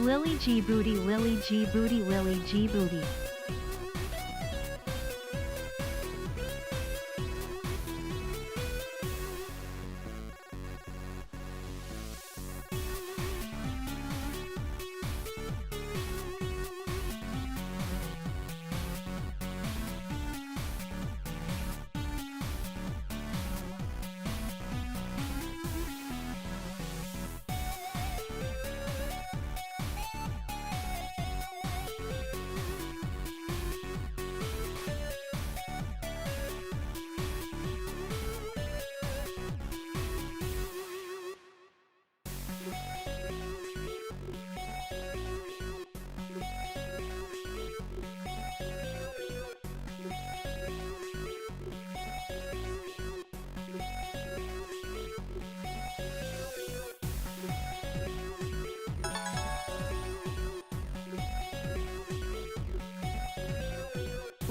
Lily G Booty, Lily G Booty, Lily G Booty.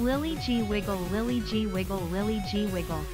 Lily G Wiggle, Lily G Wiggle, Lily G Wiggle.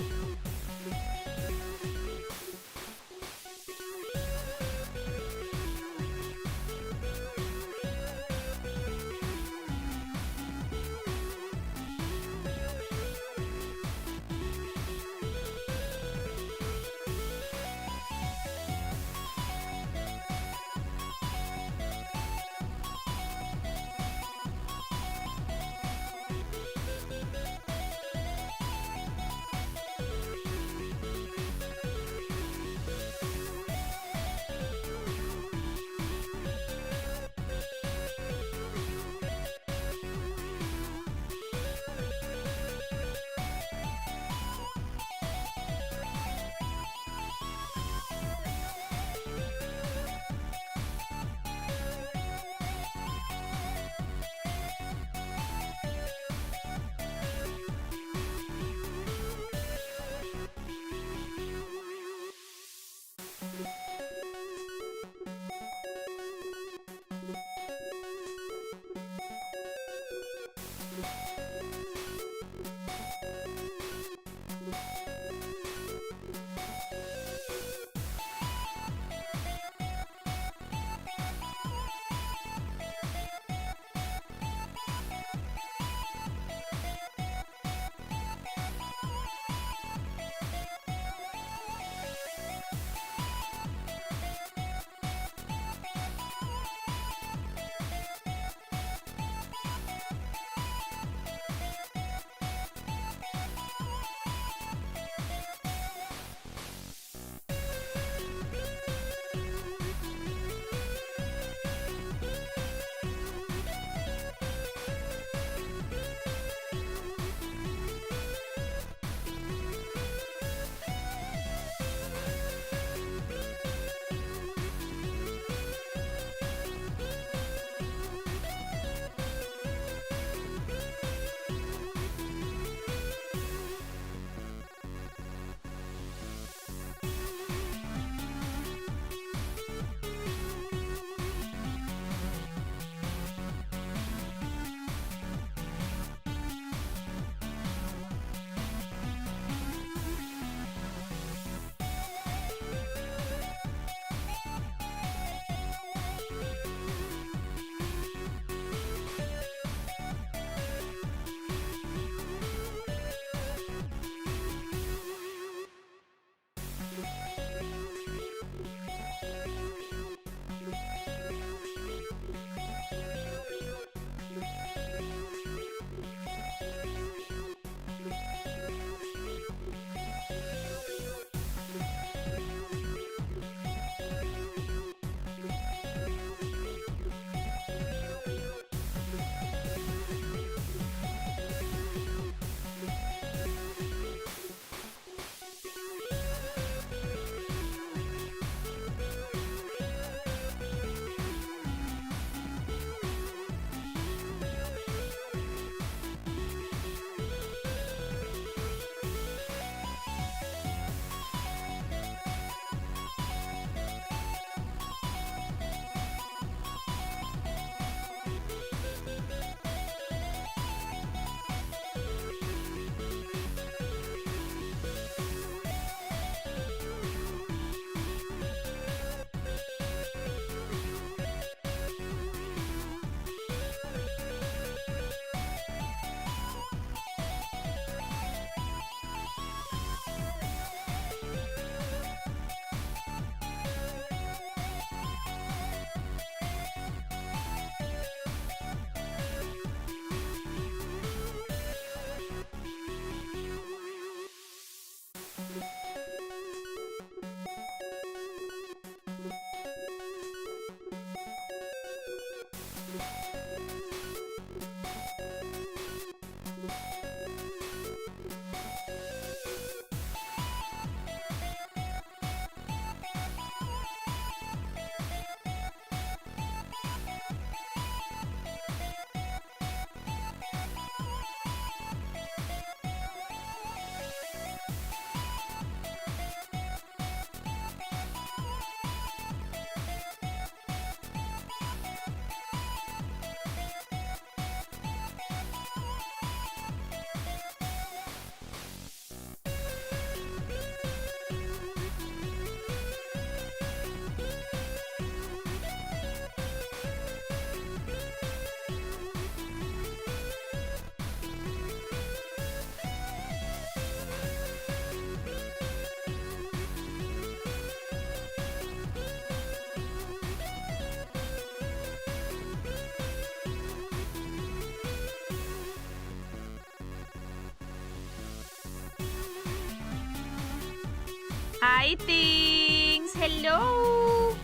Hi, things. Hello.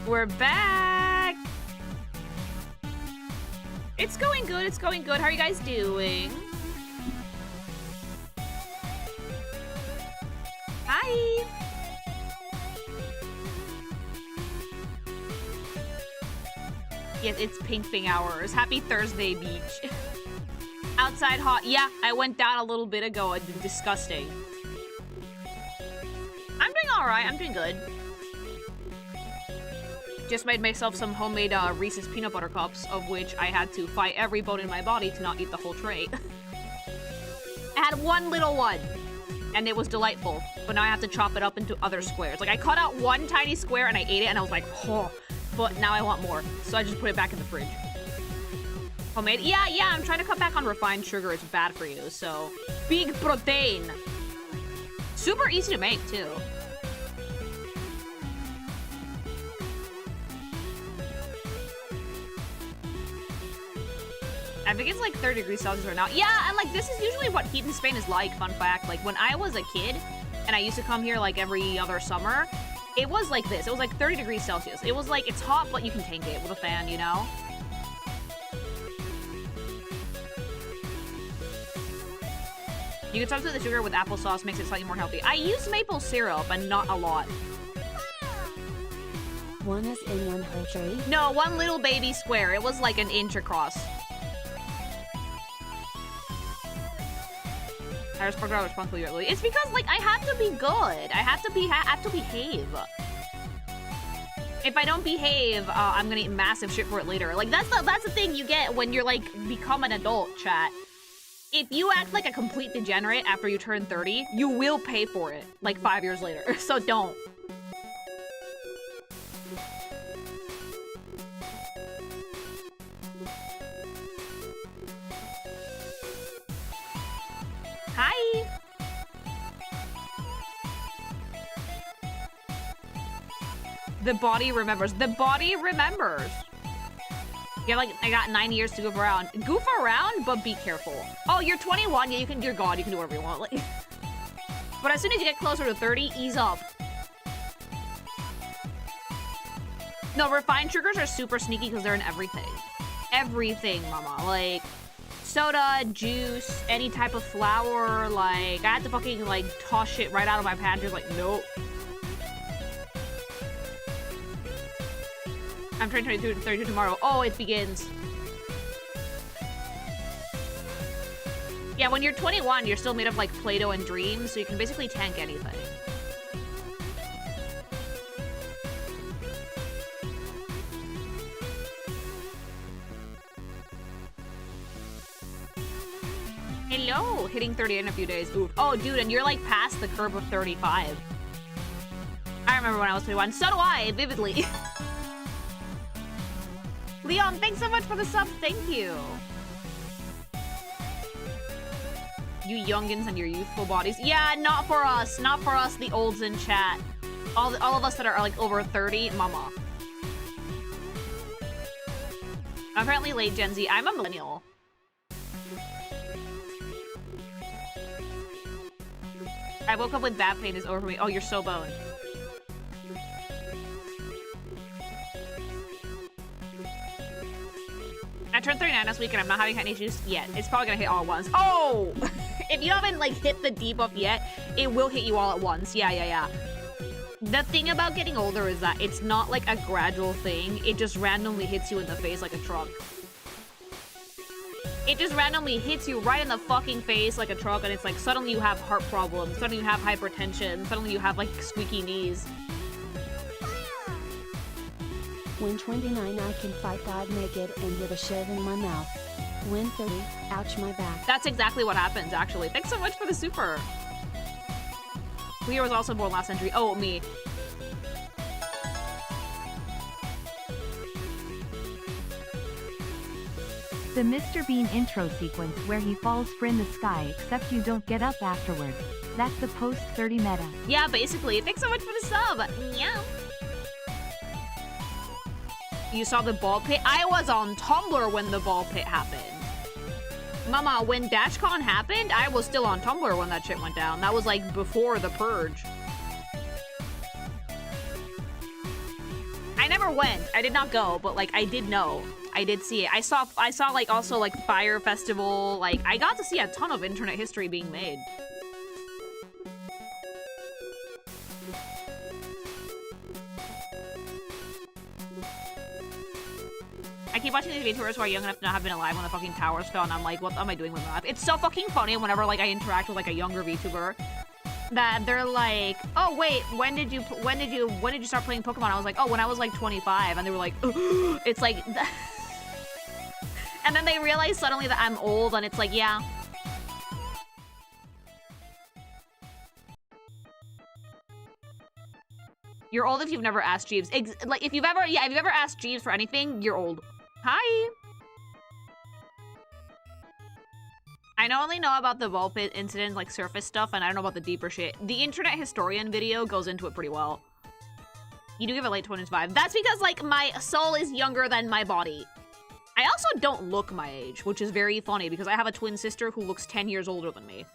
We're back. It's going good. It's going good. How are you guys doing? Hi. Yes, it's pink hours. Happy Thursday, beach. Outside hot. Yeah, I went down a little bit ago. It's disgusting. I'm doing all right. I'm doing good. Just made myself some homemade Reese's peanut butter cups, of which I had to fight every bone in my body to not eat the whole tray. I had one little one, and it was delightful. But now I have to chop it up into other squares. Like, I cut out one tiny square, and I ate it, and I was like, oh. But now I want more, so I just put it back in the fridge. Homemade? Yeah, I'm trying to cut back on refined sugar. It's bad for you, so... Big protein! Super easy to make, too. I think it's like 30 degrees Celsius right now. Yeah, and like this is usually what heat in Spain is like, fun fact. Like when I was a kid and I used to come here like every other summer, it was like this. It was like 30 degrees Celsius. It was like, it's hot, but you can tank it with a fan, you know? You can substitute the sugar with applesauce, makes it slightly more healthy. I use maple syrup and not a lot. One is in one whole tree? No, one little baby square. It was like an inch across. I respect how responsible you're. It's because like I have to be good. I have to behave. If I don't behave, I'm gonna eat massive shit for it later. Like that's the thing you get when you're like become an adult, chat. If you act like a complete degenerate after you turn 30, you will pay for it like 5 years later. So don't. Hi. The body remembers. The body remembers. Yeah, like I got 9 years to goof around. Goof around, but be careful. Oh, you're 21. Yeah, you're God. You can do whatever you want. Like, but as soon as you get closer to 30, ease up. No, refined sugars are super sneaky because they're in everything. Everything, mama. Like soda, juice, any type of flour. Like I had to fucking like toss shit right out of my pantry. Like nope. I'm turning 32 tomorrow. Oh, it begins. Yeah, when you're 21, you're still made of like Play-Doh and dreams, so you can basically tank anything. Hello, hitting 30 in a few days. Oof. Oh, dude, and you're like past the curve of 35. I remember when I was 21. So do I, vividly. Leon, thanks so much for the sub. Thank you. You youngins and your youthful bodies. Yeah, not for us. Not for us, the olds in chat. All of us that are like over 30, mama. I'm apparently late Gen Z. I'm a millennial. I woke up with back pain is over for me. Oh, you're so boned. I turned 39 this week and I'm not having any juice yet. It's probably gonna hit all at once. Oh! If you haven't like hit the debuff yet, it will hit you all at once. Yeah. The thing about getting older is that it's not like a gradual thing. It just randomly hits you in the face like a truck. It just randomly hits you right in the fucking face like a truck, and it's like suddenly you have heart problems, suddenly you have hypertension, suddenly you have like squeaky knees. When 29, I can fight God naked and with a shove in my mouth. When 30, ouch my back. That's exactly what happens, actually. Thanks so much for the super. Lear was also born last century. Oh, me. The Mr. Bean intro sequence where he falls in the sky except you don't get up afterward. That's the post-30 meta. Yeah, basically. Thanks so much for the sub. Yeah. You saw the ball pit? I was on Tumblr when the ball pit happened. Mama, when DashCon happened, I was still on Tumblr when that shit went down. That was like before the purge. never went. I did not go, but like I did know. I did see it. I saw like also like Fire Festival. Like I got to see a ton of internet history being made. I keep watching these VTubers who are young enough to not have been alive when the fucking towers fell, and I'm like, what am I doing with my life? It's so fucking funny whenever like I interact with like a younger VTuber that they're like, oh wait, when did you start playing Pokemon? I was like, oh, when I was like 25, and they were like, it's like, and then they realize suddenly that I'm old, and it's like, yeah. You're old if you've never asked Jeeves. Like if you've ever asked Jeeves for anything, you're old. Hi. I only know about the ball pit incident, like surface stuff, and I don't know about the deeper shit. The internet historian video goes into it pretty well. You do give a late 20s vibe. That's because like my soul is younger than my body. I also don't look my age, which is very funny because I have a twin sister who looks 10 years older than me.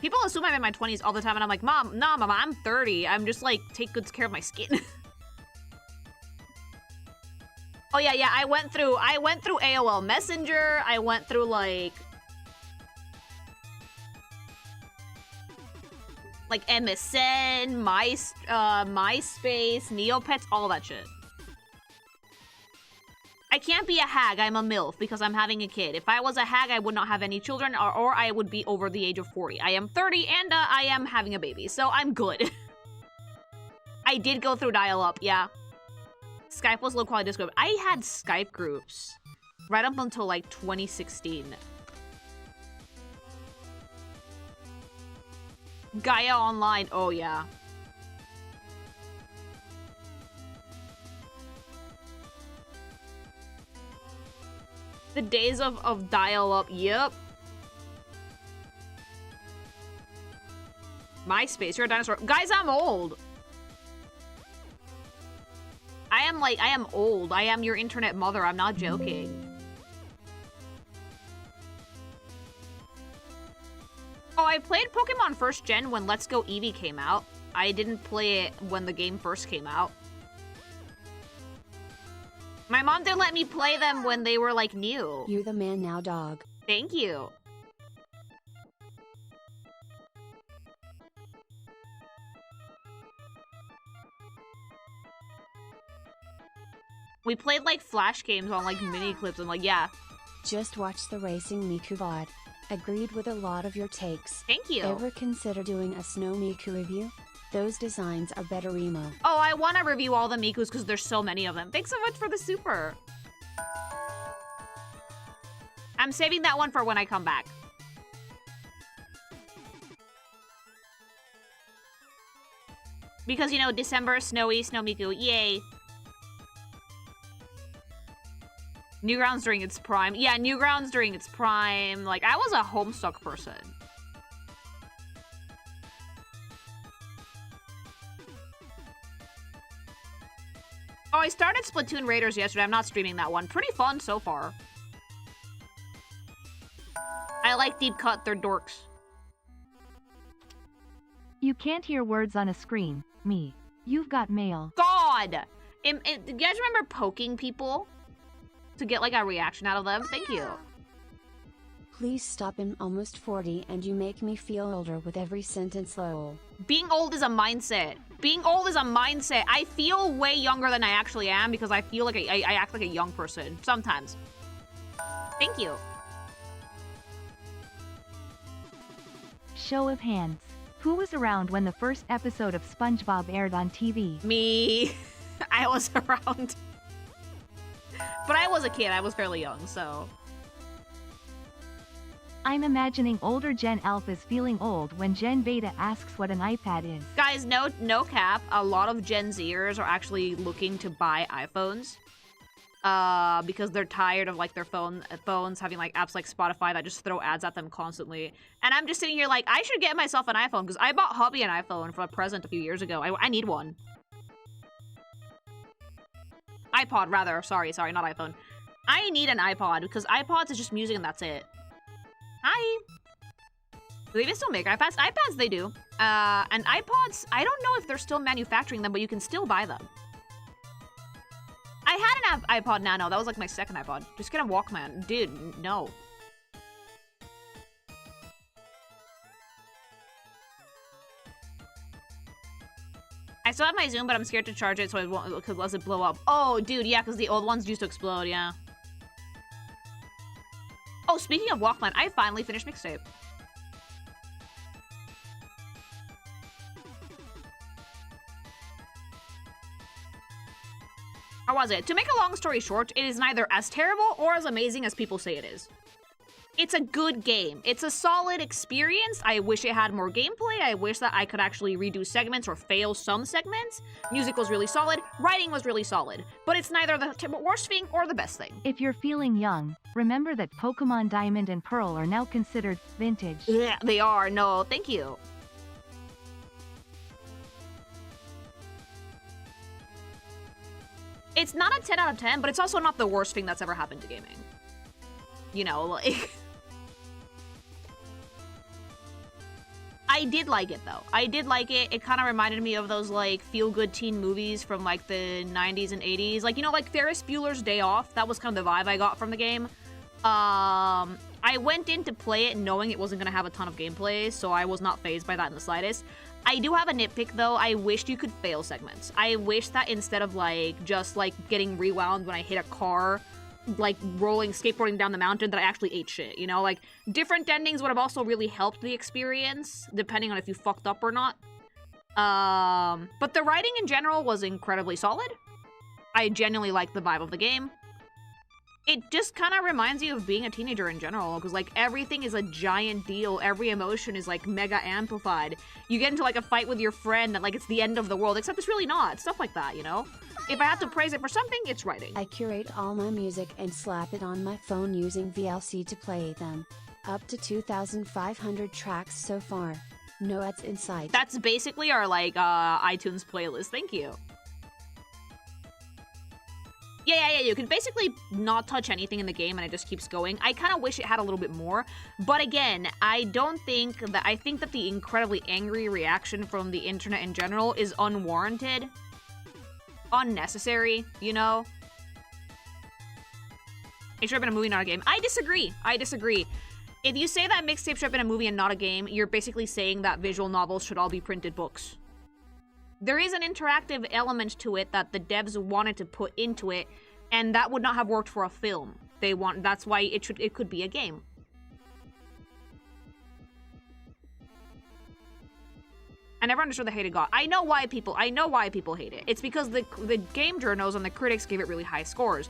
People assume I'm in my 20s all the time, and I'm like, Mom, nah, Mama, I'm 30. I'm just like, take good care of my skin. Oh yeah, I went through AOL Messenger. I went through like MSN, MySpace, Neopets, all that shit. I can't be a hag, I'm a MILF because I'm having a kid. If I was a hag, I would not have any children, or I would be over the age of 40. I am 30 and I am having a baby, so I'm good. I did go through dial-up, yeah. Skype was low-quality Discord. I had Skype groups right up until like 2016. Gaia Online, oh yeah. The days of dial-up, yep. MySpace, you're a dinosaur. Guys, I'm old. I am old. I am your internet mother. I'm not joking. Oh, I played Pokemon First Gen when Let's Go Eevee came out. I didn't play it when the game first came out. My mom didn't let me play them when they were, like, new. You're the man now, dog. Thank you. We played, like, Flash games on, like, mini clips and, like, yeah. Just watched the Racing Miku VOD. Agreed with a lot of your takes. Thank you. Ever consider doing a Snow Miku review? Those designs are better emo. Oh, I want to review all the Mikus because there's so many of them. Thanks so much for the super. I'm saving that one for when I come back. Because, you know, December, snowy, Snow Miku, yay. Newgrounds during its prime. Yeah, Newgrounds during its prime. Like, I was a Homestuck person. Oh, I started Splatoon Raiders yesterday. I'm not streaming that one. Pretty fun so far. I like Deep Cut. They're dorks. You can't hear words on a screen. Me. You've got mail. God! Do you guys remember poking people? To get, like, a reaction out of them? Thank you. Please stop. I'm almost 40 and you make me feel older with every sentence, lol. Being old is a mindset. Being old is a mindset. I feel way younger than I actually am because I feel like I act like a young person. Sometimes. Thank you. Show of hands. Who was around when the first episode of SpongeBob aired on TV? Me. I was around. But I was a kid. I was fairly young, so... I'm imagining older Gen Alphas feeling old when Gen Beta asks what an iPad is. Guys, no cap. A lot of Gen Zers are actually looking to buy iPhones. Because they're tired of, like, their phones having, like, apps like Spotify that just throw ads at them constantly. And I'm just sitting here like, I should get myself an iPhone, because I bought hubby an iPhone for a present a few years ago. I need one. iPod, rather. Sorry, not iPhone. I need an iPod, because iPods is just music and that's it. Hi! Do they even still make iPads? iPads, they do. And iPods, I don't know if they're still manufacturing them, but you can still buy them. had an iPod Nano. That was like my second iPod. Just get a Walkman. Dude, no. I still have my Zoom, but I'm scared to charge it so it won't, because lets it blow up. Oh, dude, yeah, because the old ones used to explode, yeah. Oh, speaking of Walkman, I finally finished Mixtape. How was it? To make a long story short, it is neither as terrible or as amazing as people say it is. It's a good game. It's a solid experience. I wish it had more gameplay. I wish that I could actually redo segments or fail some segments. Music was really solid. Writing was really solid. But it's neither the worst thing or the best thing. If you're feeling young, remember that Pokemon Diamond and Pearl are now considered vintage. Yeah, they are. No, thank you. It's not a 10 out of 10, but it's also not the worst thing that's ever happened to gaming. You know, like... I did like it, though. I did like it. It kind of reminded me of those, like, feel-good teen movies from, like, the 90s and 80s. Like, you know, like, Ferris Bueller's Day Off. That was kind of the vibe I got from the game. I went in to play it knowing it wasn't going to have a ton of gameplay, so I was not fazed by that in the slightest. I do have a nitpick, though. I wished you could fail segments. I wish that instead of, like, just, like, getting rewound when I hit a car, like, skateboarding down the mountain, that I actually ate shit, you know? Like, different endings would have also really helped the experience, depending on if you fucked up or not. But the writing in general was incredibly solid. I genuinely liked the vibe of the game. It just kind of reminds you of being a teenager in general, because, like, everything is a giant deal. Every emotion is, like, mega amplified. You get into, like, a fight with your friend and, like, it's the end of the world, except it's really not. Stuff like that, you know? If I had to praise it for something, it's writing. I curate all my music and slap it on my phone using VLC to play them. Up to 2,500 tracks so far. No ads in sight. That's basically our, like, iTunes playlist. Thank you. Yeah, you can basically not touch anything in the game and it just keeps going. I kind of wish it had a little bit more, but again, I think that the incredibly angry reaction from the internet in general is unwarranted. Unnecessary, you know? It should have been a movie, not a game. I disagree. If you say that Mixtape should have been a movie and not a game, you're basically saying that visual novels should all be printed books. There is an interactive element to it that the devs wanted to put into it, and that would not have worked for a film. That's why it could be a game. I never understood the hate it got. I know why people hate it. It's because the game journals and the critics gave it really high scores.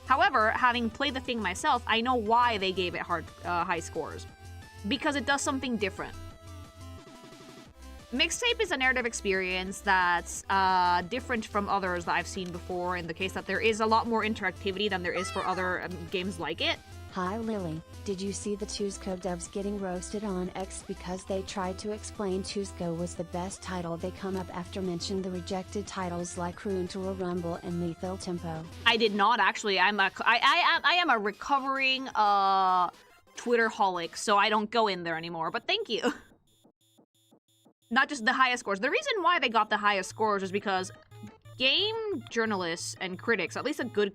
However, having played the thing myself, I know why they gave it high scores. Because it does something different. Mixtape is a narrative experience that's different from others that I've seen before, in the case that there is a lot more interactivity than there is for other games like it. Hi Lily, did you see the Tuzco devs getting roasted on X because they tried to explain Tuzco was the best title? They come up after mentioning the rejected titles like Rune to Rumble and Lethal Tempo. I did not actually. I am a recovering Twitter-holic, so I don't go in there anymore, but thank you. Not just the highest scores. The reason why they got the highest scores is because game journalists and critics, at least a good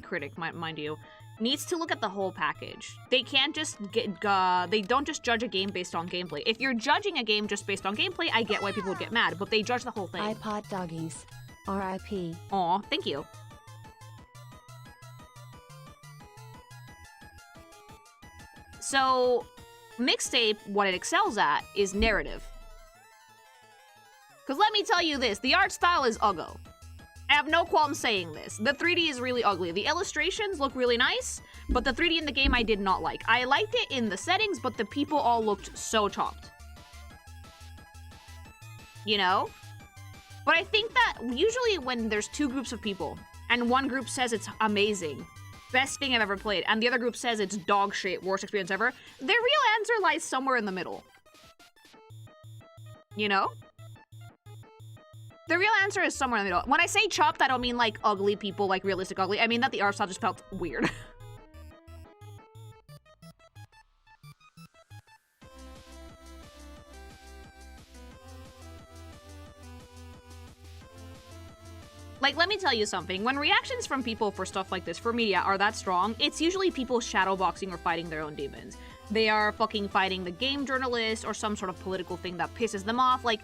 critic, mind you, needs to look at the whole package. They can't just they don't just judge a game based on gameplay. If you're judging a game just based on gameplay, I get why people get mad, but they judge the whole thing. iPod doggies. R.I.P. Aw, thank you. So, Mixtape, what it excels at is narrative. Because let me tell you this, the art style is uggo. I have no qualm saying this. The 3D is really ugly. The illustrations look really nice, but the 3D in the game I did not like. I liked it in the settings, but the people all looked so chopped. You know? But I think that usually when there's two groups of people, and one group says it's amazing, best thing I've ever played, and the other group says it's dog shit, worst experience ever, their real answer lies somewhere in the middle. You know? The real answer is somewhere in the middle. When I say chopped, I don't mean like ugly people, like realistic ugly. I mean that the art style just felt weird. Like, let me tell you something. When reactions from people for stuff like this, for media, are that strong, it's usually people shadowboxing or fighting their own demons. They are fucking fighting the game journalist or some sort of political thing that pisses them off. Like,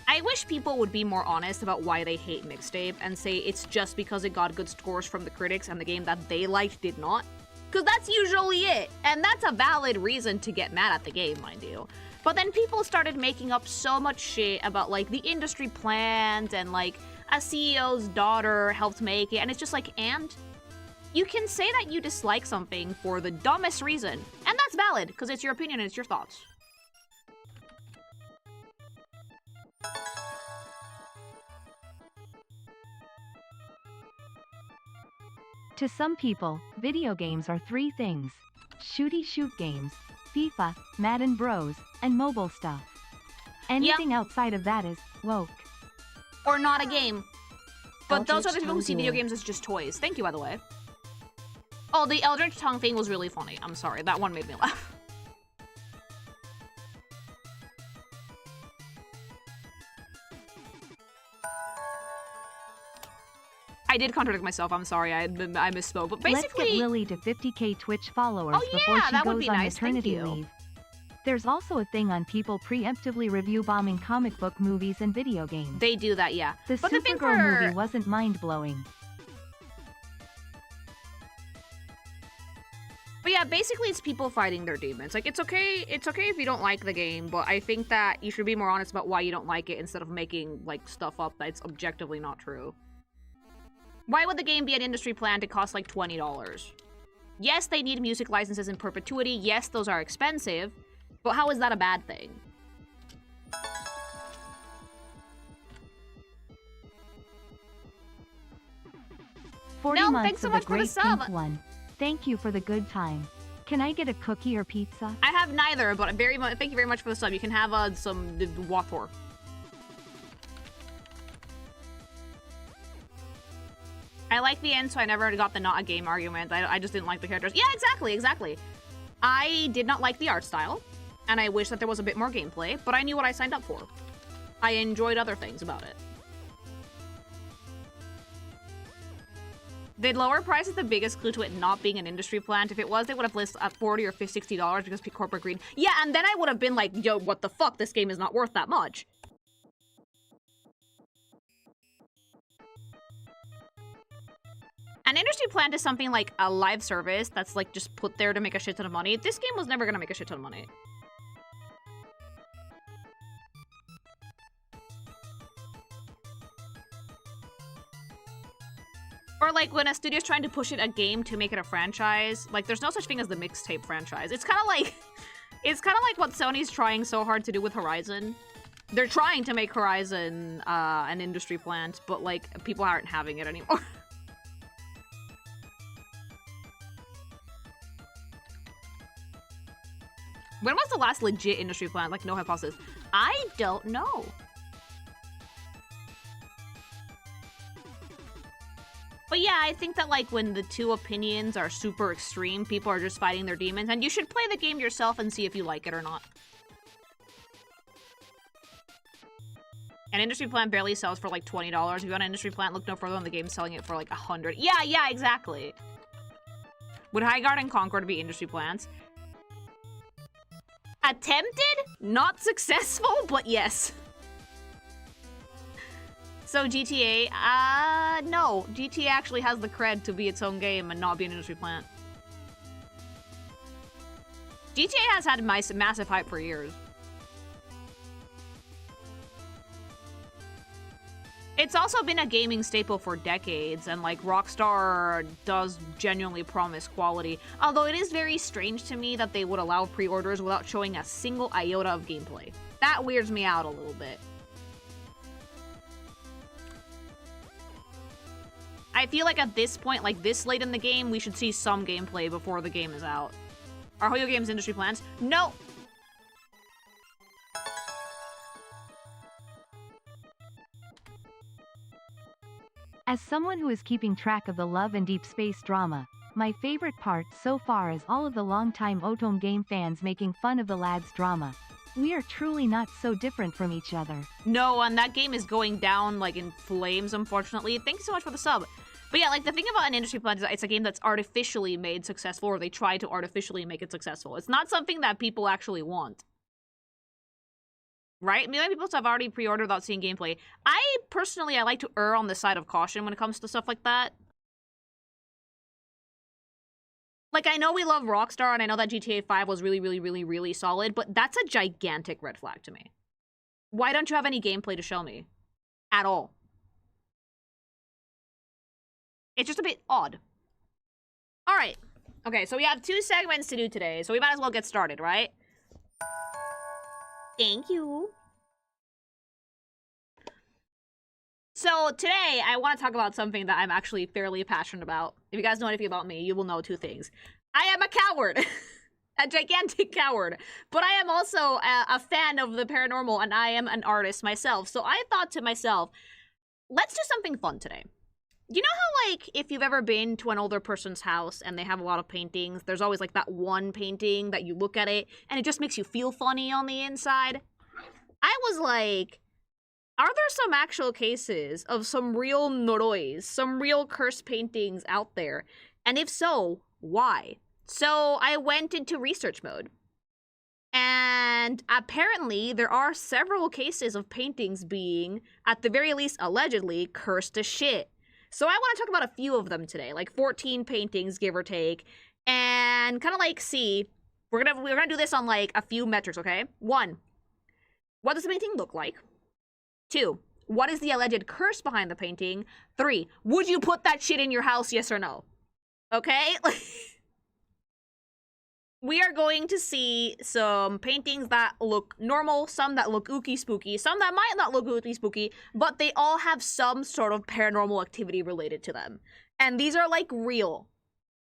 I wish people would be more honest about why they hate Mixtape and say it's just because it got good scores from the critics and the game that they liked did not. Because that's usually it. And that's a valid reason to get mad at the game, mind you. But then people started making up so much shit about, like, the industry plans and, like, a CEO's daughter helped make it, and it's just like, and? You can say that you dislike something for the dumbest reason, and that's valid, because it's your opinion and it's your thoughts. To some people, video games are three things: shooty shoot games, FIFA, Madden Bros, and mobile stuff. Anything outside of that is woke. Or not a game. But those are the Eldritch people who see Tongue video Duel. games as just toys. Thank you, by the way. Oh, the Eldritch Tongue thing was really funny. I'm sorry, that one made me laugh. I did contradict myself, I'm sorry, I misspoke, but basically... Let's get Lily to 50k Twitch followers Oh, before yeah, she that would goes be on nice, thank maternity you. leave. There's also a thing on people preemptively review bombing comic book movies and video games. They do that, yeah. The But the thing Supergirl for... movie wasn't mind-blowing. But yeah, basically it's people fighting their demons. Like, it's okay if you don't like the game, but I think that you should be more honest about why you don't like it instead of making, like, stuff up that's objectively not true. Why would the game be an industry plan to cost, like, $20? Yes, they need music licenses in perpetuity. Yes, those are expensive. But how is that a bad thing? No, months thanks so of much the for the great sub. pink one. Thank you for the good time. Can I get a cookie or pizza? I have neither, but thank you very much for the sub. You can have some Wathor. I like the end, so I never got the not a game argument. I just didn't like the characters. Yeah, exactly. I did not like the art style, and I wish that there was a bit more gameplay, but I knew what I signed up for. I enjoyed other things about it. The lower price is the biggest clue to it not being an industry plant. If it was, they would have listed at $40 or $60 because corporate greed. Yeah, and then I would have been like, yo, what the fuck? This game is not worth that much. An industry plant is something like a live service that's like just put there to make a shit ton of money. This game was never gonna make a shit ton of money. Or like when a studio's trying to push a game to make it a franchise, like there's no such thing as the mixtape franchise. It's kind of like what Sony's trying so hard to do with Horizon. They're trying to make Horizon an industry plant, but like people aren't having it anymore. When was the last legit industry plant? Like, no hypothesis. I don't know. But yeah, I think that, like, when the two opinions are super extreme, people are just fighting their demons, and you should play the game yourself and see if you like it or not. An industry plant barely sells for, like, $20. If you want an industry plant, look no further than the game selling it for, like, $100. Yeah, exactly. Would Highguard and Concord be industry plants? Attempted? Not successful, but yes. So GTA, no. GTA actually has the cred to be its own game and not be an industry plant. GTA has had massive hype for years. It's also been a gaming staple for decades, and like Rockstar does genuinely promise quality. Although it is very strange to me that they would allow pre-orders without showing a single iota of gameplay. That weirds me out a little bit. I feel like at this point, like this late in the game, we should see some gameplay before the game is out. Are Hoyo Games industry plans? No! As someone who is keeping track of the love and deep space drama, my favorite part so far is all of the longtime Otome game fans making fun of the lad's drama. We are truly not so different from each other. No, and that game is going down, like, in flames, unfortunately. Thank you so much for the sub. But yeah, like, the thing about an industry plan is that it's a game that's artificially made successful, or they try to artificially make it successful. It's not something that people actually want. Right? Many people have already pre-ordered without seeing gameplay. I like to err on the side of caution when it comes to stuff like that. Like, I know we love Rockstar, and I know that GTA 5 was really, really, really, really solid, but that's a gigantic red flag to me. Why don't you have any gameplay to show me? At all. It's just a bit odd. Alright. Okay, so we have 2 segments to do today, so we might as well get started, right? Thank you. So today, I want to talk about something that I'm actually fairly passionate about. If you guys know anything about me, you will know 2 things. I am a coward. A gigantic coward. But I am also a fan of the paranormal, and I am an artist myself. So I thought to myself, let's do something fun today. You know how, like, if you've ever been to an older person's house and they have a lot of paintings, there's always, like, that one painting that you look at it, and it just makes you feel funny on the inside? I was like, are there some actual cases of some real norois, some real cursed paintings out there? And if so, why? So I went into research mode. And apparently there are several cases of paintings being, at the very least allegedly, cursed to shit. So I want to talk about a few of them today, like 14 paintings, give or take, and kind of like see, we're gonna do this on like a few metrics, okay? 1, what does the painting look like? 2, what is the alleged curse behind the painting? 3, would you put that shit in your house, yes or no? Okay? We are going to see some paintings that look normal, some that look ooky spooky, some that might not look ooky spooky, but they all have some sort of paranormal activity related to them. And these are like real.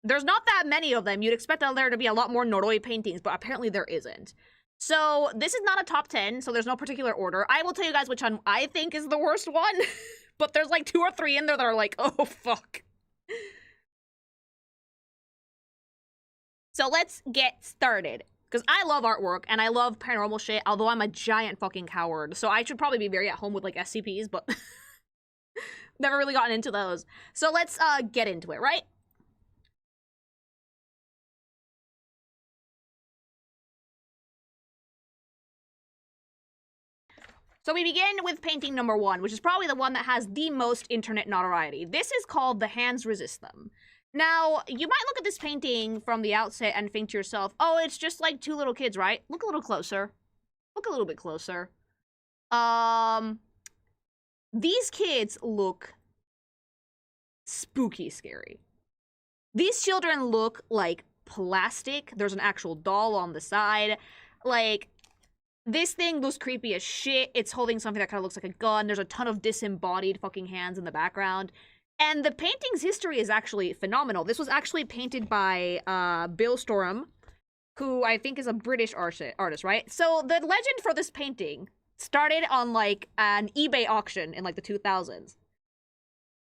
There's not that many of them. You'd expect there to be a lot more noroi paintings, but apparently there isn't. So this is not a top 10, so there's no particular order. I will tell you guys which one I think is the worst one, but there's like 2 or 3 in there that are like, oh fuck. So let's get started, because I love artwork, and I love paranormal shit, although I'm a giant fucking coward, so I should probably be very at home with, like, SCPs, but never really gotten into those. So let's get into it, right? So we begin with painting number 1, which is probably the one that has the most internet notoriety. This is called The Hands Resist Them. Now, you might look at this painting from the outset and think to yourself, oh, it's just like 2 little kids, right? Look a little closer. Look a little bit closer. These kids look spooky scary. These children look like plastic. There's an actual doll on the side. Like, this thing looks creepy as shit. It's holding something that kind of looks like a gun. There's a ton of disembodied fucking hands in the background. And the painting's history is actually phenomenal. This was actually painted by Bill Storham, who I think is a British artist, right? So the legend for this painting started on like an eBay auction in like the 2000s,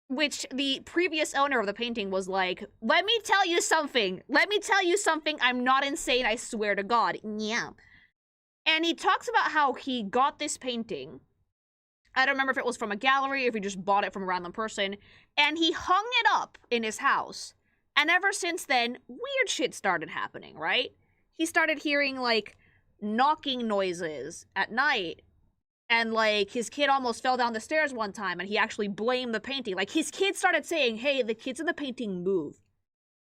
which the previous owner of the painting was like, let me tell you something. Let me tell you something. I'm not insane, I swear to God. Yeah. And he talks about how he got this painting. I don't remember if it was from a gallery, or if he just bought it from a random person, and he hung it up in his house. And ever since then, weird shit started happening, right? He started hearing, like, knocking noises at night, and, like, his kid almost fell down the stairs one time, and he actually blamed the painting. Like, his kid started saying, hey, the kids in the painting move.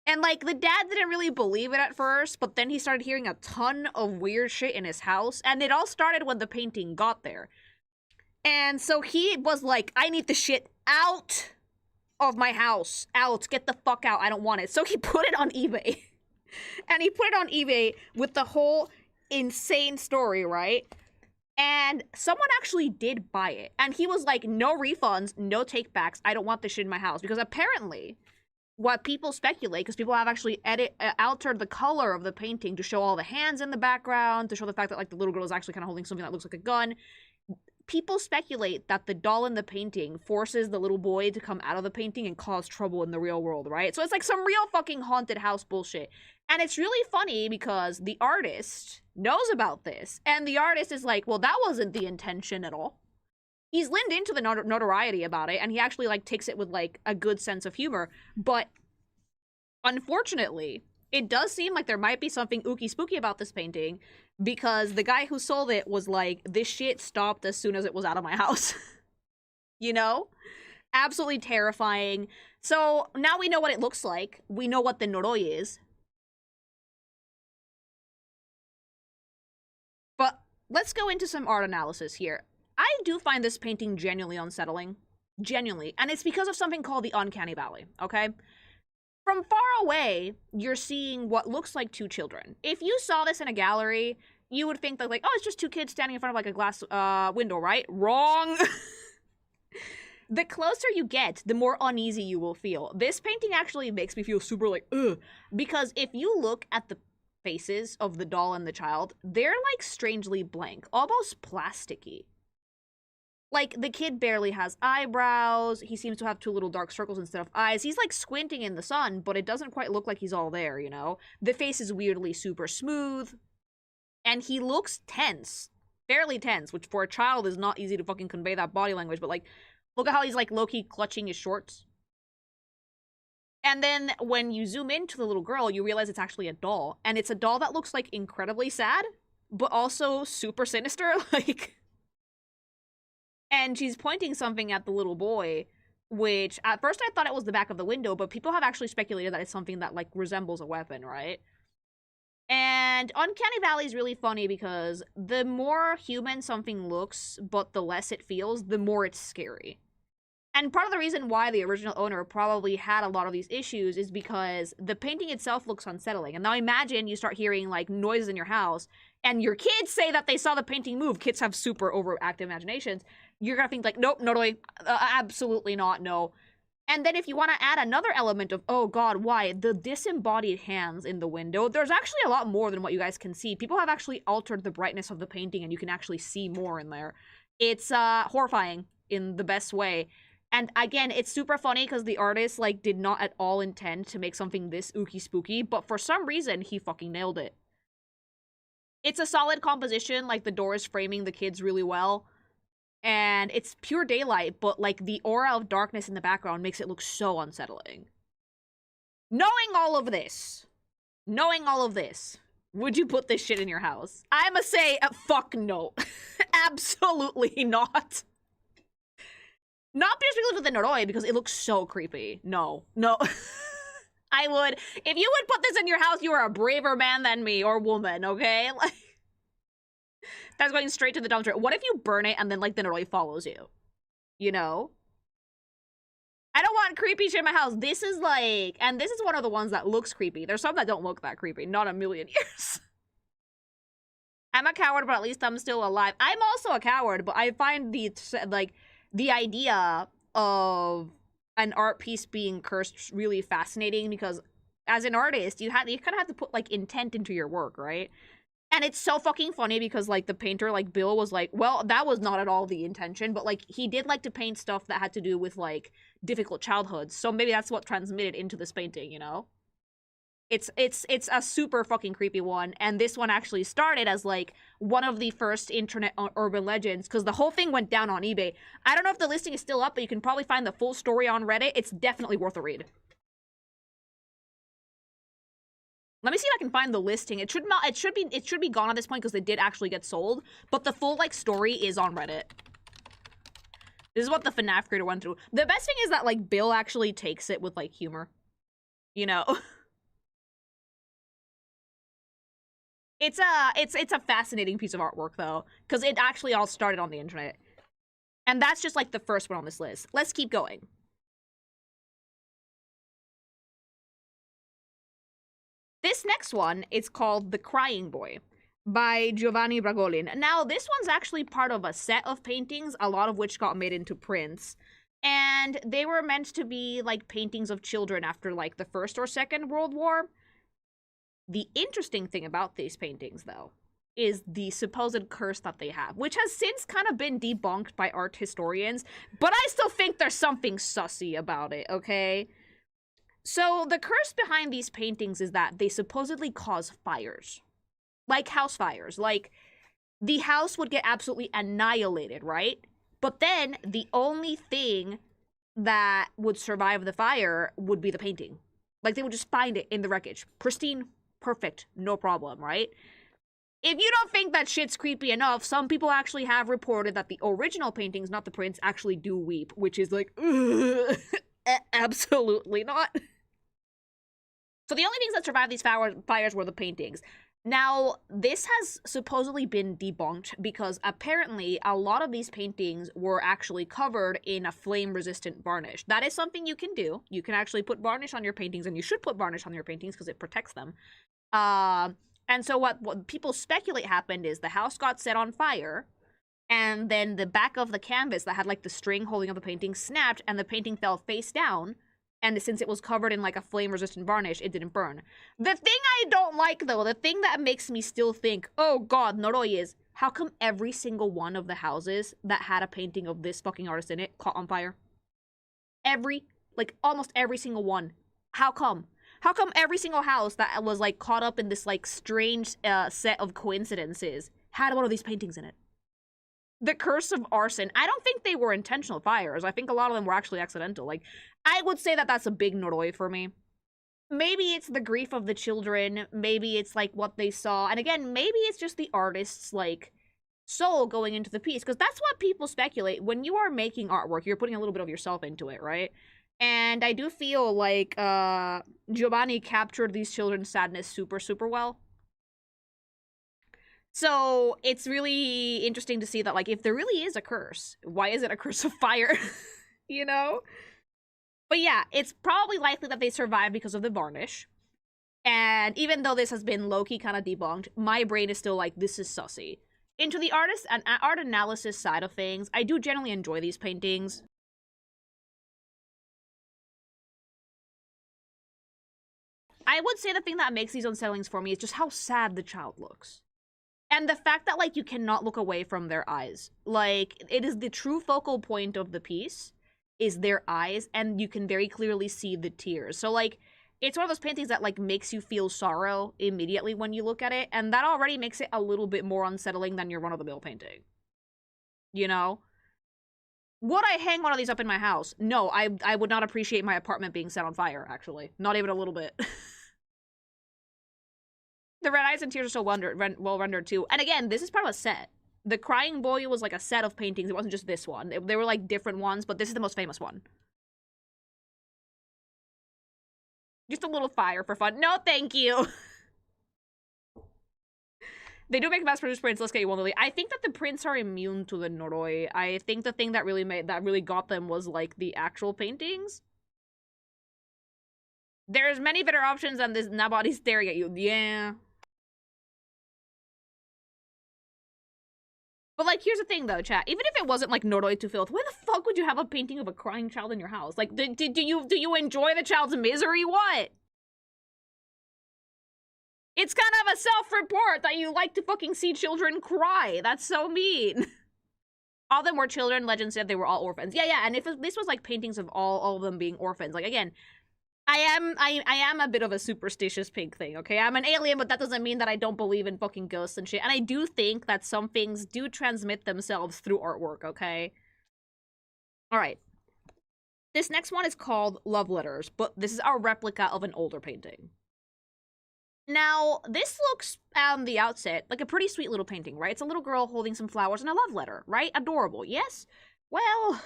And, like, the dad didn't really believe it at first, but then he started hearing a ton of weird shit in his house, and it all started when the painting got there. And so he was like, I need the shit out of my house. Out. Get the fuck out. I don't want it. So he put it on eBay. And he put it on eBay with the whole insane story, right? And someone actually did buy it. And he was like, no refunds, no takebacks. I don't want this shit in my house. Because apparently, what people speculate, because people have actually altered the color of the painting to show all the hands in the background, to show the fact that like the little girl is actually kind of holding something that looks like a gun. people speculate that the doll in the painting forces the little boy to come out of the painting and cause trouble in the real world, right? So it's like some real fucking haunted house bullshit. And it's really funny because the artist knows about this, and the artist is like, well, that wasn't the intention at all. He's leaned into the notoriety about it, and he actually, like, takes it with, like, a good sense of humor. But, unfortunately, it does seem like there might be something ooky spooky about this painting, because the guy who sold it was like, this shit stopped as soon as it was out of my house. You know? Absolutely terrifying. So, now we know what it looks like. We know what the noroi is. But, let's go into some art analysis here. I do find this painting genuinely unsettling. Genuinely. And it's because of something called the uncanny valley, okay? From far away, you're seeing what looks like two children. If you saw this in a gallery, you would think that, like, oh, it's just two kids standing in front of, like, a glass window, right? Wrong! The closer you get, the more uneasy you will feel. This painting actually makes me feel super, like, ugh. Because if you look at the faces of the doll and the child, they're, like, strangely blank. Almost plasticky. Like, the kid barely has eyebrows. He seems to have two little dark circles instead of eyes. He's, like, squinting in the sun, but it doesn't quite look like he's all there, you know? The face is weirdly super smooth. And he looks tense. Fairly tense, which for a child is not easy to fucking convey that body language. But, like, look at how he's, like, low-key clutching his shorts. And then when you zoom into the little girl, you realize it's actually a doll. And it's a doll that looks, like, incredibly sad, but also super sinister, like... And she's pointing something at the little boy, which at first I thought it was the back of the window, but people have actually speculated that it's something that, like, resembles a weapon, right? And Uncanny Valley is really funny because the more human something looks, but the less it feels, the more it's scary. And part of the reason why the original owner probably had a lot of these issues is because the painting itself looks unsettling. And now imagine you start hearing, like, noises in your house, and your kids say that they saw the painting move. Kids have super overactive imaginations. You're gonna think, like, nope, no, absolutely not, no. And then if you want to add another element of, oh god, why? The disembodied hands in the window, there's actually a lot more than what you guys can see. People have actually altered the brightness of the painting, and you can actually see more in there. It's horrifying in the best way. And again, it's super funny because the artist, like, did not at all intend to make something this ooky spooky, but for some reason, he fucking nailed it. It's a solid composition, like, the door is framing the kids really well. And it's pure daylight, but, like, the aura of darkness in the background makes it look so unsettling. Knowing all of this, would you put this shit in your house? I must say, fuck no. Absolutely not. Not particularly with the noroi, because it looks so creepy. No. I would, if you would put this in your house, you are a braver man than me, or woman, okay? Like, that's going straight to the dumpster. What if you burn it and then, like, the noroi follows you? You know? I don't want creepy shit in my house. This is, like, and this is one of the ones that looks creepy. There's some that don't look that creepy. Not a million years. I'm a coward, but at least I'm still alive. I'm also a coward, but I find the idea of an art piece being cursed really fascinating, because as an artist, you kind of have to put, like, intent into your work, right? And it's so fucking funny because, like, the painter, like, Bill was like, well, that was not at all the intention, but, like, he did like to paint stuff that had to do with, like, difficult childhoods, so maybe that's what transmitted into this painting, you know? It's a super fucking creepy one, and this one actually started as, like, one of the first internet urban legends, because the whole thing went down on eBay. I don't know if the listing is still up, but you can probably find the full story on Reddit. It's definitely worth a read. Let me see if I can find the listing. It should be gone at this point because they did actually get sold, but the full, like, story is on Reddit. This is what the FNAF creator went through. The best thing is that, like, Bill actually takes it with, like, humor. You know? It's a fascinating piece of artwork, though, because it actually all started on the internet. And that's just, like, the first one on this list. Let's keep going. This next one is called The Crying Boy by Giovanni Bragolin. Now, this one's actually part of a set of paintings, a lot of which got made into prints. And they were meant to be, like, paintings of children after, like, the First or Second World War. The interesting thing about these paintings, though, is the supposed curse that they have, which has since kind of been debunked by art historians, but I still think there's something sussy about it, okay? So the curse behind these paintings is that they supposedly cause fires. Like house fires. Like, the house would get absolutely annihilated, right? But then the only thing that would survive the fire would be the painting. Like, they would just find it in the wreckage. Pristine, perfect, no problem, right? If you don't think that shit's creepy enough, some people actually have reported that the original paintings, not the prints, actually do weep, which is like, absolutely not. So the only things that survived these fires were the paintings. Now, this has supposedly been debunked because apparently a lot of these paintings were actually covered in a flame-resistant varnish. That is something you can do. You can actually put varnish on your paintings, and you should put varnish on your paintings because it protects them. And so what people speculate happened is the house got set on fire, and then the back of the canvas that had like the string holding up the painting snapped, and the painting fell face down. And since it was covered in like a flame-resistant varnish, it didn't burn. The thing I don't like, though, the thing that makes me still think, oh god, Noroi, is how come every single one of the houses that had a painting of this fucking artist in it caught on fire? Almost every single one. How come? How come every single house that was like caught up in this like strange set of coincidences had one of these paintings in it? The curse of arson. I don't think they were intentional fires. I think a lot of them were actually accidental. Like, I would say that that's a big Noroi for me. Maybe it's the grief of the children. Maybe it's, like, what they saw. And again, maybe it's just the artist's, like, soul going into the piece. Because that's what people speculate. When you are making artwork, you're putting a little bit of yourself into it, right? And I do feel like Giovanni captured these children's sadness super, super well. So it's really interesting to see that, like, if there really is a curse, why is it a curse of fire? You know? But yeah, it's probably likely that they survived because of the varnish. And even though this has been low-key kind of debunked, my brain is still like, this is sussy. Into the artist and art analysis side of things, I do generally enjoy these paintings. I would say the thing that makes these unsettlings for me is just how sad the child looks. And the fact that, like, you cannot look away from their eyes. Like, it is the true focal point of the piece, is their eyes, and you can very clearly see the tears. So, like, it's one of those paintings that, like, makes you feel sorrow immediately when you look at it, and that already makes it a little bit more unsettling than your run-of-the-mill painting. You know? Would I hang one of these up in my house? No, I would not appreciate my apartment being set on fire, actually. Not even a little bit. The red eyes and tears are so well rendered too. And again, this is part of a set. The Crying Boy was like a set of paintings. It wasn't just this one. They were like different ones, but this is the most famous one. Just a little fire for fun. No, thank you. They do make mass-produced prints. Let's get you one, Lily. I think that the prints are immune to the Noroi. I think the thing that really got them was like the actual paintings. There's many better options than this nobody staring at you. Yeah. But, like, here's the thing, though, chat. Even if it wasn't, like, Noroi to filth, why the fuck would you have a painting of a crying child in your house? Like, do you enjoy the child's misery? What? It's kind of a self-report that you like to fucking see children cry. That's so mean. All of them were children. Legend said they were all orphans. Yeah, and if this was, like, paintings of all of them being orphans, like, again, I am a bit of a superstitious pig thing, okay? I'm an alien, but that doesn't mean that I don't believe in fucking ghosts and shit. And I do think that some things do transmit themselves through artwork, okay? Alright. This next one is called Love Letters, but this is our replica of an older painting. Now, this looks, on the outset, like a pretty sweet little painting, right? It's a little girl holding some flowers and a love letter, right? Adorable, yes? Well...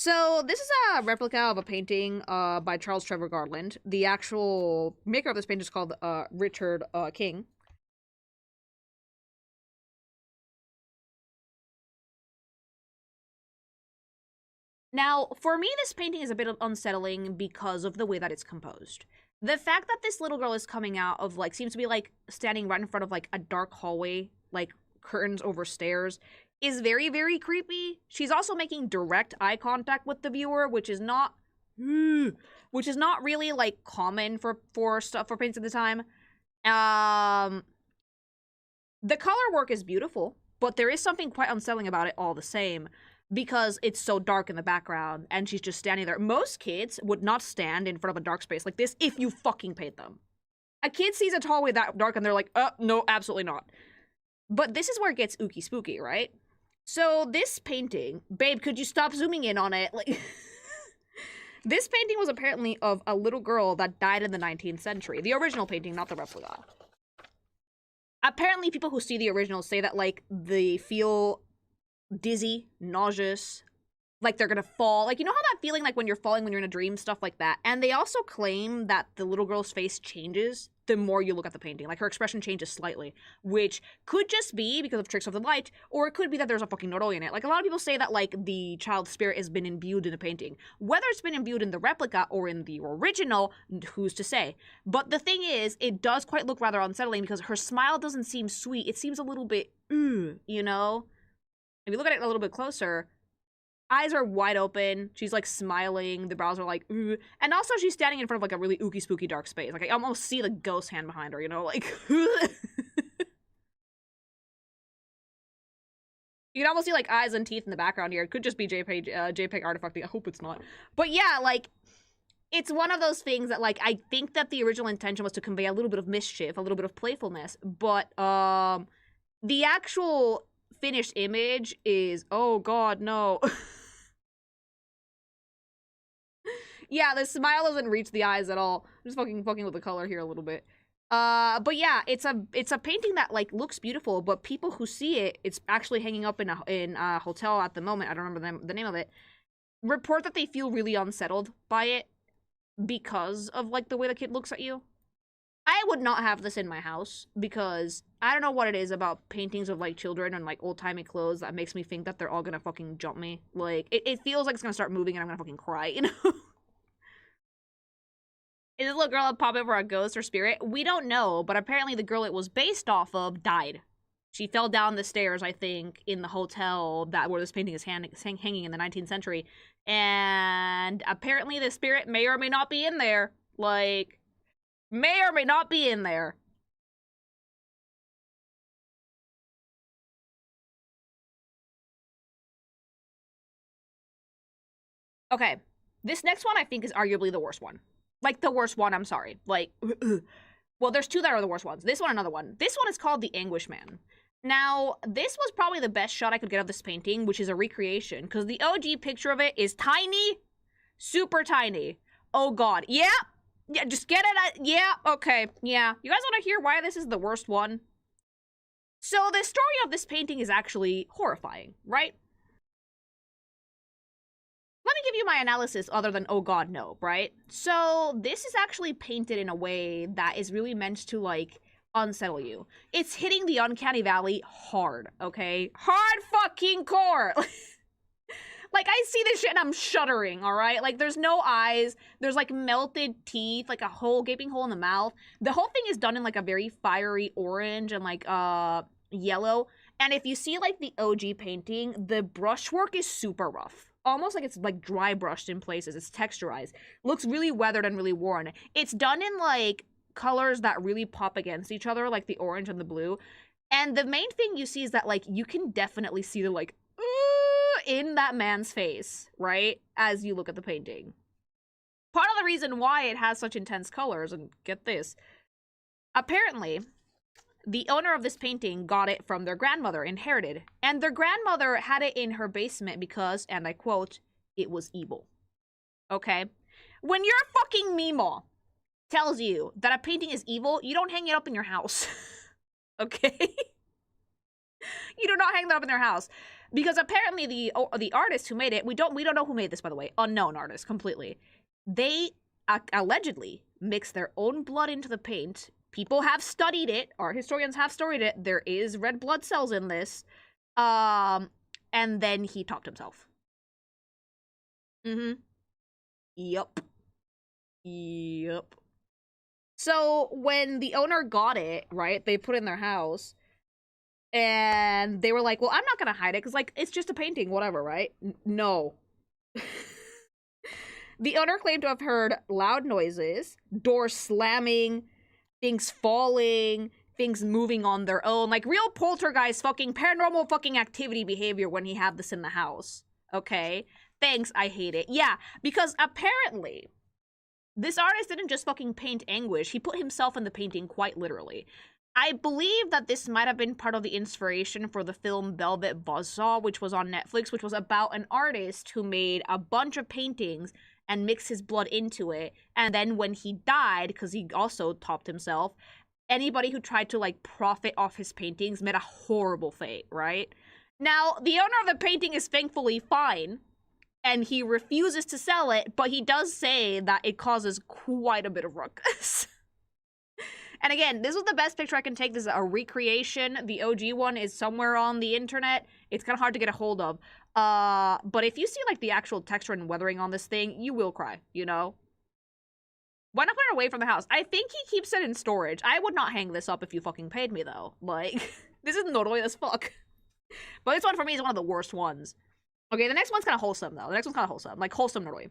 So, this is a replica of a painting by Charles Trevor Garland. The actual maker of this painting is called Richard King. Now, for me, this painting is a bit unsettling because of the way that it's composed. The fact that this little girl is coming out of, like, seems to be, like, standing right in front of, like, a dark hallway, like, curtains over stairs, is very, very creepy. She's also making direct eye contact with the viewer, which is not really, like, common for paintings at the time. The color work is beautiful, but there is something quite unsettling about it all the same, because it's so dark in the background, and she's just standing there. Most kids would not stand in front of a dark space like this if you fucking paid them. A kid sees a hallway that dark, and they're like, no, absolutely not. But this is where it gets ooky spooky, right? So this painting, babe, could you stop zooming in on it? Like, this painting was apparently of a little girl that died in the 19th century. The original painting, not the replica. Apparently, people who see the original say that, like, they feel dizzy, nauseous, like they're gonna fall. Like, you know how that feeling, like, when you're falling when you're in a dream, stuff like that? And they also claim that the little girl's face changes the more you look at the painting. Like, her expression changes slightly, which could just be because of tricks of the light, or it could be that there's a fucking Noroi in it. Like, a lot of people say that, like, the child's spirit has been imbued in a painting. Whether it's been imbued in the replica or in the original, who's to say? But the thing is, it does quite look rather unsettling because her smile doesn't seem sweet. It seems a little bit, you know? If you look at it a little bit closer, eyes are wide open. She's, like, smiling. The brows are, like, ooh. And also, she's standing in front of, like, a really ooky, spooky, dark space. Like, I almost see the ghost hand behind her, you know? Like, you can almost see, like, eyes and teeth in the background here. It could just be JPEG artifacting. I hope it's not. But, yeah, like, it's one of those things that, like, I think that the original intention was to convey a little bit of mischief, a little bit of playfulness. But, the actual finished image is, oh, God, no. Yeah, the smile doesn't reach the eyes at all. I'm just fucking with the color here a little bit. But yeah, it's a painting that, like, looks beautiful, but people who see it, it's actually hanging up in a hotel at the moment. I don't remember the name of it. Report that they feel really unsettled by it because of, like, the way the kid looks at you. I would not have this in my house because I don't know what it is about paintings of, like, children and, like, old-timey clothes that makes me think that they're all gonna fucking jump me. Like, it feels like it's gonna start moving and I'm gonna fucking cry, you know? Is this little girl a puppet for a ghost or spirit? We don't know, but apparently the girl it was based off of died. She fell down the stairs, I think, in the hotel where this painting is hanging in the 19th century. And apparently the spirit may or may not be in there. Like, may or may not be in there. Okay, this next one I think is arguably the worst one. Like, the worst one, I'm sorry. Like, well, there's two that are the worst ones. This one, another one. This one is called The Anguish Man. Now, this was probably the best shot I could get of this painting, which is a recreation, because the OG picture of it is tiny, super tiny. Oh, God. Yeah, just get it. Yeah, okay, yeah. You guys want to hear why this is the worst one? So, the story of this painting is actually horrifying, right? Let me give you my analysis other than, oh God, no, right? So this is actually painted in a way that is really meant to, like, unsettle you. It's hitting the uncanny valley hard, okay? Hard fucking core! Like, I see this shit and I'm shuddering, alright? Like, there's no eyes, there's, like, melted teeth, like a gaping hole in the mouth. The whole thing is done in, like, a very fiery orange and, like, yellow. And if you see, like, the OG painting, the brushwork is super rough. Almost like it's, like, dry brushed in places. It's texturized. Looks really weathered and really worn. It's done in, like, colors that really pop against each other, like the orange and the blue. And the main thing you see is that, like, you can definitely see the, like, in that man's face, right? As you look at the painting. Part of the reason why it has such intense colors, and get this, apparently the owner of this painting got it from their grandmother, inherited. And their grandmother had it in her basement because, and I quote, it was evil. Okay? When your fucking Meemaw tells you that a painting is evil, you don't hang it up in your house. Okay? You do not hang that up in their house. Because apparently the artist who made it, we don't know who made this, by the way. Unknown artist, completely. They allegedly mixed their own blood into the paint. People have studied it. Art historians have studied it. There is red blood cells in this. And then he topped himself. Yup. So when the owner got it, right, they put it in their house. And they were like, well, I'm not gonna hide it, because, like, it's just a painting, whatever, right? No. The owner claimed to have heard loud noises, doors slamming, things falling, things moving on their own, like real poltergeist fucking paranormal fucking activity behavior when he had this in the house. Okay? Thanks, I hate it. Yeah, because apparently, this artist didn't just fucking paint anguish, he put himself in the painting quite literally. I believe that this might have been part of the inspiration for the film Velvet Buzzsaw, which was on Netflix, which was about an artist who made a bunch of paintings and mixed his blood into it, and then when he died, because he also topped himself, anybody who tried to, like, profit off his paintings met a horrible fate, right? Now, the owner of the painting is thankfully fine, and he refuses to sell it, but he does say that it causes quite a bit of ruckus. And again, this was the best picture I can take. This is a recreation. The OG one is somewhere on the internet. It's kind of hard to get a hold of. But if you see, like, the actual texture and weathering on this thing, you will cry, you know? Why not put it away from the house? I think he keeps it in storage. I would not hang this up if you fucking paid me, though. Like, this is noroi as fuck. But this one, for me, is one of the worst ones. Okay, the next one's kind of wholesome, though. The next one's kind of wholesome. Like, wholesome noroi.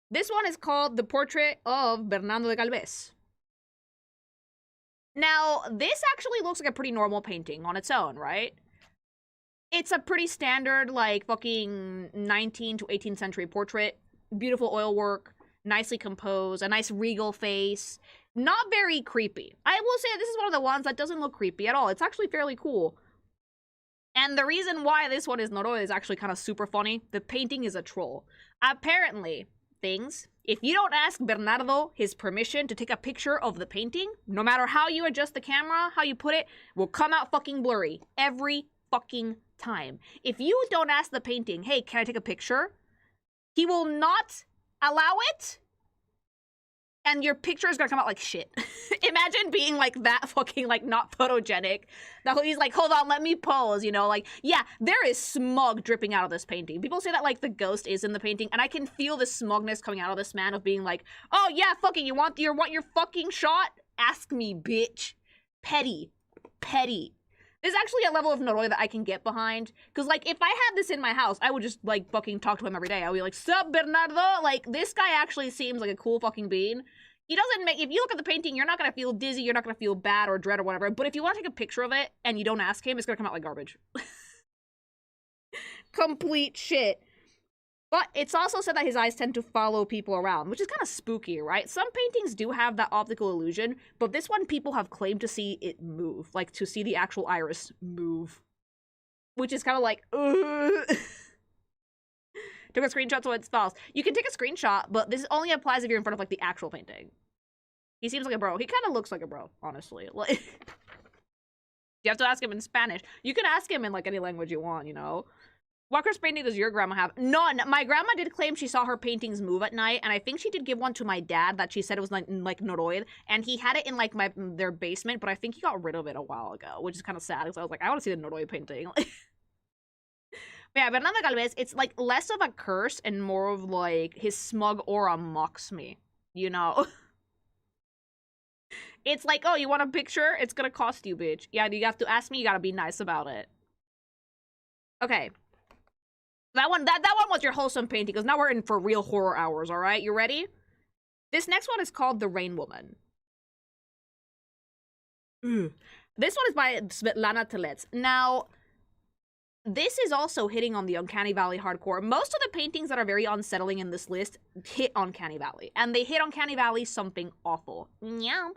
This one is called The Portrait of Bernardo de Galvez. Now, this actually looks like a pretty normal painting on its own, right? It's a pretty standard, like, fucking 19th to 18th century portrait. Beautiful oil work, nicely composed, a nice regal face. Not very creepy. I will say this is one of the ones that doesn't look creepy at all. It's actually fairly cool. And the reason why this one is noroi is actually kind of super funny. The painting is a troll. Apparently, if you don't ask Bernardo his permission to take a picture of the painting, no matter how you adjust the camera, how you put it, will come out fucking blurry. Every fucking time. If you don't ask the painting, hey, can I take a picture? He will not allow it, and your picture is gonna come out like shit. Imagine being like that fucking, like, not photogenic. That he's like, hold on, let me pose, you know? Like, yeah, there is smug dripping out of this painting. People say that, like, the ghost is in the painting, and I can feel the smugness coming out of this man of being like, oh, yeah, fucking, you want your fucking shot? Ask me, bitch. Petty. Petty. There's actually a level of noroi that I can get behind. Because, like, if I had this in my house, I would just, like, fucking talk to him every day. I would be like, sup, Bernardo? Like, this guy actually seems like a cool fucking bean. He doesn't make, if you look at the painting, you're not gonna feel dizzy, you're not gonna feel bad or dread or whatever. But if you want to take a picture of it and you don't ask him, it's gonna come out like garbage. Complete shit. But it's also said that his eyes tend to follow people around, which is kind of spooky, right? Some paintings do have that optical illusion, but this one people have claimed to see it move, like to see the actual iris move. Which is kind of like, ugh. Took a screenshot so it's false. You can take a screenshot, but this only applies if you're in front of, like, the actual painting. He seems like a bro. He kind of looks like a bro, honestly. Like, you have to ask him in Spanish. You can ask him in, like, any language you want, you know? What curse painting does your grandma have? None. My grandma did claim she saw her paintings move at night, and I think she did give one to my dad that she said it was, like noroi, and he had it in, like, their basement, but I think he got rid of it a while ago, which is kind of sad, because I was like, I want to see the noroi painting. Yeah, Bernardo Galvez, it's, like, less of a curse and more of, like, his smug aura mocks me, you know? It's like, oh, you want a picture? It's gonna cost you, bitch. Yeah, you have to ask me, you gotta be nice about it. Okay. That one was your wholesome painting, because now we're in for real horror hours, alright? You ready? This next one is called The Rain Woman. This one is by Svetlana Telets. Now, this is also hitting on the Uncanny Valley hardcore. Most of the paintings that are very unsettling in this list hit Uncanny Valley. And they hit Uncanny Valley something awful. Yeah.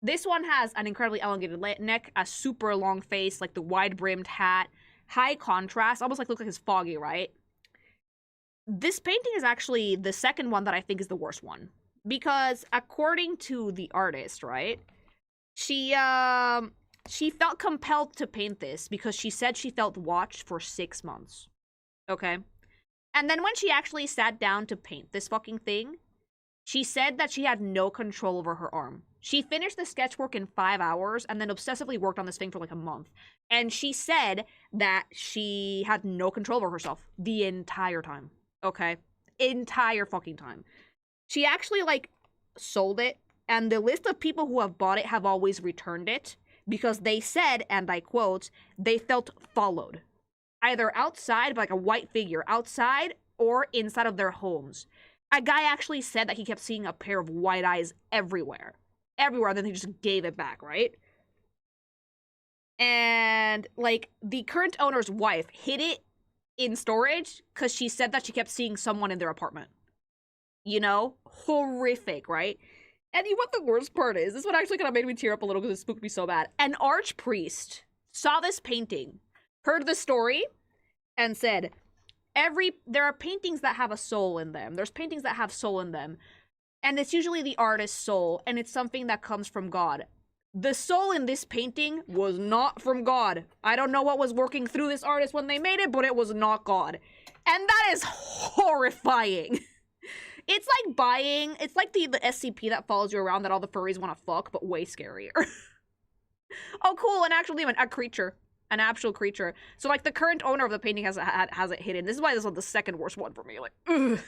This one has an incredibly elongated neck, a super long face, like the wide-brimmed hat, high contrast, almost like looks like it's foggy, right? This painting is actually the second one that I think is the worst one. Because according to the artist, right, she felt compelled to paint this because she said she felt watched for 6 months. Okay? And then when she actually sat down to paint this fucking thing, she said that she had no control over her arm. She finished the sketchwork in 5 hours and then obsessively worked on this thing for like a month. And she said that she had no control over herself the entire time. Okay? Entire fucking time. She actually, like, sold it, and the list of people who have bought it have always returned it. Because they said, and I quote, they felt followed. Either outside, by like a white figure, outside, or inside of their homes. A guy actually said that he kept seeing a pair of white eyes everywhere. everywhere, and then they just gave it back, right? And, like, the current owner's wife hid it in storage because she said that she kept seeing someone in their apartment. You know? Horrific, right? And what the worst part is, this one actually kind of made me tear up a little because it spooked me so bad. An archpriest saw this painting, heard the story, and said, there are paintings that have a soul in them. There's paintings that have soul in them. And it's usually the artist's soul, and it's something that comes from God. The soul in this painting was not from God. I don't know what was working through this artist when they made it, but it was not God. And that is horrifying. It's like the SCP that follows you around that all the furries want to fuck, but way scarier. Oh, cool, an actual demon, a creature. An actual creature. So, like, the current owner of the painting has it hidden. This is why this was the second worst one for me. Like, ugh.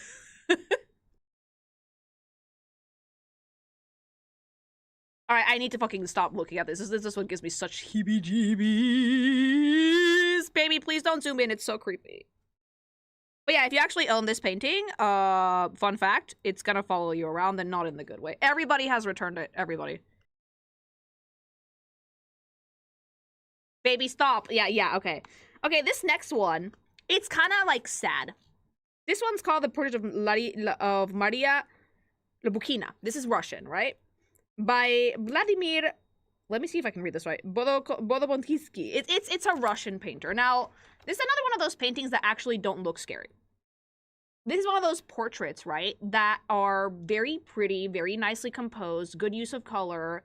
Alright, I need to fucking stop looking at this. This one gives me such heebie-jeebies. Baby, please don't zoom in. It's so creepy. But yeah, if you actually own this painting, fun fact, it's gonna follow you around and not in the good way. Everybody has returned it. Everybody. Baby, stop. Yeah, okay. Okay, this next one, it's kind of, like, sad. This one's called The Portrait of Maria Lubukina. This is Russian, right? By Vladimir, let me see if I can read this right, Bodobontisky. It's a Russian painter. Now, this is another one of those paintings that actually don't look scary. This is one of those portraits, right, that are very pretty, very nicely composed, good use of color.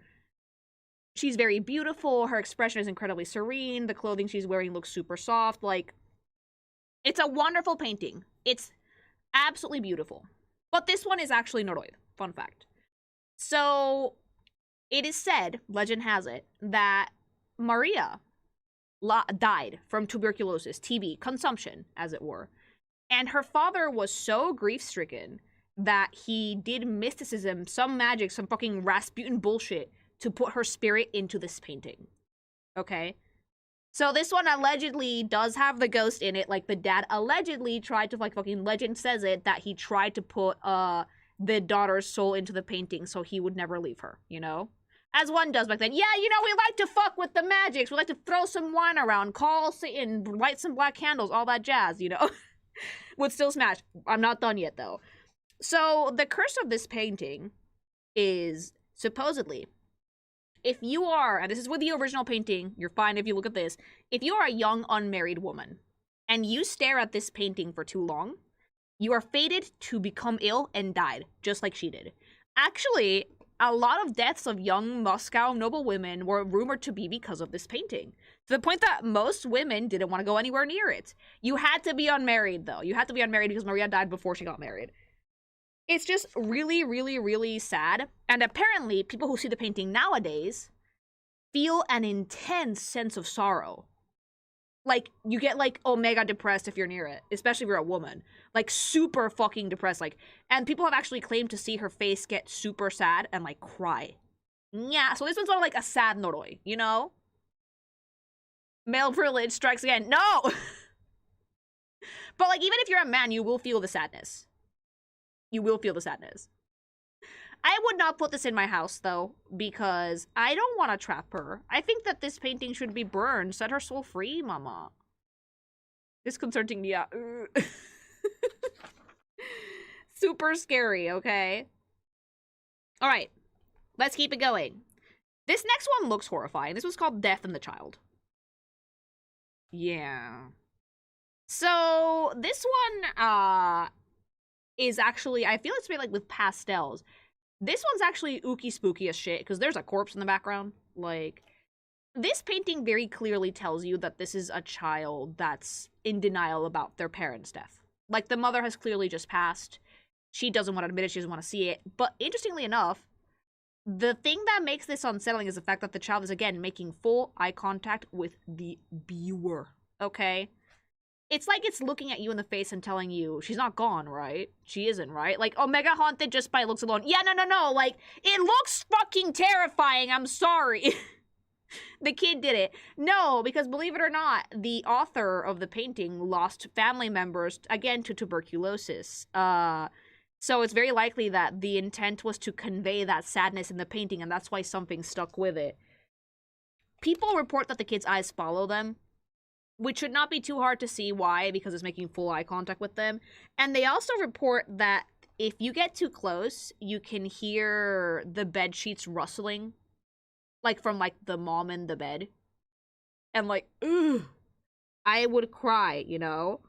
She's very beautiful. Her expression is incredibly serene. The clothing she's wearing looks super soft. Like, it's a wonderful painting. It's absolutely beautiful. But this one is actually Noroid. Fun fact. So, it is said, legend has it, that Maria died from tuberculosis, TB, consumption, as it were. And her father was so grief-stricken that he did mysticism, some magic, some fucking Rasputin bullshit, to put her spirit into this painting. Okay? So this one allegedly does have the ghost in it. Like, the dad allegedly tried to, like, fucking legend says it, that he tried to put, the daughter's soul into the painting so he would never leave her, you know? As one does back then. Yeah, you know, we like to fuck with the magics. We like to throw some wine around, call Satan, light some black candles, all that jazz, you know? Would still smash. I'm not done yet, though. So, the curse of this painting is, supposedly, if you are, and this is with the original painting, you're fine if you look at this, if you are a young unmarried woman, and you stare at this painting for too long, you are fated to become ill and died, just like she did. Actually, a lot of deaths of young Moscow noble women were rumored to be because of this painting. To the point that most women didn't want to go anywhere near it. You had to be unmarried, though. You had to be unmarried because Maria died before she got married. It's just really, really, really sad. And apparently, people who see the painting nowadays feel an intense sense of sorrow. Like, you get, like, omega depressed if you're near it, especially if you're a woman. Like, super fucking depressed, like, and people have actually claimed to see her face get super sad and, like, cry. Yeah, so this one's sort of like a sad Noroi, you know? Male privilege strikes again. No! But, like, even if you're a man, you will feel the sadness. You will feel the sadness. I would not put this in my house, though, because I don't want to trap her. I think that this painting should be burned. Set her soul free, mama. Disconcerting, yeah. Super scary, okay? Alright, let's keep it going. This next one looks horrifying. This was called Death in the Child. Yeah. So, this one, is actually, I feel it's made, like, with pastels. This one's actually ooky spooky as shit, because there's a corpse in the background. Like, this painting very clearly tells you that this is a child that's in denial about their parents' death. Like, the mother has clearly just passed. She doesn't want to admit it, she doesn't want to see it. But interestingly enough, the thing that makes this unsettling is the fact that the child is, again, making full eye contact with the viewer, okay? It's like it's looking at you in the face and telling you, she's not gone, right? She isn't, right? Like, Omega haunted just by looks alone. Yeah, no. Like, it looks fucking terrifying. I'm sorry. The kid did it. No, because believe it or not, the author of the painting lost family members, again, to tuberculosis. So it's very likely that the intent was to convey that sadness in the painting, and that's why something stuck with it. People report that the kids' eyes follow them, which should not be too hard to see why, because it's making full eye contact with them. And they also report that if you get too close, you can hear the bed sheets rustling, like from like the mom in the bed. And like, ugh, I would cry, you know?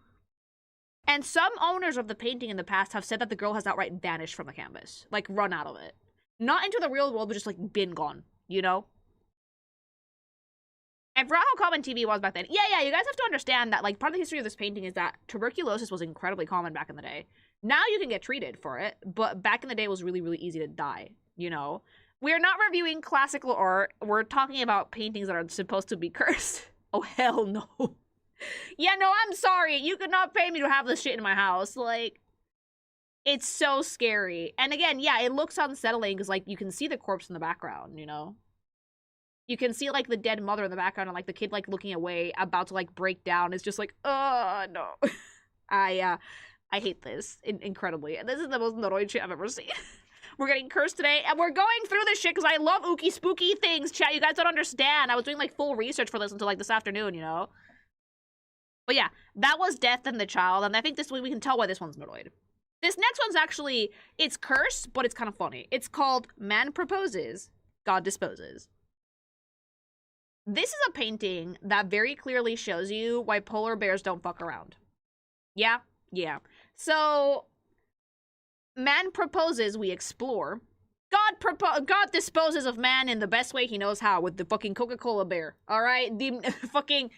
And some owners of the painting in the past have said that the girl has outright vanished from the canvas, like run out of it. Not into the real world, but just like been gone, you know? And for how common TV was back then, yeah, you guys have to understand that, like, part of the history of this painting is that tuberculosis was incredibly common back in the day. Now you can get treated for it, but back in the day it was really, really easy to die, you know? We're not reviewing classical art, we're talking about paintings that are supposed to be cursed. Oh, hell no. Yeah, no, I'm sorry, you could not pay me to have this shit in my house, like... It's so scary. And again, yeah, it looks unsettling, because, like, you can see the corpse in the background, you know? You can see, like, the dead mother in the background and, like, the kid, like, looking away, about to, like, break down. It's just like, oh, no. I hate this incredibly. This is the most annoying shit I've ever seen. We're getting cursed today, and we're going through this shit because I love ooky spooky things, chat. You guys don't understand. I was doing, like, full research for this until, like, this afternoon, you know? But yeah, that was Death and the Child, and I think this way we can tell why this one's annoyed. This next one's actually, it's cursed, but it's kind of funny. It's called Man Proposes, God Disposes. This is a painting that very clearly shows you why polar bears don't fuck around. Yeah. So, man proposes, we explore. God disposes of man in the best way he knows how, with the fucking Coca-Cola bear. Alright? The fucking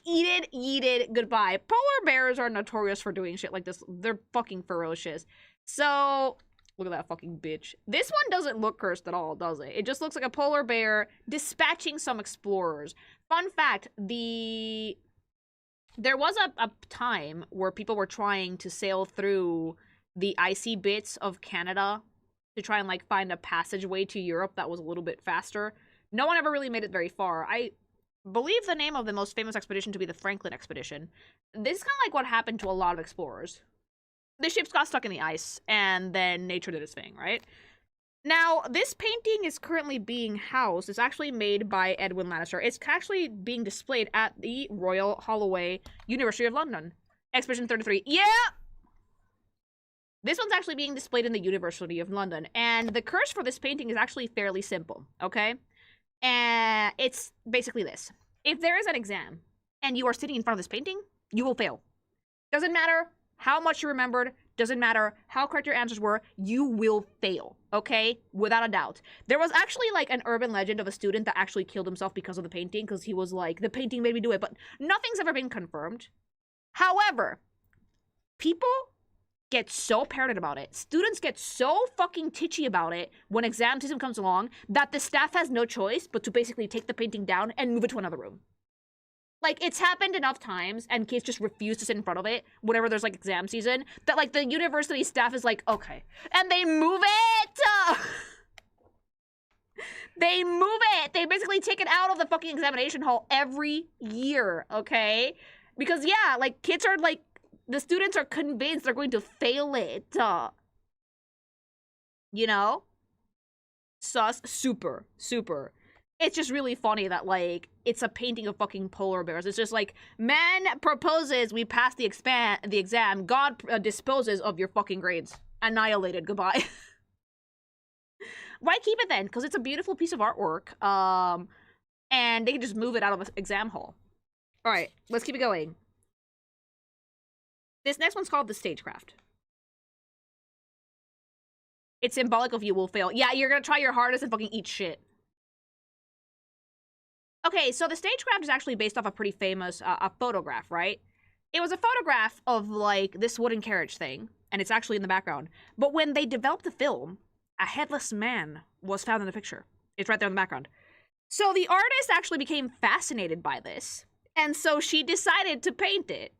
eat it, yeet it, goodbye. Polar bears are notorious for doing shit like this. They're fucking ferocious. So... Look at that fucking bitch. This one doesn't look cursed at all, does it? It just looks like a polar bear dispatching some explorers. Fun fact, there was a time where people were trying to sail through the icy bits of Canada to try and, like, find a passageway to Europe that was a little bit faster. No one ever really made it very far. I believe the name of the most famous expedition to be the Franklin Expedition. This is kind of like what happened to a lot of explorers. The ships got stuck in the ice, and then nature did its thing, right? Now, this painting is currently being housed. It's actually made by Edwin Lannister. It's actually being displayed at the Royal Holloway, University of London. Expedition 33. Yeah! This one's actually being displayed in the University of London. And the curse for this painting is actually fairly simple, okay? And it's basically this. If there is an exam, and you are sitting in front of this painting, you will fail. Doesn't matter how much you remembered, doesn't matter how correct your answers were, you will fail, okay? Without a doubt. There was actually, like, an urban legend of a student that actually killed himself because of the painting, because he was like, the painting made me do it, but nothing's ever been confirmed. However, people get so paranoid about it, students get so fucking titchy about it when exam season comes along, that the staff has no choice but to basically take the painting down and move it to another room. Like, it's happened enough times, and kids just refuse to sit in front of it whenever there's, like, exam season, that, like, the university staff is like, okay. And they move it! They move it! They basically take it out of the fucking examination hall every year, okay? Because, yeah, like, kids are, like, the students are convinced they're going to fail it. You know? Sus. Super. It's just really funny that, like, it's a painting of fucking polar bears. It's just like, man proposes, we pass the exam, God disposes of your fucking grades. Annihilated, goodbye. Why keep it then? Because it's a beautiful piece of artwork, and they can just move it out of an exam hall. Alright, let's keep it going. This next one's called The Stagecraft. It's symbolic of you will fail. Yeah, you're gonna try your hardest and fucking eat shit. Okay, so the stagecraft is actually based off a pretty famous a photograph, right? It was a photograph of, like, this wooden carriage thing, and it's actually in the background. But when they developed the film, a headless man was found in the picture. It's right there in the background. So the artist actually became fascinated by this, and so she decided to paint it.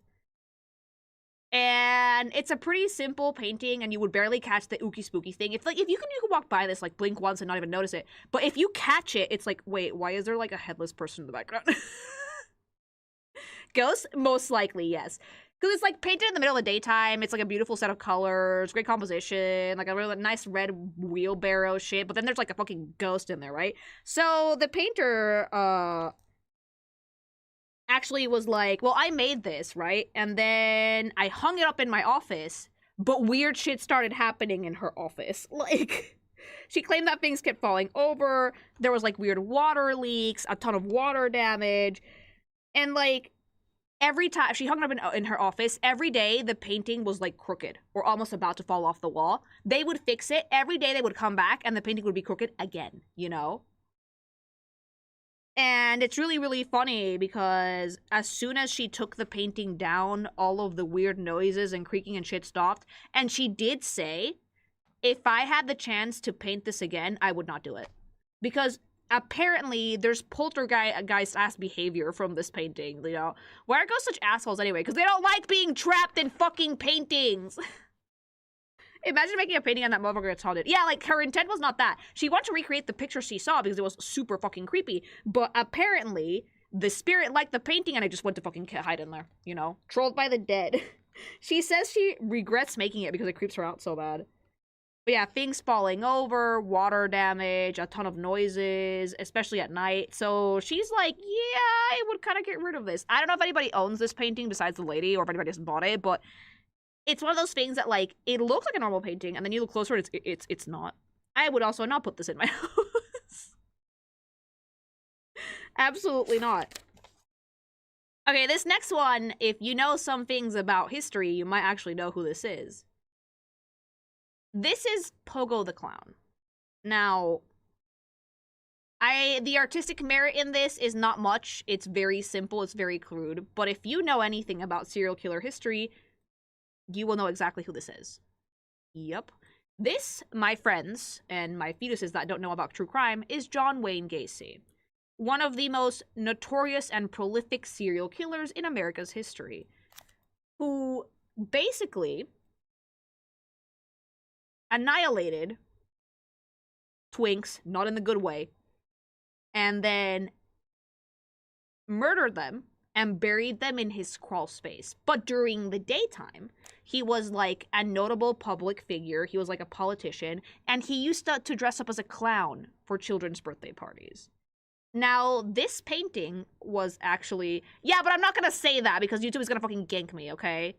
And it's a pretty simple painting, and you would barely catch the ooky spooky thing. If you can walk by this, like, blink once and not even notice it. But if you catch it, it's like, wait, why is there, like, a headless person in the background? Ghost? Most likely, yes. Because it's like painted in the middle of the daytime. It's like a beautiful set of colors, great composition, like a really nice red wheelbarrow shape. But then there's like a fucking ghost in there, right? So the painter actually was like, well, I made this, right? And then I hung it up in my office, but weird shit started happening in her office. Like, she claimed that things kept falling over. There was like weird water leaks, a ton of water damage, and like every time she hung it up in her office, every day the painting was like crooked or almost about to fall off the wall. They would fix it. Every day they would come back and the painting would be crooked again, you know? And it's really, really funny because as soon as she took the painting down, all of the weird noises and creaking and shit stopped. And she did say, if I had the chance to paint this again, I would not do it. Because apparently there's poltergeist-ass behavior from this painting, you know? Why are ghosts such assholes anyway? Because they don't like being trapped in fucking paintings. Imagine making a painting on that motherfucker gets haunted. Yeah, like, her intent was not that. She wanted to recreate the picture she saw because it was super fucking creepy. But apparently, the spirit liked the painting and I just went to fucking hide in there, you know? Trolled by the dead. She says she regrets making it because it creeps her out so bad. But yeah, things falling over, water damage, a ton of noises, especially at night. So she's like, yeah, I would kind of get rid of this. I don't know if anybody owns this painting besides the lady or if anybody has bought it, but it's one of those things that, like, it looks like a normal painting, and then you look closer, and it's not. I would also not put this in my house. Absolutely not. Okay, this next one, if you know some things about history, you might actually know who this is. This is Pogo the Clown. Now, the artistic merit in this is not much. It's very simple, it's very crude. But if you know anything about serial killer history, you will know exactly who this is. Yep. This, my friends, and my fetuses that don't know about true crime, is John Wayne Gacy. One of the most notorious and prolific serial killers in America's history. Who basically annihilated twinks, not in the good way, and then murdered them and buried them in his crawl space. But during the daytime, he was like a notable public figure. He was like a politician, and he used to dress up as a clown for children's birthday parties. Now, this painting was actually... Yeah, but I'm not gonna say that because YouTube is gonna fucking gank me, okay?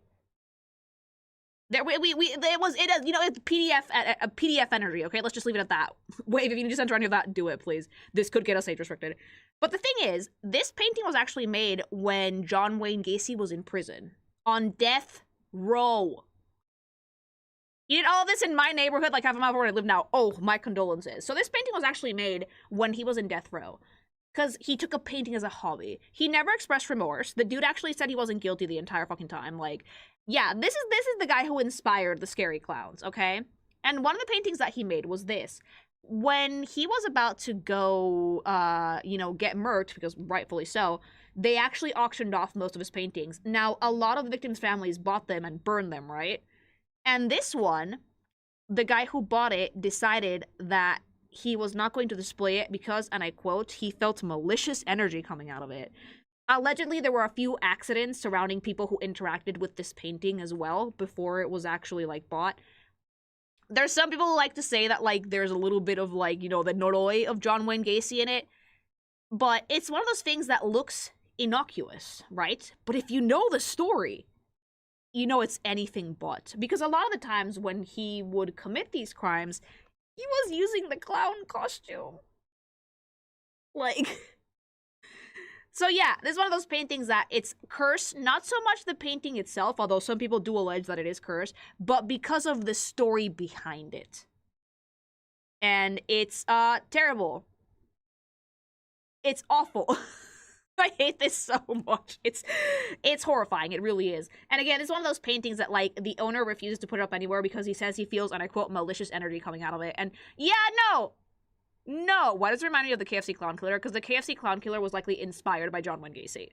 It's PDF energy, okay? Let's just leave it at that. Wait, if you need to censor any of that, do it, please. This could get us age restricted. But the thing is, this painting was actually made when John Wayne Gacy was in prison. On death row. He did all this in my neighborhood, like half a mile from where I live now. Oh, my condolences. So this painting was actually made when he was in death row. Because he took up painting as a hobby. He never expressed remorse. The dude actually said he wasn't guilty the entire fucking time. Like, yeah, this is the guy who inspired the scary clowns, okay? And one of the paintings that he made was this. When he was about to go, get murked, because rightfully so, they actually auctioned off most of his paintings. Now, a lot of the victims' families bought them and burned them, right? And this one, the guy who bought it decided that he was not going to display it because, and I quote, he felt malicious energy coming out of it. Allegedly, there were a few accidents surrounding people who interacted with this painting as well before it was actually, like, bought. There's some people who like to say that, like, there's a little bit of, like, the noroi of John Wayne Gacy in it. But it's one of those things that looks innocuous, right? But if you know the story, you know it's anything but. Because a lot of the times when he would commit these crimes, he was using the clown costume. Like... So yeah, this is one of those paintings that it's cursed, not so much the painting itself, although some people do allege that it is cursed, but because of the story behind it. And it's, terrible. It's awful. I hate this so much. It's horrifying, it really is. And again, it's one of those paintings that, like, the owner refuses to put it up anywhere because he says he feels, and I quote, malicious energy coming out of it. And yeah, no! No! Why does it remind me of the KFC Clown Killer? Because the KFC Clown Killer was likely inspired by John Wayne Gacy.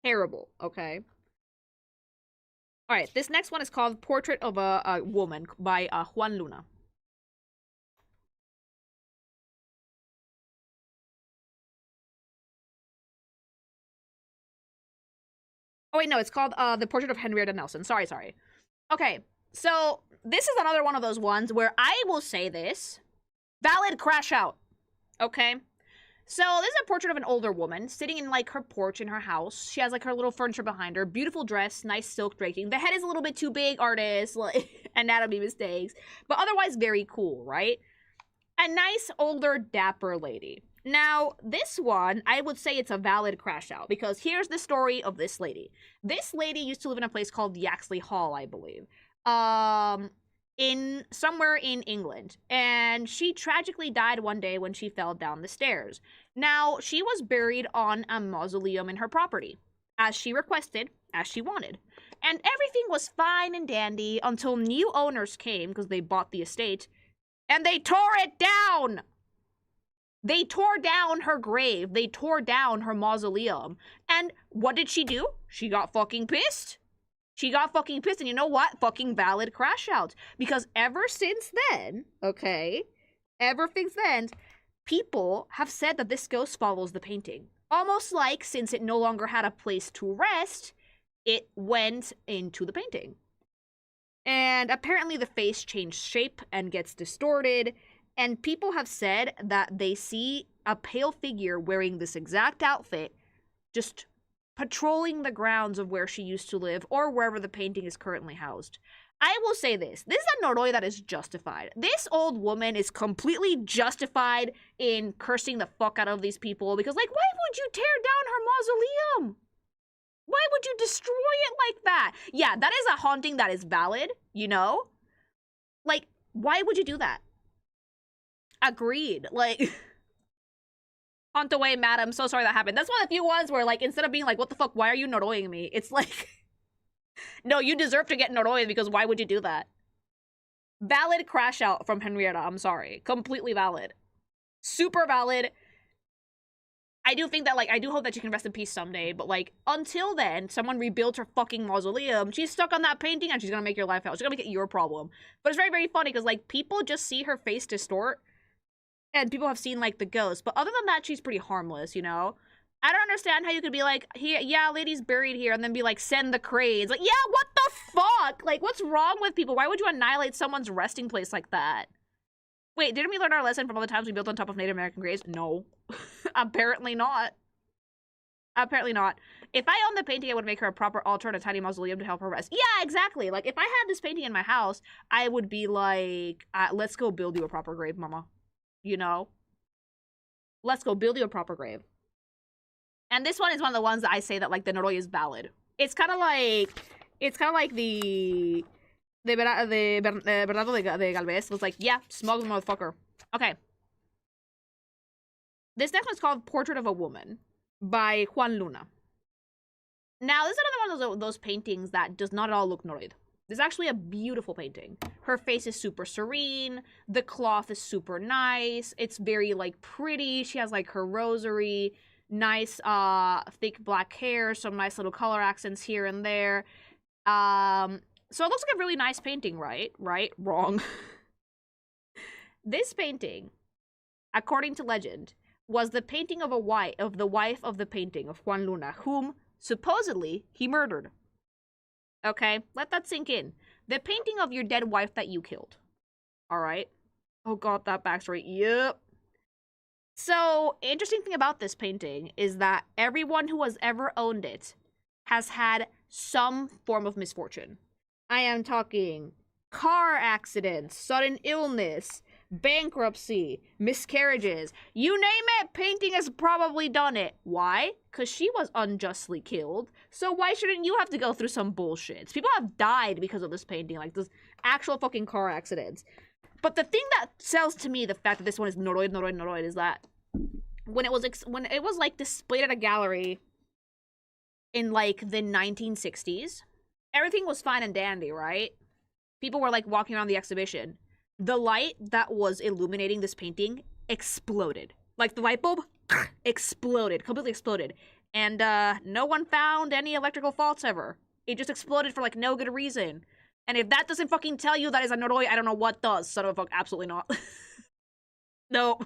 Terrible, okay? Alright, this next one is called Portrait of a Woman by Juan Luna. Oh, wait, no, it's called The Portrait of Henrietta Nelson. Sorry. Okay, so this is another one of those ones where I will say this. Valid crash out. Okay? So this is a portrait of an older woman sitting in, like, her porch in her house. She has, like, her little furniture behind her. Beautiful dress, nice silk draping. The head is a little bit too big, artist, like, anatomy mistakes. But otherwise very cool, right? A nice, older, dapper lady. Now, this one, I would say it's a valid crash out, because here's the story of this lady. This lady used to live in a place called Yaxley Hall, I believe. In somewhere in England, and she tragically died one day when she fell down the stairs. Now, she was buried on a mausoleum in her property, as she requested, as she wanted. And everything was fine and dandy until new owners came, because they bought the estate, and they tore it down! They tore down her grave. They tore down her mausoleum. And what did she do? She got fucking pissed. She got fucking pissed, and you know what? Fucking valid crash out. Because ever since then, okay, people have said that this ghost follows the painting. Almost like, since it no longer had a place to rest, it went into the painting. And apparently the face changed shape and gets distorted, and people have said that they see a pale figure wearing this exact outfit just patrolling the grounds of where she used to live or wherever the painting is currently housed. I will say this. This is a Noroi that is justified. This old woman is completely justified in cursing the fuck out of these people because, like, why would you tear down her mausoleum? Why would you destroy it like that? Yeah, that is a haunting that is valid, you know? Like, why would you do that? Agreed. Like... On the way, madam. So sorry that happened. That's one of the few ones where, like, instead of being like, what the fuck, why are you Noroing me? It's like, no, you deserve to get Noroid because why would you do that? Valid crash out from Henrietta. I'm sorry. Completely valid. Super valid. I do think that, like, I do hope that she can rest in peace someday, but, like, until then, someone rebuilds her fucking mausoleum. She's stuck on that painting and she's gonna make your life hell. She's gonna make it your problem. But it's very, very funny because, like, people just see her face distort. And people have seen, like, the ghost. But other than that, she's pretty harmless, you know? I don't understand how you could be like, yeah, lady's buried here, and then be like, send the cranes. Like, yeah, what the fuck? Like, what's wrong with people? Why would you annihilate someone's resting place like that? Wait, didn't we learn our lesson from all the times we built on top of Native American graves? No. Apparently not. Apparently not. If I owned the painting, I would make her a proper altar and a tiny mausoleum to help her rest. Yeah, exactly. Like, if I had this painting in my house, I would be like, let's go build you a proper grave, mama. You know? Let's go build you a proper grave. And this one is one of the ones that I say that, like, the Noroi is valid. It's kind of like the Bernardo de Galvez was like, yeah, smug motherfucker. Okay. This next one's called Portrait of a Woman by Juan Luna. Now, this is another one of those paintings that does not at all look Noroi. This is actually a beautiful painting. Her face is super serene. The cloth is super nice. It's very, like, pretty. She has, like, her rosary. Nice, thick black hair. Some nice little color accents here and there. So it looks like a really nice painting, right? Right? Wrong. This painting, according to legend, was the painting of the wife of the painting of Juan Luna, whom, supposedly, he murdered. Okay, let that sink in. The painting of your dead wife that you killed. Alright? Oh god, that backstory. Yep. So, interesting thing about this painting is that everyone who has ever owned it has had some form of misfortune. I am talking car accidents, sudden illness, bankruptcy, miscarriages. You name it, painting has probably done it. Why? Because she was unjustly killed. So why shouldn't you have to go through some bullshit? People have died because of this painting, like this actual fucking car accidents. But the thing that sells to me the fact that this one is Noroi is that when it was like displayed at a gallery in like the 1960s, everything was fine and dandy, right? People were like walking around the exhibition. The light that was illuminating this painting exploded. Like the light bulb exploded, completely exploded. And no one found any electrical faults ever. It just exploded for like no good reason. And if that doesn't fucking tell you that is a Noroi, I don't know what does. Son of a fuck, absolutely not. No.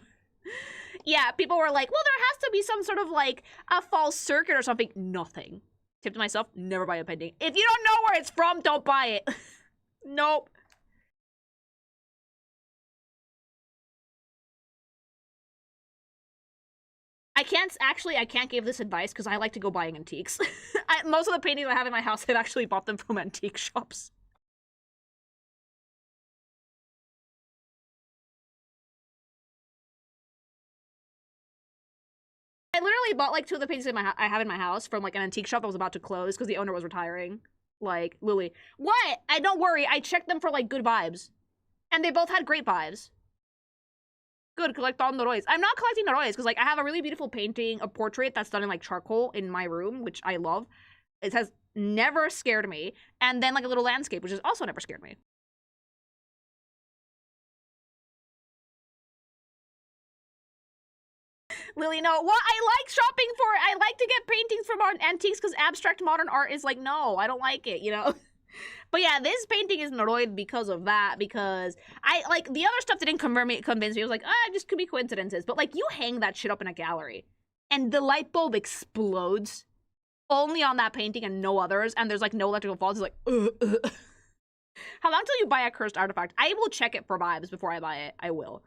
Yeah, people were like, well, there has to be some sort of like a false circuit or something. Nothing. Tip to myself, never buy a painting. If you don't know where it's from, don't buy it. Nope. I can't give this advice because I like to go buying antiques. Most of the paintings I have in my house, I've actually bought them from antique shops. I literally bought like 2 of the paintings I have in my house from like an antique shop that was about to close because the owner was retiring. Like, Lily, what? Don't worry, I checked them for like good vibes. And they both had great vibes. Good, collect all Norois. I'm not collecting Norois because like I have a really beautiful painting, a portrait that's done in like charcoal in my room, which I love. It has never scared me. And then like a little landscape, which has also never scared me. Lily, no. What? I like shopping for it. I like to get paintings from antiques because abstract modern art is like, no, I don't like it, you know? But yeah, this painting is Noroid because of that, because I, like, the other stuff didn't convince me. I was like, ah, just could be coincidences. But, like, you hang that shit up in a gallery, and the light bulb explodes only on that painting and no others, and there's, like, no electrical faults. It's like, How long till you buy a cursed artifact? I will check it for vibes before I buy it. I will.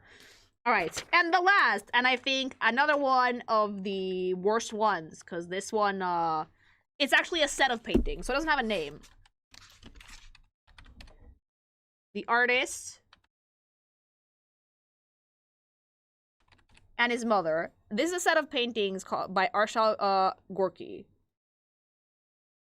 All right, and the last, and I think another one of the worst ones, because this one, it's actually a set of paintings, so it doesn't have a name. The artist and his mother. This is a set of paintings called by Arshal Gorky.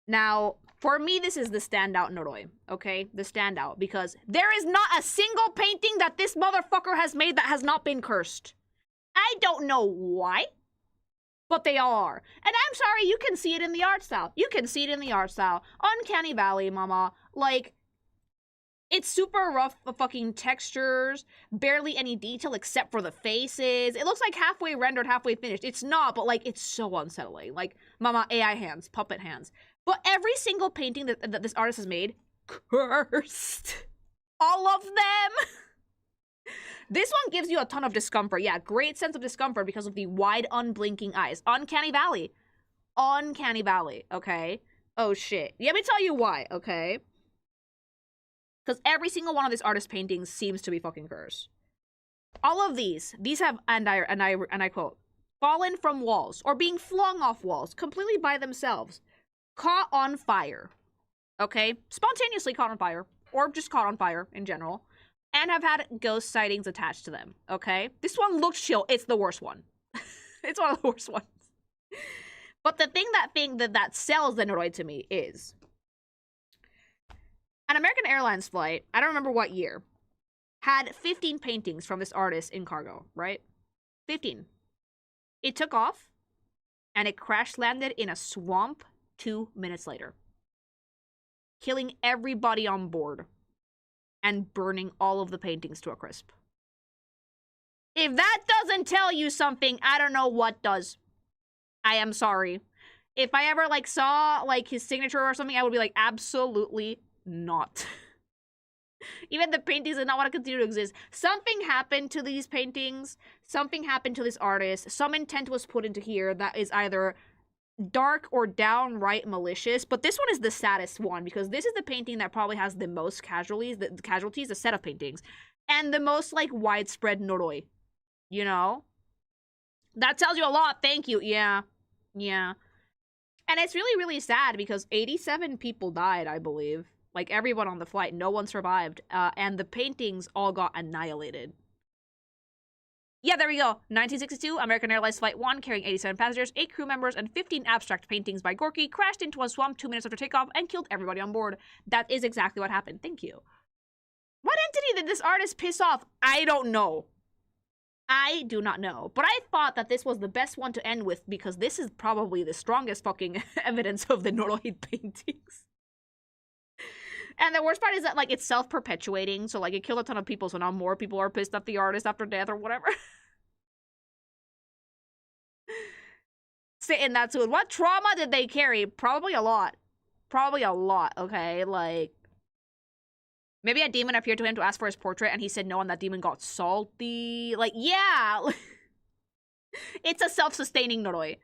Now, for me, this is the standout Noroi, okay? The standout, because there is not a single painting that this motherfucker has made that has not been cursed. I don't know why, but they are. And I'm sorry, you can see it in the art style. You can see it in the art style. Uncanny Valley, mama. Like, it's super rough fucking textures, barely any detail except for the faces. It looks like halfway rendered, halfway finished. It's not, but like, it's so unsettling. Like, mama, AI hands, puppet hands. But every single painting that this artist has made, cursed. All of them. This one gives you a ton of discomfort. Yeah, great sense of discomfort because of the wide, unblinking eyes. Uncanny Valley. Uncanny Valley, okay? Oh, shit. Let me tell you why, okay? Because every single one of this artist's paintings seems to be fucking cursed. All of these have, and I quote, fallen from walls or being flung off walls completely by themselves. Caught on fire, okay? Spontaneously caught on fire, or just caught on fire in general, and have had ghost sightings attached to them, okay? This one looks chill. It's the worst one. It's one of the worst ones. But the thing that sells the Noroi to me is an American Airlines flight, I don't remember what year, had 15 paintings from this artist in cargo, right? 15. It took off, and it crash landed in a swamp 2 minutes later, killing everybody on board and burning all of the paintings to a crisp. If that doesn't tell you something, I don't know what does. I am sorry. If I ever like saw like his signature or something, I would be like, absolutely not. Even the paintings did not want to continue to exist. Something happened to these paintings. Something happened to this artist. Some intent was put into here that is either dark or downright malicious, but this one is the saddest one because this is the painting that probably has the most casualties, the set of paintings, and the most like widespread Noroi, you know? That tells you a lot. Thank you. Yeah. And it's really, really sad because 87 people died, I believe. Like everyone on the flight, no one survived, and the paintings all got annihilated. Yeah, there we go. 1962, American Airlines Flight 1 carrying 87 passengers, 8 crew members, and 15 abstract paintings by Gorky crashed into a swamp 2 minutes after takeoff and killed everybody on board. That is exactly what happened. Thank you. What entity did this artist piss off? I don't know. I do not know. But I thought that this was the best one to end with because this is probably the strongest fucking evidence of the Noroid paintings. And the worst part is that, like, it's self-perpetuating. So, like, it killed a ton of people. So now more people are pissed at the artist after death or whatever. Sit in that suit. What trauma did they carry? Probably a lot. Probably a lot, okay? Like, maybe a demon appeared to him to ask for his portrait. And he said no, and that demon got salty. Like, yeah. It's a self-sustaining Noroi.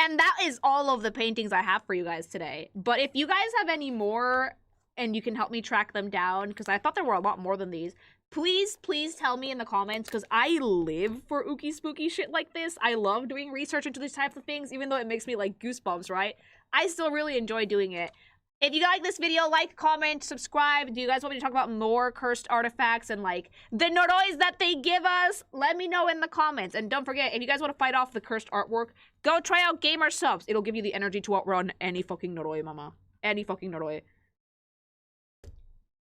And that is all of the paintings I have for you guys today. But if you guys have any more and you can help me track them down, because I thought there were a lot more than these, please tell me in the comments, because I live for ookie spooky shit like this. I love doing research into these types of things, even though it makes me like goosebumps, right? I still really enjoy doing it. If you like this video, like, comment, subscribe. Do you guys want me to talk about more cursed artifacts and, like, the Norois that they give us? Let me know in the comments. And don't forget, if you guys want to fight off the cursed artwork, go try out gsupps. It'll give you the energy to outrun any fucking Noroi, mama. Any fucking Noroi.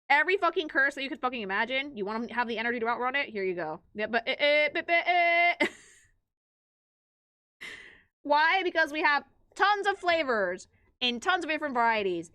Every fucking curse that you could fucking imagine, you want to have the energy to outrun it? Here you go. Yeah, but Why? Because we have tons of flavors in tons of different varieties.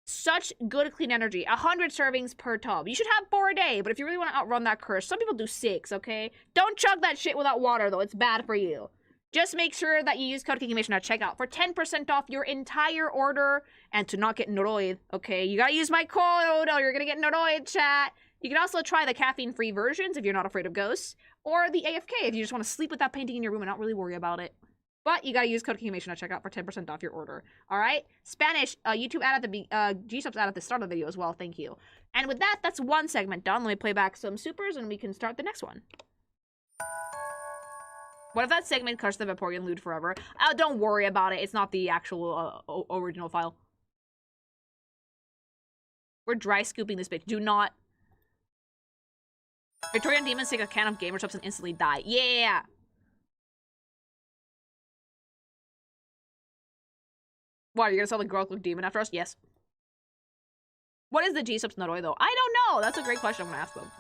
Such good clean energy. 100 servings per tub. You should have 4 a day, but if you really want to outrun that curse, some people do 6, okay? Don't chug that shit without water, though. It's bad for you. Just make sure that you use code KikiMation at checkout for 10% off your entire order and to not get Noroi, okay? You gotta use my code or you're gonna get Noroi, chat. You can also try the caffeine-free versions if you're not afraid of ghosts, or the AFK if you just want to sleep with that painting in your room and not really worry about it. But you gotta use code KikiMation at checkout for 10% off your order. Alright? Spanish, YouTube ad at the gsupps ad at the start of the video as well, thank you. And with that, that's one segment done. Let me play back some supers and we can start the next one. What if that segment cursed the Vaporeon lewd forever? Don't worry about it. It's not the actual original file. We're dry scooping this bitch. Do not. Victorian demons take a can of gsupps and instantly die. Yeah! What, you're gonna sell the Growth Demon after us? Yes. What is the gsupps Noroi, though? I don't know! That's a great question. I'm gonna ask them.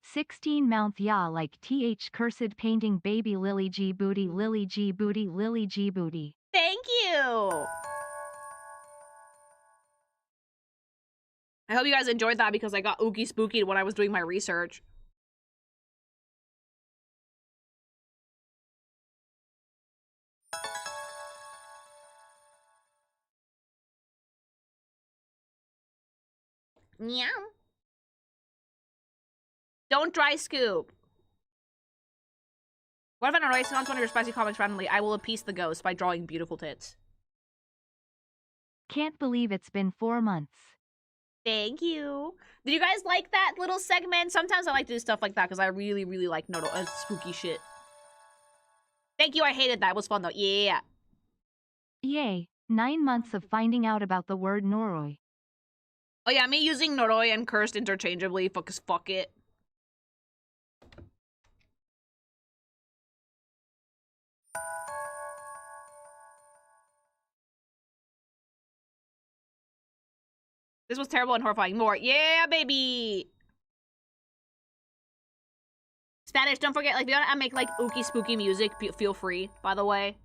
16 mouth ya like th cursed painting baby Lily G booty Lily G booty Lily G booty. Thank you! I hope you guys enjoyed that because I got ookie spooky when I was doing my research. Meow. Don't dry scoop. What if an Noroi on one of your spicy comments randomly? I will appease the ghost by drawing beautiful tits. Can't believe it's been 4 months. Thank you. Did you guys like that little segment? Sometimes I like to do stuff like that because I really like spooky shit. Thank you, I hated that. It was fun though. Yeah. Yay, 9 months of finding out about the word Noroi. Oh yeah, me using Noroi and cursed interchangeably because fuck it. This was terrible and horrifying. More. Yeah, baby! Spanish, don't forget, like, if you want to make, like, ookie spooky music, feel free, by the way.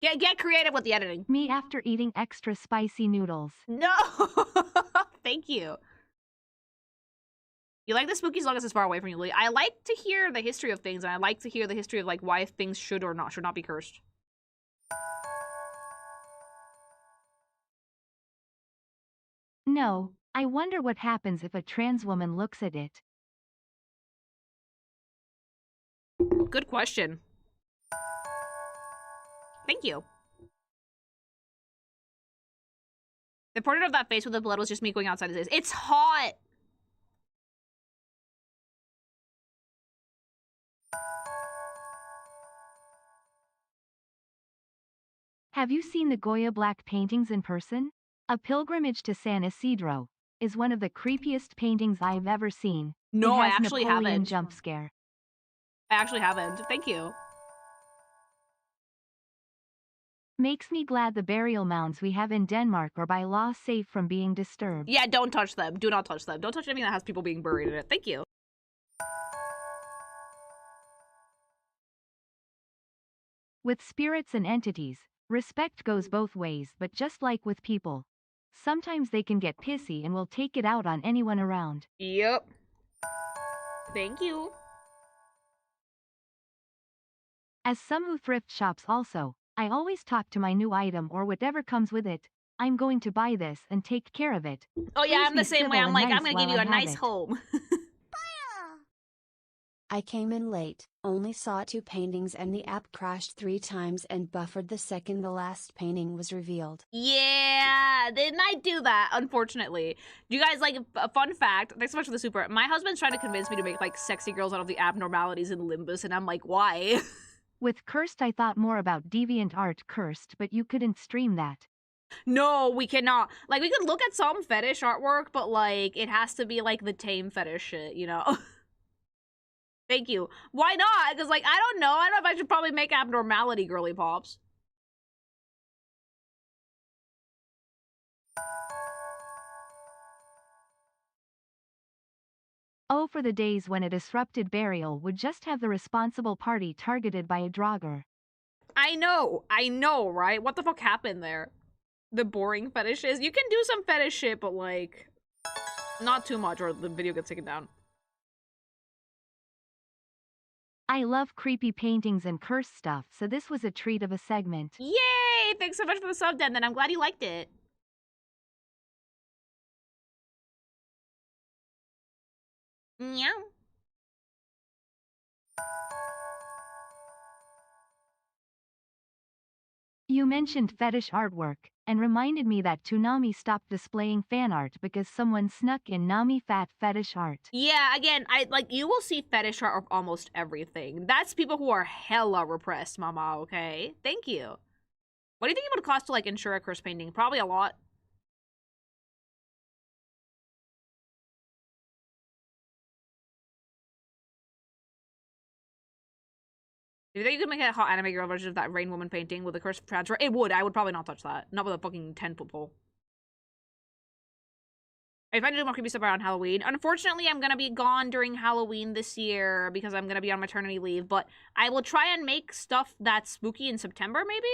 Get creative with the editing. Me after eating extra spicy noodles. No! Thank you. You like the spooky as long as it's far away from you, Lily. I like to hear the history of things, and I like to hear the history of, like, why things should or should not be cursed. No, I wonder what happens if a trans woman looks at it. Good question. Thank you. The portrait of that face with the blood was just me going outside. It's hot! Have you seen the Goya Black paintings in person? A Pilgrimage to San Isidro is one of the creepiest paintings I've ever seen. No, I it has actually Napoleon haven't. Jump scare. I actually haven't. Thank you. Makes me glad the burial mounds we have in Denmark are by law safe from being disturbed. Yeah, don't touch them. Do not touch them. Don't touch anything that has people being buried in it. Thank you. With spirits and entities, respect goes both ways, but just like with people, sometimes they can get pissy and will take it out on anyone around. Yep. Thank you. As some who thrift shops also, I always talk to my new item or whatever comes with it. I'm going to buy this and take care of it. Oh yeah, Please I'm the be same way. civil I'm and like, nice I'm gonna while give you I a have nice it. home. I came in late, only saw 2 paintings and the app crashed 3 times and buffered the second the last painting was revealed. Yeah, they might do that, unfortunately. Do you guys, like, a fun fact, thanks so much for the super. My husband's trying to convince me to make, like, sexy girls out of the abnormalities in Limbus, and I'm like, why? With Cursed I thought more about DeviantArt Cursed, but you couldn't stream that. No, we cannot. Like, we could look at some fetish artwork, but, like, it has to be, like, the tame fetish shit, you know? Thank you. Why not? Because, like, I don't know if I should probably make abnormality girly pops. Oh, for the days when a disrupted burial would just have the responsible party targeted by a drogger. I know, right? What the fuck happened there? The boring fetishes? You can do some fetish shit, but, like, not too much or the video gets taken down. I love creepy paintings and cursed stuff, so this was a treat of a segment. Yay! Thanks so much for the sub, Den, and I'm glad you liked it. Meow. You mentioned fetish artwork, and reminded me that Toonami stopped displaying fan art because someone snuck in Nami fat fetish art. Yeah, again, you will see fetish art of almost everything. That's people who are hella repressed, mama, okay? Thank you. What do you think it would cost to, like, insure a curse painting? Probably a lot. Do you think you could make a hot anime girl version of that Rain Woman painting with a curse transfer? It would. I would probably not touch that. Not with a fucking 10-foot pole. If I do more creepy stuff around Halloween, unfortunately, I'm gonna be gone during Halloween this year because I'm gonna be on maternity leave, but I will try and make stuff that's spooky in September, maybe?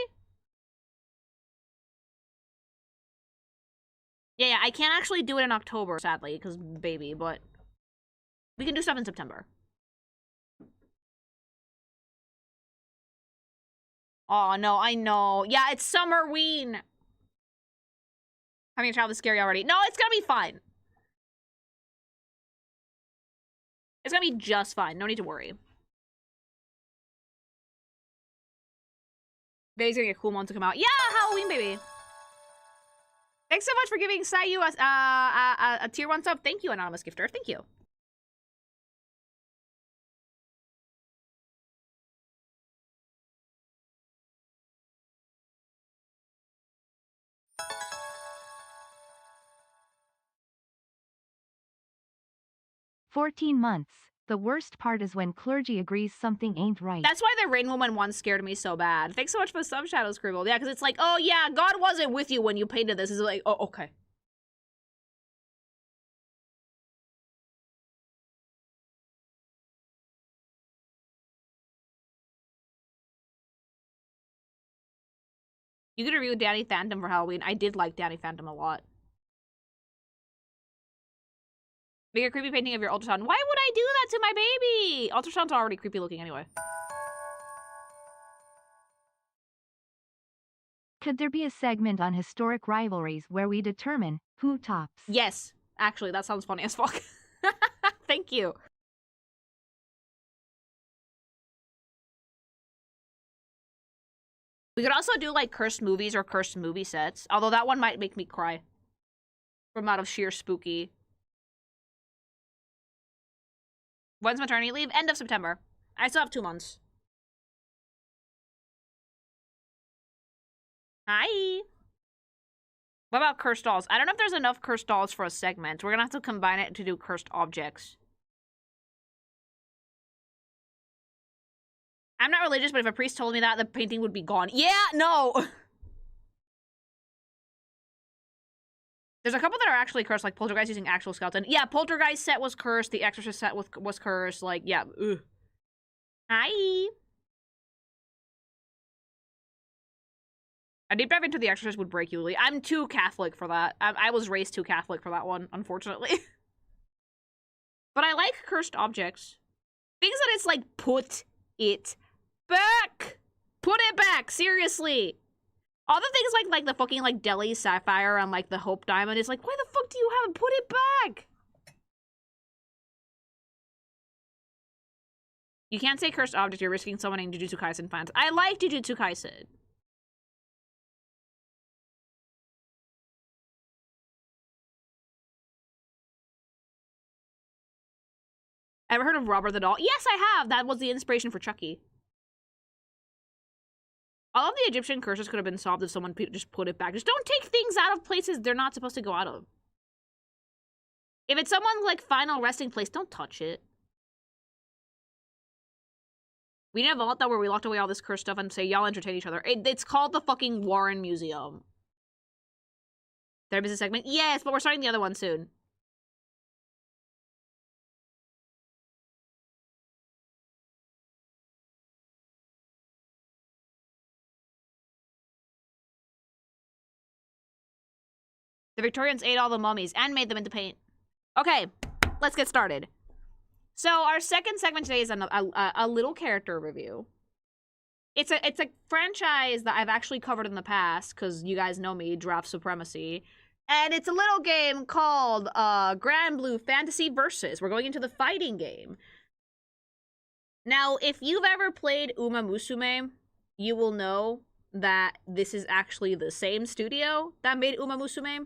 Yeah, I can't actually do it in October, sadly, because baby, but we can do stuff in September. Oh, no, I know. Yeah, it's Summerween. Having a child is scary already. No, it's gonna be fine. It's gonna be just fine. No need to worry. Baby's gonna get a cool one to come out. Yeah, Halloween, baby. Thanks so much for giving Sayu a tier 1 sub. Thank you, anonymous gifter. Thank you. "14 months. The worst part is when clergy agrees something ain't right." That's why the Rain Woman one scared me so bad. Thanks so much for the sub, Shadow Scribble. Yeah, because it's like, oh yeah, God wasn't with you when you painted this. It's like, oh, okay. You could review Danny Phantom for Halloween. I did like Danny Phantom a lot. Make a creepy painting of your ultrasound. Why would I do that to my baby? Ultrasound's already creepy looking anyway. Could there be a segment on historic rivalries where we determine who tops? Yes, actually, that sounds funny as fuck. Thank you. We could also do, like, cursed movies or cursed movie sets. Although that one might make me cry. From out of sheer spooky. When's maternity leave? End of September. I still have 2 months. Hi. What about cursed dolls? I don't know if there's enough cursed dolls for a segment. We're gonna have to combine it to do cursed objects. I'm not religious, but if a priest told me that, the painting would be gone. Yeah, no! There's a couple that are actually cursed, like Poltergeist using actual skeleton. Yeah, Poltergeist set was cursed. The Exorcist set was cursed. Like, yeah. Ugh. Hi. A deep dive into The Exorcist would break you, Lee. I'm too Catholic for that. I was raised too Catholic for that one, unfortunately. But I like cursed objects. Things that it's like, put it back! Put it back, seriously! All the things like the fucking, like, Delhi Sapphire and, like, the Hope Diamond is like, why the fuck do you have it? Put it back! You can't say cursed object, you're risking summoning Jujutsu Kaisen fans. I like Jujutsu Kaisen. Ever heard of Robert the Doll? Yes, I have! That was the inspiration for Chucky. All of the Egyptian curses could have been solved if someone just put it back. Just don't take things out of places they're not supposed to go out of. If it's someone's, like, final resting place, don't touch it. We need a vault, though, where we locked away all this cursed stuff and say, y'all entertain each other. It's called the fucking Warren Museum. There is a segment? Yes, but we're starting the other one soon. The Victorians ate all the mummies and made them into paint. Okay, let's get started. So our second segment today is a little character review. It's a franchise that I've actually covered in the past, because you guys know me, Draft Supremacy. And it's a little game called Granblue Fantasy Versus. We're going into the fighting game. Now, if you've ever played Uma Musume, you will know that this is actually the same studio that made Uma Musume,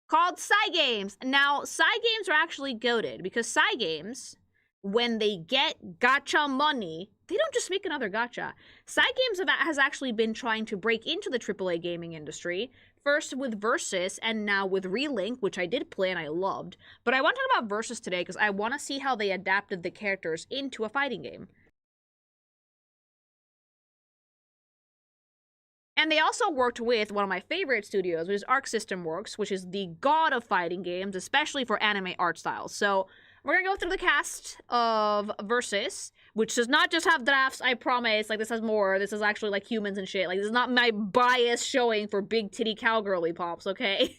called Cygames. Now, Cygames are actually goated, because Cygames, when they get gacha money, they don't just make another gacha. Cygames has actually been trying to break into the AAA gaming industry, first with Versus, and now with Relink, which I did play and I loved. But I want to talk about Versus today, because I want to see how they adapted the characters into a fighting game. And they also worked with one of my favorite studios, which is Arc System Works, which is the god of fighting games, especially for anime art styles. So we're gonna go through the cast of Versus, which does not just have drafts, I promise. Like, this has more. This is actually, like, humans and shit. Like, this is not my bias showing for big titty cowgirly pops, okay?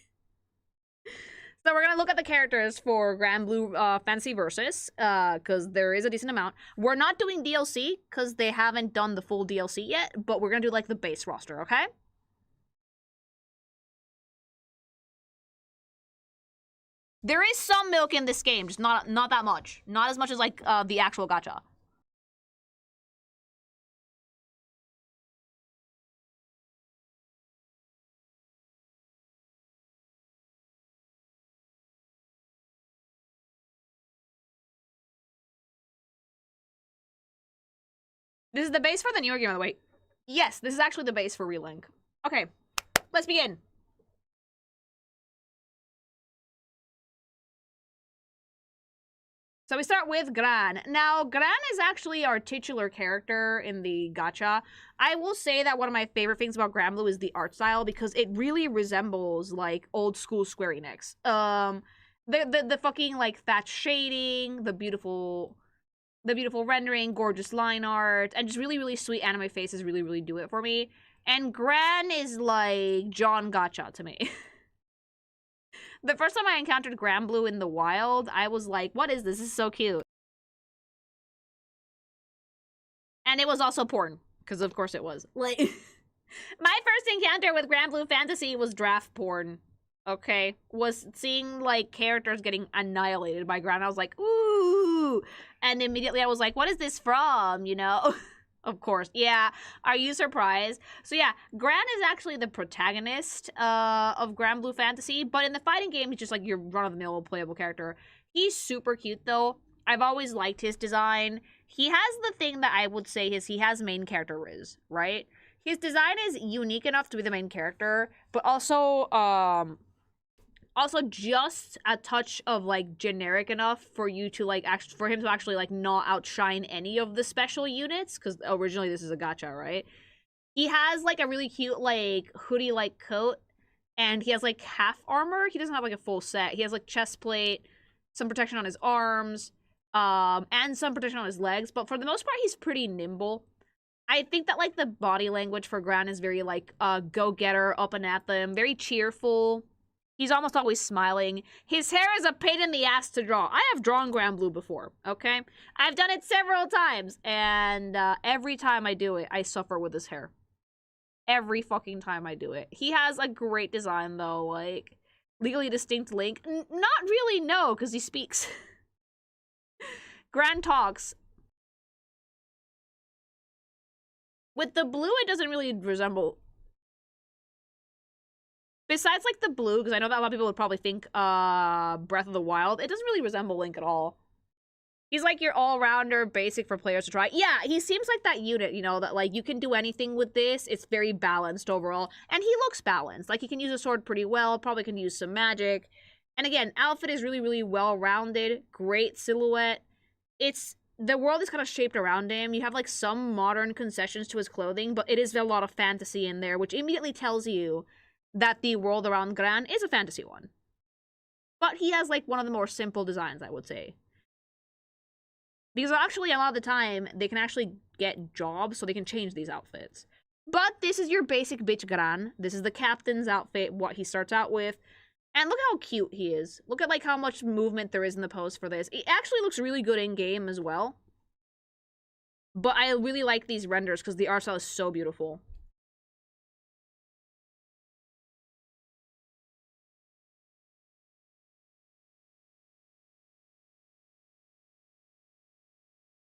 So we're gonna look at the characters for Granblue Fantasy Versus, because there is a decent amount. We're not doing DLC, because they haven't done the full DLC yet, but we're gonna do, like, the base roster, okay? There is some milk in this game, just not that much. Not as much as, like, the actual gacha. This is the base for the newer game, by the way. Yes, this is actually the base for Relink. Okay, let's begin. So we start with Gran. Now, Gran is actually our titular character in the gacha. I will say that one of my favorite things about Granblue is the art style, because it really resembles, like, old school Square Enix. The fucking, like, thatch shading, the beautiful rendering, gorgeous line art, and just really, really sweet anime faces really do it for me. And Gran is like John Gacha to me. The first time I encountered Granblue in the wild, I was like, what is this? This is so cute. And it was also porn, because of course it was. Like, my first encounter with Granblue Fantasy was draft porn. Okay, was seeing, like, characters getting annihilated by Gran. I was like, ooh, and immediately I was like, what is this from, you know? Of course, yeah, are you surprised? So yeah, Gran is actually the protagonist of Granblue Fantasy, but in the fighting game, he's just like your run-of-the-mill playable character. He's super cute, though. I've always liked his design. He has the thing that I would say is he has main character riz, right? His design is unique enough to be the main character, but also just a touch of, like, generic enough for you to, like, for him to actually, like, not outshine any of the special units, because originally this is a gacha, right? He has, like, a really cute, like, hoodie-like coat, and he has, like, half armor. He doesn't have, like, a full set. He has, like, chest plate, some protection on his arms, and some protection on his legs, but for the most part, he's pretty nimble. I think that, like, the body language for Gran is very, like, go-getter, up and at them, very cheerful. He's almost always smiling. His hair is a pain in the ass to draw. I have drawn Granblue before, okay? I've done it several times, and every time I do it, I suffer with his hair. Every fucking time I do it. He has a great design, though, like, legally distinct link. Not really, no, because he speaks. Gran talks. With the blue, it doesn't really resemble... Besides, like, the blue, because I know that a lot of people would probably think, Breath of the Wild, it doesn't really resemble Link at all. He's, like, your all-rounder, basic for players to try. Yeah, he seems like that unit, you know, that, like, you can do anything with this. It's very balanced overall. And he looks balanced. Like, he can use a sword pretty well, probably can use some magic. And again, outfit is really, really well-rounded. Great silhouette. The world is kind of shaped around him. You have, like, some modern concessions to his clothing, but it is a lot of fantasy in there, which immediately tells you that the world around Gran is a fantasy one. But he has, like, one of the more simple designs, I would say. Because actually, a lot of the time, they can actually get jobs, so they can change these outfits. But this is your basic bitch Gran. This is the captain's outfit, what he starts out with. And look how cute he is. Look at, like, how much movement there is in the pose for this. It actually looks really good in-game as well. But I really like these renders, because the art style is so beautiful.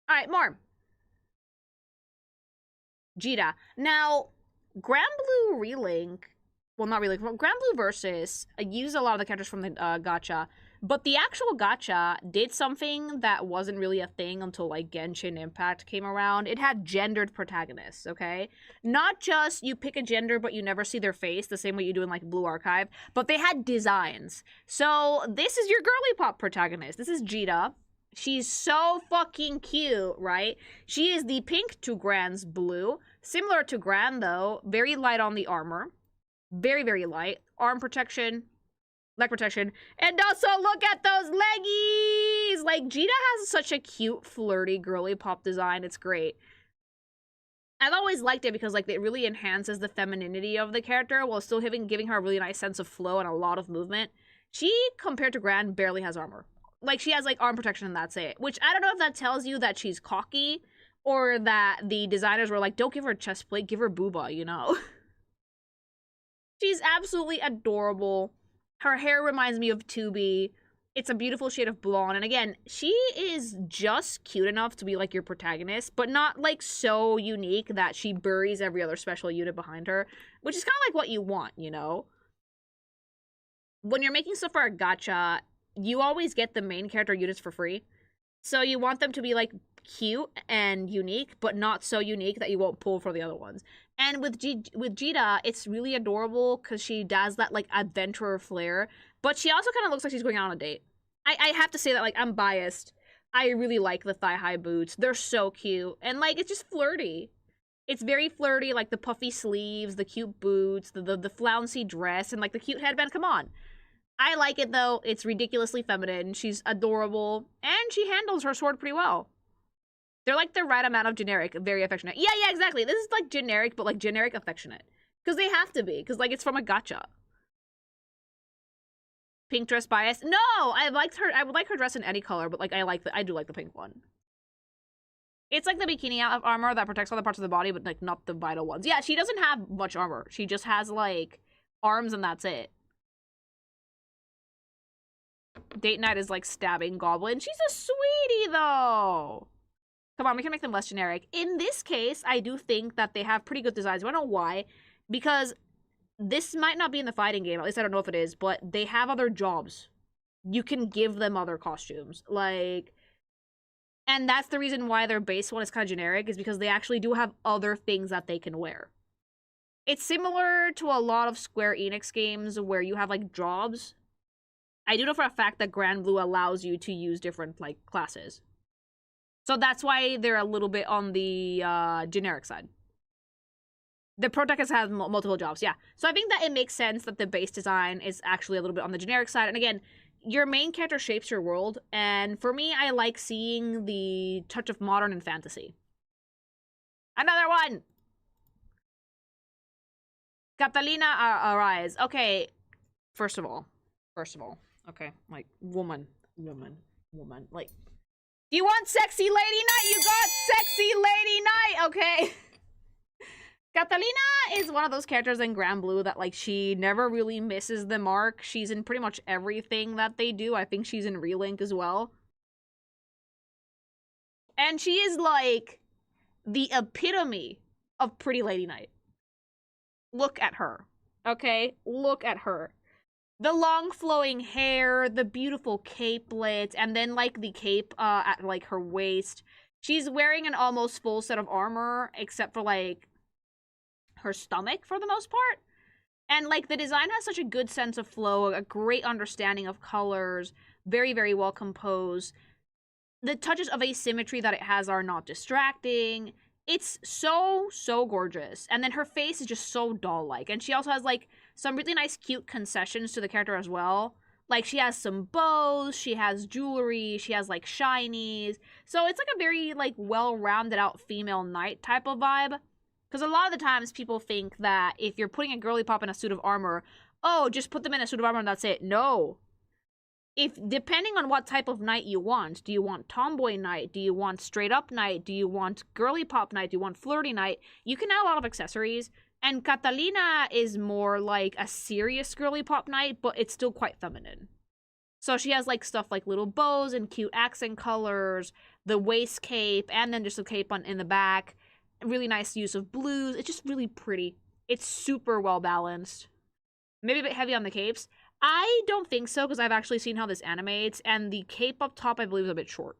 Alright, more. Jita. Now, Granblue Relink... Well, not Relink. Granblue Versus used a lot of the characters from the gacha. But the actual gacha did something that wasn't really a thing until, like, Genshin Impact came around. It had gendered protagonists, okay? Not just you pick a gender, but you never see their face, the same way you do in, like, Blue Archive. But they had designs. So, this is your girly pop protagonist. This is Jita. She's so fucking cute, right? She is the pink to Gran's blue. Similar to Gran, though. Very light on the armor. Very, very light. Arm protection. Leg protection. And also, look at those leggies! Like, Jita has such a cute, flirty, girly pop design. It's great. I've always liked it because, like, it really enhances the femininity of the character while still giving her a really nice sense of flow and a lot of movement. She, compared to Gran, barely has armor. Like, she has, like, arm protection and that's it. Which, I don't know if that tells you that she's cocky or that the designers were like, don't give her a chest plate, give her booba, you know? She's absolutely adorable. Her hair reminds me of 2B. It's a beautiful shade of blonde. And again, she is just cute enough to be, like, your protagonist, but not, like, so unique that she buries every other special unit behind her, which is kind of like what you want, you know? When you're making stuff for a gacha, you always get the main character units for free. So you want them to be, like, cute and unique, but not so unique that you won't pull for the other ones. And with Jita, it's really adorable because she does that, like, adventurer flair, but she also kind of looks like she's going out on a date. I have to say that, like, I'm biased. I really like the thigh-high boots. They're so cute. And, like, it's just flirty. It's very flirty, like, the puffy sleeves, the cute boots, the flouncy dress, and, like, the cute headband. Come on. I like it, though. It's ridiculously feminine. She's adorable. And she handles her sword pretty well. They're, like, the right amount of generic, very affectionate. Yeah, exactly. This is, like, generic, but, like, generic affectionate. Because they have to be. Because, like, it's from a gacha. Pink dress bias? No! I would like her dress in any color, but, like, I do like the pink one. It's, like, the bikini armor that protects other parts of the body, but, like, not the vital ones. Yeah, she doesn't have much armor. She just has, like, arms and that's it. Date night is, like, stabbing Goblin. She's a sweetie, though! Come on, we can make them less generic. In this case, I do think that they have pretty good designs. I don't know why. Because this might not be in the fighting game. At least I don't know if it is. But they have other jobs. You can give them other costumes. Like... And that's the reason why their base one is kind of generic. Is because they actually do have other things that they can wear. It's similar to a lot of Square Enix games where you have, like, jobs. I do know for a fact that Granblue allows you to use different, like, classes. So that's why they're a little bit on the generic side. The protagonist has multiple jobs, yeah. So I think that it makes sense that the base design is actually a little bit on the generic side. And again, your main character shapes your world. And for me, I like seeing the touch of modern and fantasy. Another one! Catalina Arise. Okay, first of all. Okay, like, woman. Like, do you want sexy lady night? You got sexy lady night, okay? Catalina is one of those characters in Granblue that, like, she never really misses the mark. She's in pretty much everything that they do. I think she's in Relink as well. And she is like the epitome of Pretty Lady Night. Look at her. Okay? Look at her. The long flowing hair, the beautiful capelet, and then like the cape at like her waist. She's wearing an almost full set of armor, except for like her stomach for the most part. And like the design has such a good sense of flow, a great understanding of colors, very, very well composed. The touches of asymmetry that it has are not distracting. It's so, so gorgeous. And then her face is just so doll-like. And she also has like some really nice cute concessions to the character as well. Like she has some bows, she has jewelry, she has like shinies. So it's like a very like well-rounded out female knight type of vibe. Because a lot of the times people think that if you're putting a girly pop in a suit of armor, oh, just put them in a suit of armor and that's it. No. If depending on what type of knight you want, do you want tomboy knight? Do you want straight up knight? Do you want girly pop knight? Do you want flirty knight? You can add a lot of accessories. And Catalina is more like a serious girly pop knight, but it's still quite feminine. So she has like stuff like little bows and cute accent colors, the waist cape, and then just a cape in the back. Really nice use of blues. It's just really pretty. It's super well balanced. Maybe a bit heavy on the capes. I don't think so, because I've actually seen how this animates, and the cape up top, I believe, is a bit short.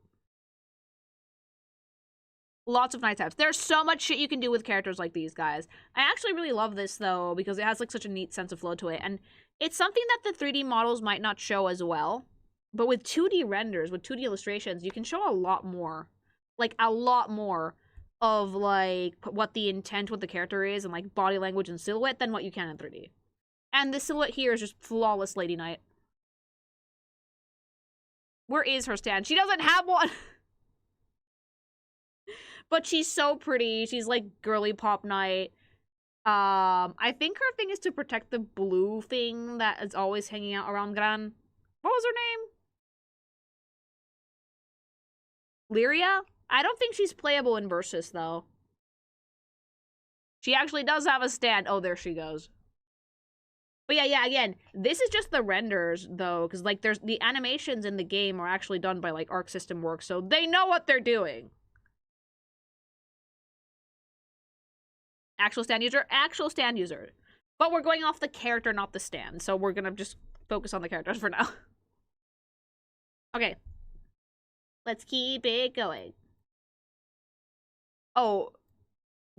Lots of night types. There's so much shit you can do with characters like these, guys. I actually really love this, though, because it has, like, such a neat sense of flow to it, and it's something that the 3D models might not show as well, but with 2D renders, with 2D illustrations, you can show a lot more. Like, a lot more of, like, what the intent with the character is, and, like, body language and silhouette than what you can in 3D. And the silhouette here is just flawless Lady Knight. Where is her stand? She doesn't have one! But she's so pretty. She's like girly pop knight. I think her thing is to protect the blue thing that is always hanging out around Gran. What was her name? Lyria? I don't think she's playable in Versus, though. She actually does have a stand. Oh, there she goes. But yeah, again, this is just the renders, though, because, like, there's the animations in the game are actually done by, like, Arc System Works, so they know what they're doing. Actual stand user? Actual stand user. But we're going off the character, not the stand, so we're gonna just focus on the characters for now. Okay. Let's keep it going. Oh,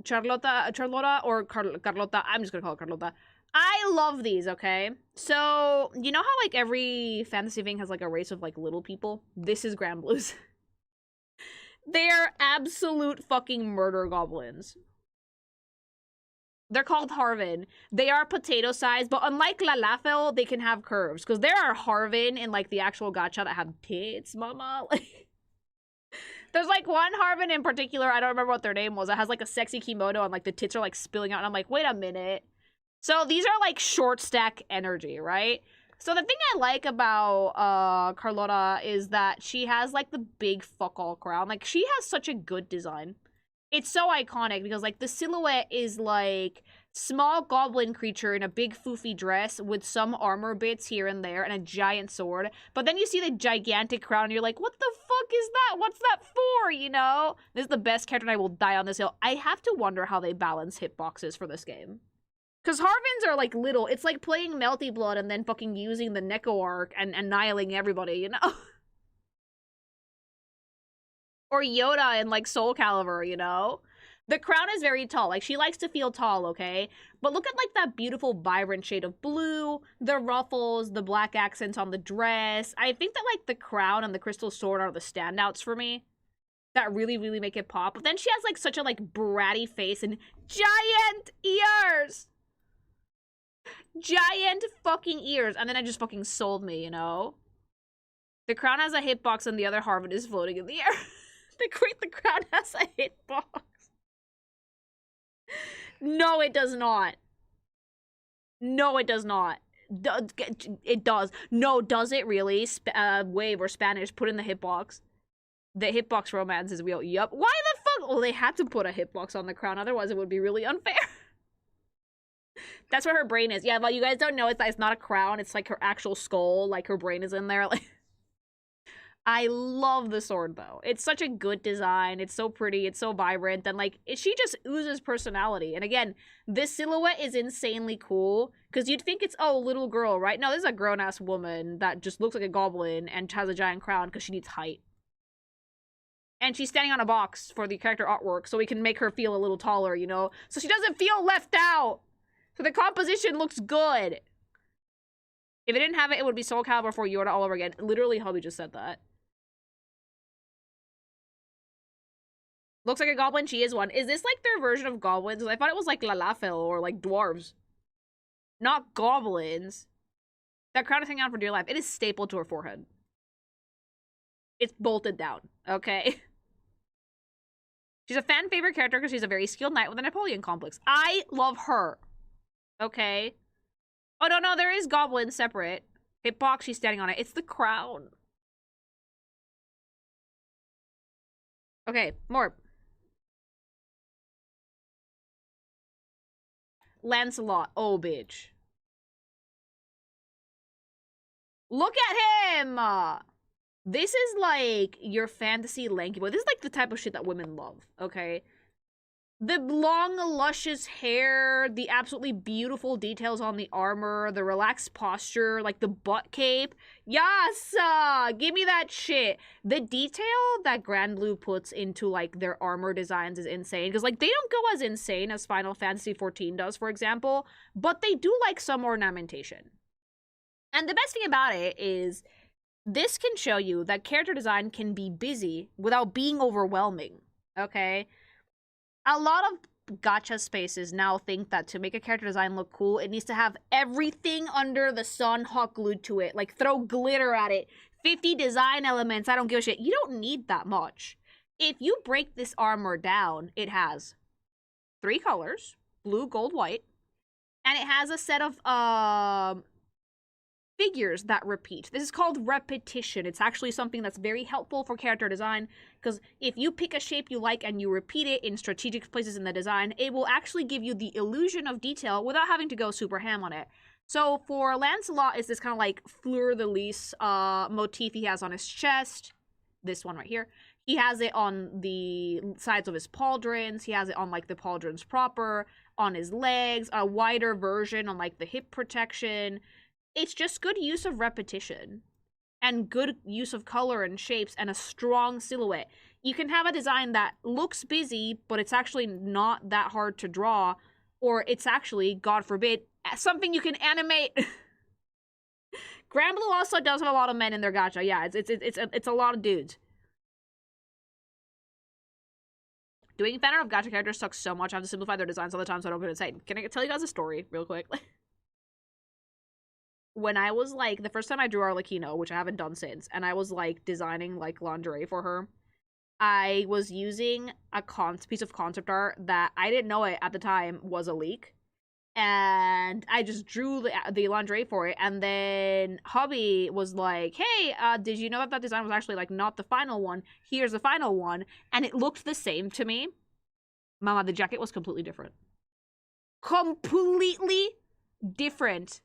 Charlotta or Carlota? I'm just gonna call her Carlota. I love these, okay? So, you know how, like, every fantasy thing has, like, a race of, like, little people? This is Granblues. They're absolute fucking murder goblins. They're called Harvin. They are potato-sized, but unlike Lalafell, they can have curves. Because there are Harvin in, like, the actual gacha that have tits, mama. Like, there's, like, one Harvin in particular, I don't remember what their name was. It has, like, a sexy kimono and, like, the tits are, like, spilling out. And I'm like, wait a minute. So these are, like, short stack energy, right? So the thing I like about Carlota is that she has, like, the big fuck-all crown. Like, she has such a good design. It's so iconic because, like, the silhouette is, like, small goblin creature in a big foofy dress with some armor bits here and there and a giant sword. But then you see the gigantic crown and you're like, what the fuck is that? What's that for, you know? This is the best character and I will die on this hill. I have to wonder how they balance hitboxes for this game. Because Harvins are, like, little. It's like playing Melty Blood and then fucking using the Neko Arc and annihilating everybody, you know? Or Yoda in, like, Soul Calibur, you know? The crown is very tall. Like, she likes to feel tall, okay? But look at, like, that beautiful, vibrant shade of blue, the ruffles, the black accents on the dress. I think that, like, the crown and the crystal sword are the standouts for me. That really, really make it pop. But then she has, like, such a, like, bratty face and giant ears! Giant fucking ears. And then it just fucking sold me, you know? The crown has a hitbox and the other Harvin is floating in the air. The crown has a hitbox. No, it does not. No, it does not. It does. No, does it really? Wave or Spanish, put in the hitbox. The hitbox romance is real. Yup. Why the fuck? Well, they had to put a hitbox on the crown, otherwise it would be really unfair. That's where her brain is. Yeah, but you guys don't know it's not a crown. It's like her actual skull. Like her brain is in there. Like, I love the sword, though. It's such a good design. It's so pretty. It's so vibrant. And, like, she just oozes personality. And again, this silhouette is insanely cool. Because you'd think it's, oh, little girl, right? No, this is a grown-ass woman that just looks like a goblin and has a giant crown because she needs height. And she's standing on a box for the character artwork so we can make her feel a little taller, you know? So she doesn't feel left out. So the composition looks good. If it didn't have it, it would be Soul Calibur for Yorda all over again. Literally, Hubby just said that. Looks like a goblin. She is one. Is this like their version of goblins? I thought it was like Lalafell or like dwarves. Not goblins. That crown is hanging on for dear life. It is stapled to her forehead. It's bolted down. Okay. She's a fan favorite character because she's a very skilled knight with a Napoleon complex. I love her. Okay. Oh, no, there is goblins separate. Hitbox, she's standing on it. It's the crown. Okay, more. Lancelot. Oh, bitch. Look at him! This is like your fantasy lanky boy. This is like the type of shit that women love, okay? The long, luscious hair, the absolutely beautiful details on the armor, the relaxed posture, like the butt cape. Yes! Give me that shit. The detail that Granblue puts into, like, their armor designs is insane. Because, like, they don't go as insane as Final Fantasy XIV does, for example. But they do, like, some ornamentation. And the best thing about it is this can show you that character design can be busy without being overwhelming, okay? A lot of gacha spaces now think that to make a character design look cool, it needs to have everything under the sun hot glued to it. Like, throw glitter at it, 50 design elements, I don't give a shit. You don't need that much. If you break this armor down, it has 3 colors, blue, gold, white, and it has a set of figures that repeat. This is called repetition. It's actually something that's very helpful for character design, because if you pick a shape you like and you repeat it in strategic places in the design, it will actually give you the illusion of detail without having to go super ham on it. So for Lancelot, it's this kind of like fleur-de-lis motif he has on his chest. This one right here. He has it on the sides of his pauldrons. He has it on, like, the pauldrons proper, on his legs, a wider version on, like, the hip protection. It's just good use of repetition and good use of color and shapes and a strong silhouette. You can have a design that looks busy, but it's actually not that hard to draw, or it's actually, God forbid, something you can animate. Granblue also does have a lot of men in their gacha. Yeah, it's a lot of dudes. Doing fan art of gacha characters sucks so much. I have to simplify their designs all the time so I don't get insane. Can I tell you guys a story real quick? When I was, like, the first time I drew Arlecchino, which I haven't done since, and I was, like, designing, like, lingerie for her, I was using a piece of concept art that I didn't know it at the time was a leak. And I just drew the lingerie for it, and then Hubby was like, hey, did you know that design was actually, like, not the final one? Here's the final one. And it looked the same to me. Mama, the jacket was completely different. Completely different.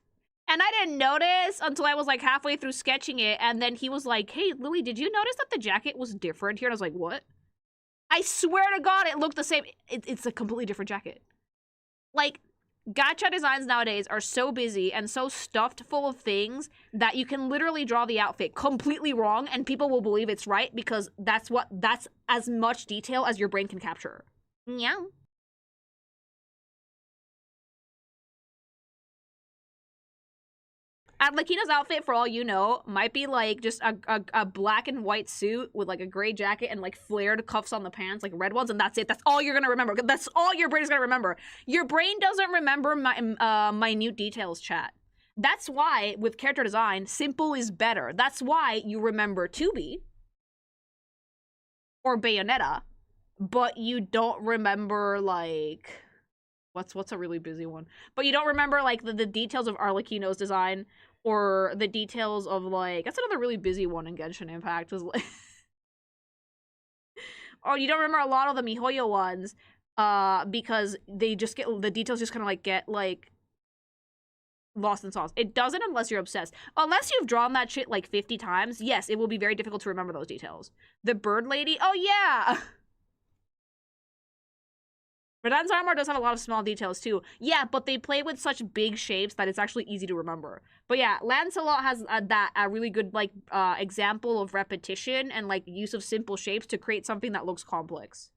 And I didn't notice until I was, like, halfway through sketching it, and then he was like, hey, Lily, did you notice that the jacket was different here? And I was like, what? I swear to God, it looked the same. It's a completely different jacket. Like, gacha designs nowadays are so busy and so stuffed full of things that you can literally draw the outfit completely wrong, and people will believe it's right because that's as much detail as your brain can capture. Yeah. Arlecchino's outfit, for all you know, might be, like, just a black and white suit with, like, a gray jacket and, like, flared cuffs on the pants, like red ones, and that's it. That's all you're gonna remember. That's all your brain is gonna remember. Your brain doesn't remember minute details, chat. That's why, with character design, simple is better. That's why you remember 2B or Bayonetta, but you don't remember, like... What's a really busy one? But you don't remember, like, the details of Arlecchino's design, or the details of, like... That's another really busy one in Genshin Impact. Is like... Or you don't remember a lot of the MiHoYo ones, because they just get... The details just kind of, like, get, like... Lost in sauce. It doesn't unless you're obsessed. Unless you've drawn that shit like 50 times, yes, it will be very difficult to remember those details. The bird lady, oh yeah! Radan's armor does have a lot of small details too. Yeah, but they play with such big shapes that it's actually easy to remember. But yeah, Lancelot has a really good like example of repetition and like use of simple shapes to create something that looks complex.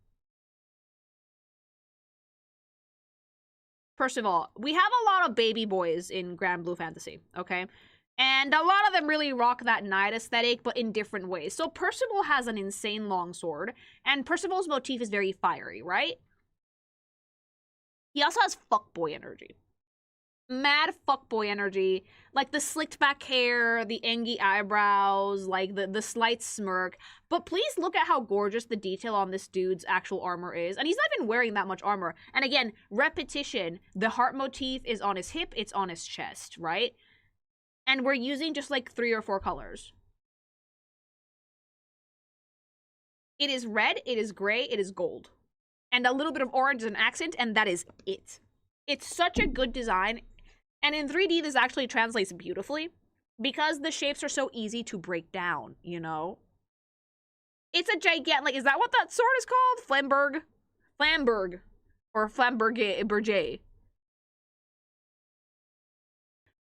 First of all, we have a lot of baby boys in Granblue Fantasy, okay? And a lot of them really rock that knight aesthetic, but in different ways. So Percival has an insane long sword, and Percival's motif is very fiery, right? He also has fuckboy energy. Mad fuckboy energy. Like the slicked back hair, the angy eyebrows, like the slight smirk. But please look at how gorgeous the detail on this dude's actual armor is. And he's not even wearing that much armor. And again, repetition. The heart motif is on his hip, it's on his chest, right? And we're using just like 3 or 4 colors. It is red, it is gray, it is gold. And a little bit of orange as an accent, and that is it. It's such a good design. And in 3D, this actually translates beautifully because the shapes are so easy to break down, you know? It's a gigantic, like, is that what that sword is called? Flamberg? Flamberg. Or Flamberge.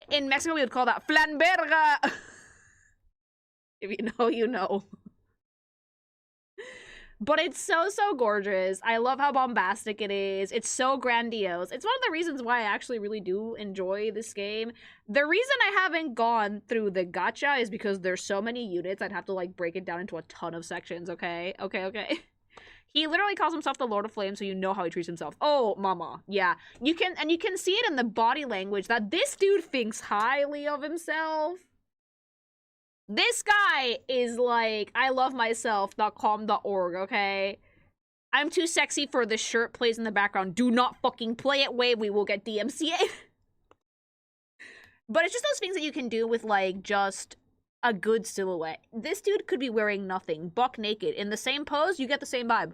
In Mexico, we would call that Flamberga. If you know, you know. But it's so, so gorgeous. I love how bombastic it is. It's so grandiose. It's one of the reasons why I actually really do enjoy this game. The reason I haven't gone through the gacha is because there's so many units, I'd have to, like, break it down into a ton of sections, okay? Okay. He literally calls himself the Lord of Flame, so you know how he treats himself. Oh, mama. Yeah. You can see it in the body language that this dude thinks highly of himself. This guy is like, I love myself.com.org, okay? I'm too sexy for this shirt plays in the background. Do not fucking play it, way we will get DMCA. But it's just those things that you can do with, like, just a good silhouette. This dude could be wearing nothing, buck naked. In the same pose, you get the same vibe.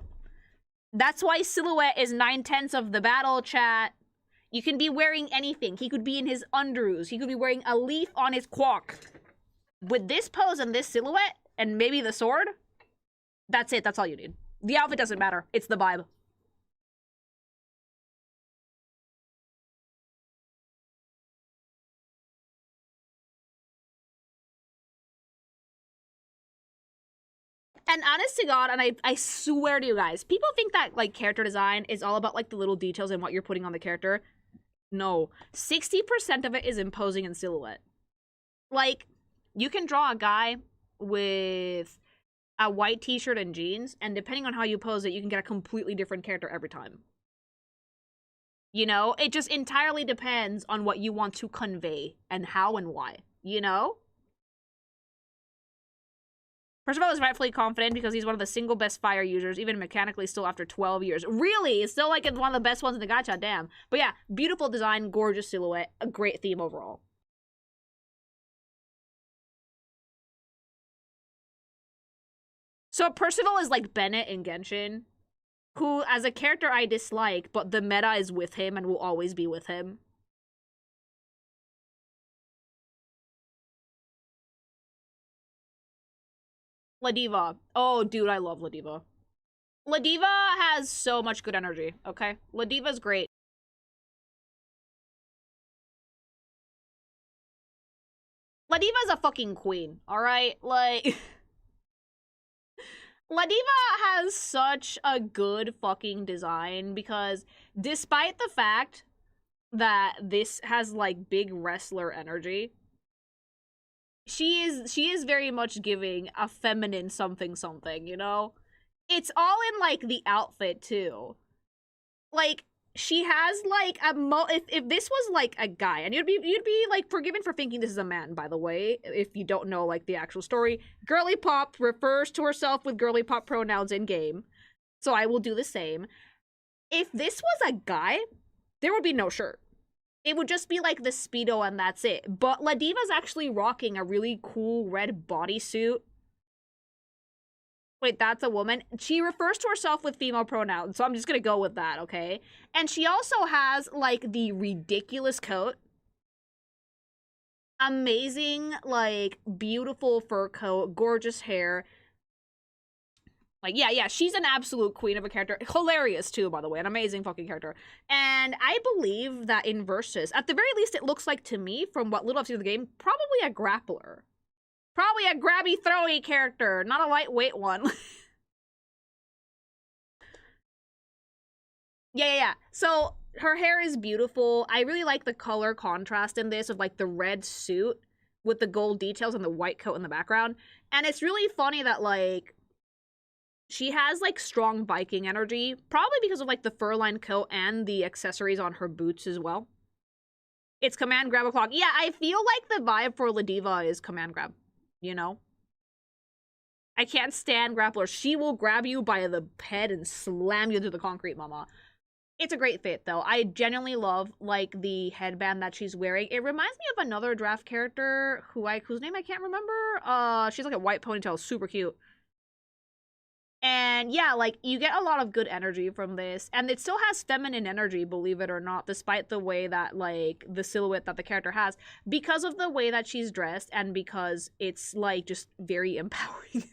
That's why silhouette is 9/10 of the battle, chat. You can be wearing anything. He could be in his underoos. He could be wearing a leaf on his quack. With this pose and this silhouette, and maybe the sword, that's it. That's all you need. The outfit doesn't matter. It's the vibe. And honest to God, and I swear to you guys, people think that, like, character design is all about, like, the little details and what you're putting on the character. No. 60% of it is imposing in silhouette. Like, you can draw a guy with a white t-shirt and jeans, and depending on how you pose it, you can get a completely different character every time. You know? It just entirely depends on what you want to convey, and how and why. You know? Percival is rightfully confident because he's one of the single best fire users, even mechanically still after 12 years. Really? It's still like one of the best ones in the gacha, damn. But yeah, beautiful design, gorgeous silhouette, a great theme overall. So Percival is like Bennett in Genshin, who, as a character, I dislike, but the meta is with him and will always be with him. Ladiva. Oh, dude, I love Ladiva. Ladiva has so much good energy, okay? Ladiva's great. Ladiva's a fucking queen, alright? Like... Ladiva has such a good fucking design because despite the fact that this has, like, big wrestler energy, she is very much giving a feminine something something, you know? It's all in, like, the outfit, too. Like, she has, like, if this was, like, a guy, and you'd be, like, forgiven for thinking this is a man, by the way, if you don't know, like, the actual story. Girly Pop refers to herself with girly pop pronouns in-game, so I will do the same. If this was a guy, there would be no shirt. It would just be, like, the Speedo and that's it. But Ladiva's actually rocking a really cool red bodysuit. Wait, that's a woman? She refers to herself with female pronouns, so I'm just gonna go with that, okay? And she also has, like, the ridiculous coat. amazing, like, beautiful fur coat, gorgeous hair. Like, yeah, she's an absolute queen of a character. Hilarious, too, by the way. An amazing fucking character. And I believe that in Versus, at the very least, it looks like, to me, from what little I've seen of the game, probably a grappler. Probably a grabby, throwy character, not a lightweight one. Yeah. So, her hair is beautiful. I really like the color contrast in this of, like, the red suit with the gold details and the white coat in the background. And it's really funny that, like, she has, like, strong Viking energy, probably because of, like, the fur-lined coat and the accessories on her boots as well. It's command grab o'clock. Yeah, I feel like the vibe for Ladiva is command grab, you know? I can't stand grapplers. She will grab you by the head and slam you into the concrete, mama. It's a great fit, though. I genuinely love, like, the headband that she's wearing. It reminds me of another draft character whose name I can't remember. She's like a white ponytail, super cute. And yeah, like, you get a lot of good energy from this. And it still has feminine energy, believe it or not, despite the way that, like, the silhouette that the character has. Because of the way that she's dressed and because it's, like, just very empowering.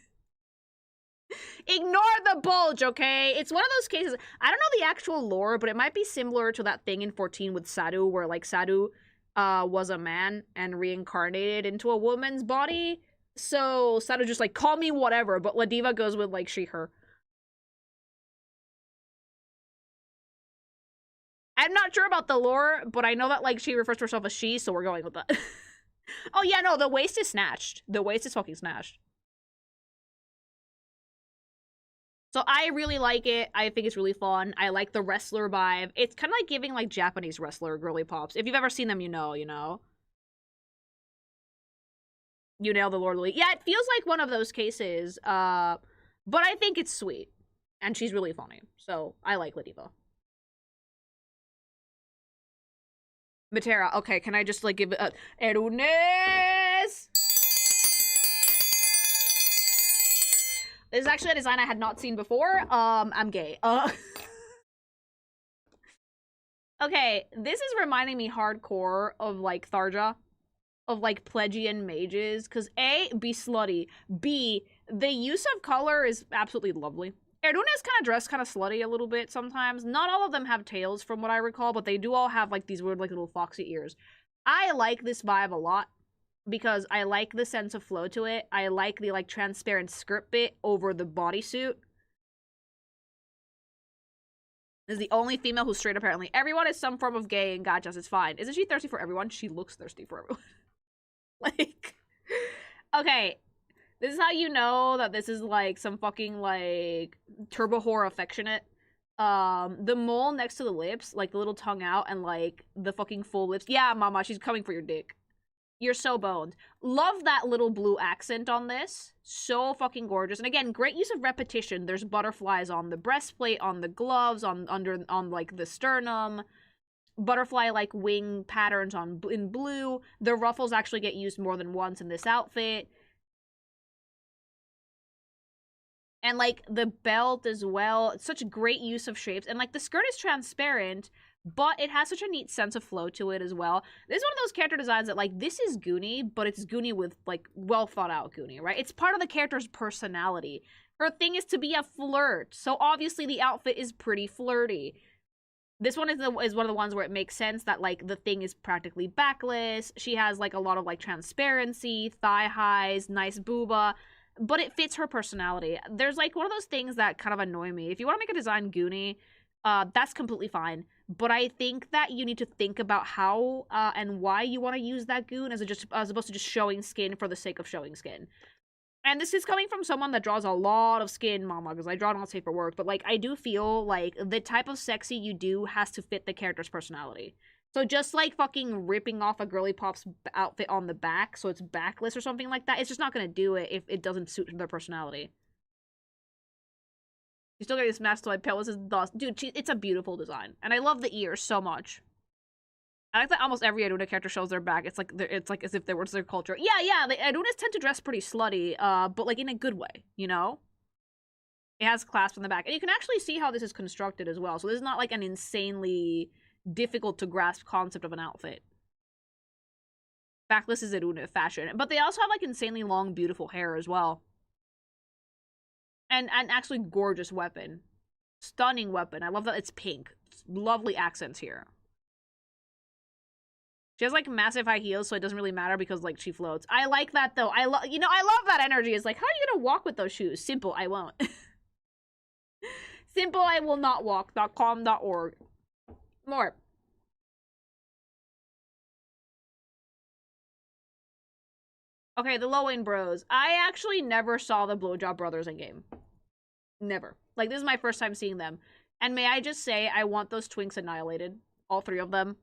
Ignore the bulge, okay? It's one of those cases. I don't know the actual lore, but it might be similar to that thing in 14 with Sadu, where, like, Sadu was a man and reincarnated into a woman's body. So Sadu just like, call me whatever, but Ladiva goes with like she, her. I'm not sure about the lore, but I know that like she refers to herself as she, so we're going with that. Oh yeah, no, the waist is snatched. The waist is fucking snatched. So I really like it. I think it's really fun. I like the wrestler vibe. It's kind of like giving like Japanese wrestler girly pops. If you've ever seen them, you know, you know. You nail the Lord Lee. Yeah, it feels like one of those cases. But I think it's sweet. And she's really funny. So I like Ladiva. Matera. Okay, can I just like give it a Erunes? This is actually a design I had not seen before. I'm gay. Okay, this is reminding me hardcore of like Tharja. Of like Plegian mages, because A, be slutty, B, the use of color is absolutely lovely. Erdunes kind of dress kind of slutty a little bit sometimes. Not all of them have tails from what I recall, but they do all have like these weird like little foxy ears. I like this vibe a lot because I like the sense of flow to it. I like the like transparent skirt bit over the bodysuit. This is the only female who's straight apparently. Everyone is some form of gay and gotchas, it's fine. Isn't she thirsty for everyone? She looks thirsty for everyone. Like, okay, this is how you know that this is like some fucking like turbo whore affectionate. The mole next to the lips, like the little tongue out and like the fucking full lips. Yeah, mama, she's coming for your dick. You're so boned. Love that little blue accent on this. So fucking gorgeous. And again, great use of repetition. There's butterflies on the breastplate, on the gloves, on like the sternum. Butterfly like wing patterns in blue. The ruffles actually get used more than once in this outfit. And like the belt as well. It's such great use of shapes. And like the skirt is transparent, but it has such a neat sense of flow to it as well. This is one of those character designs that like this is Goonie, but it's Goonie with like well thought out Goonie, right? It's part of the character's personality. Her thing is to be a flirt. So obviously the outfit is pretty flirty. This one is one of the ones where it makes sense that, like, the thing is practically backless. She has, like, a lot of, like, transparency, thigh highs, nice booba, but it fits her personality. There's, like, one of those things that kind of annoy me. If you want to make a design Goonie, that's completely fine. But I think that you need to think about how and why you want to use that goon as opposed to just showing skin for the sake of showing skin. And this is coming from someone that draws a lot of skin, mama, because I draw not safe for work. But, like, I do feel like the type of sexy you do has to fit the character's personality. So just, like, fucking ripping off a girly pop's outfit on the back so it's backless or something like that, it's just not going to do it if it doesn't suit their personality. You still getting this mastoid pelvis is dust. Dude, it's a beautiful design. And I love the ears so much. I like that almost every Aduna character shows their back. It's like as if they were their culture. Yeah, the Adunas tend to dress pretty slutty, but like in a good way, you know? It has clasps in the back. And you can actually see how this is constructed as well. So this is not like an insanely difficult to grasp concept of an outfit. Backless is Iruna fashion. But they also have, like, insanely long, beautiful hair as well. And actually gorgeous weapon. Stunning weapon. I love that it's pink. It's lovely accents here. She has, like, massive high heels, so it doesn't really matter because, like, she floats. I like that, though. I love that energy. It's like, how are you gonna walk with those shoes? Simple, I won't. Simple, I will not walk. .com.org. More. Okay, the Low-Wayne Bros. I actually never saw the Blowjob Brothers in game. Never. Like, this is my first time seeing them. And may I just say, I want those twinks annihilated. All three of them.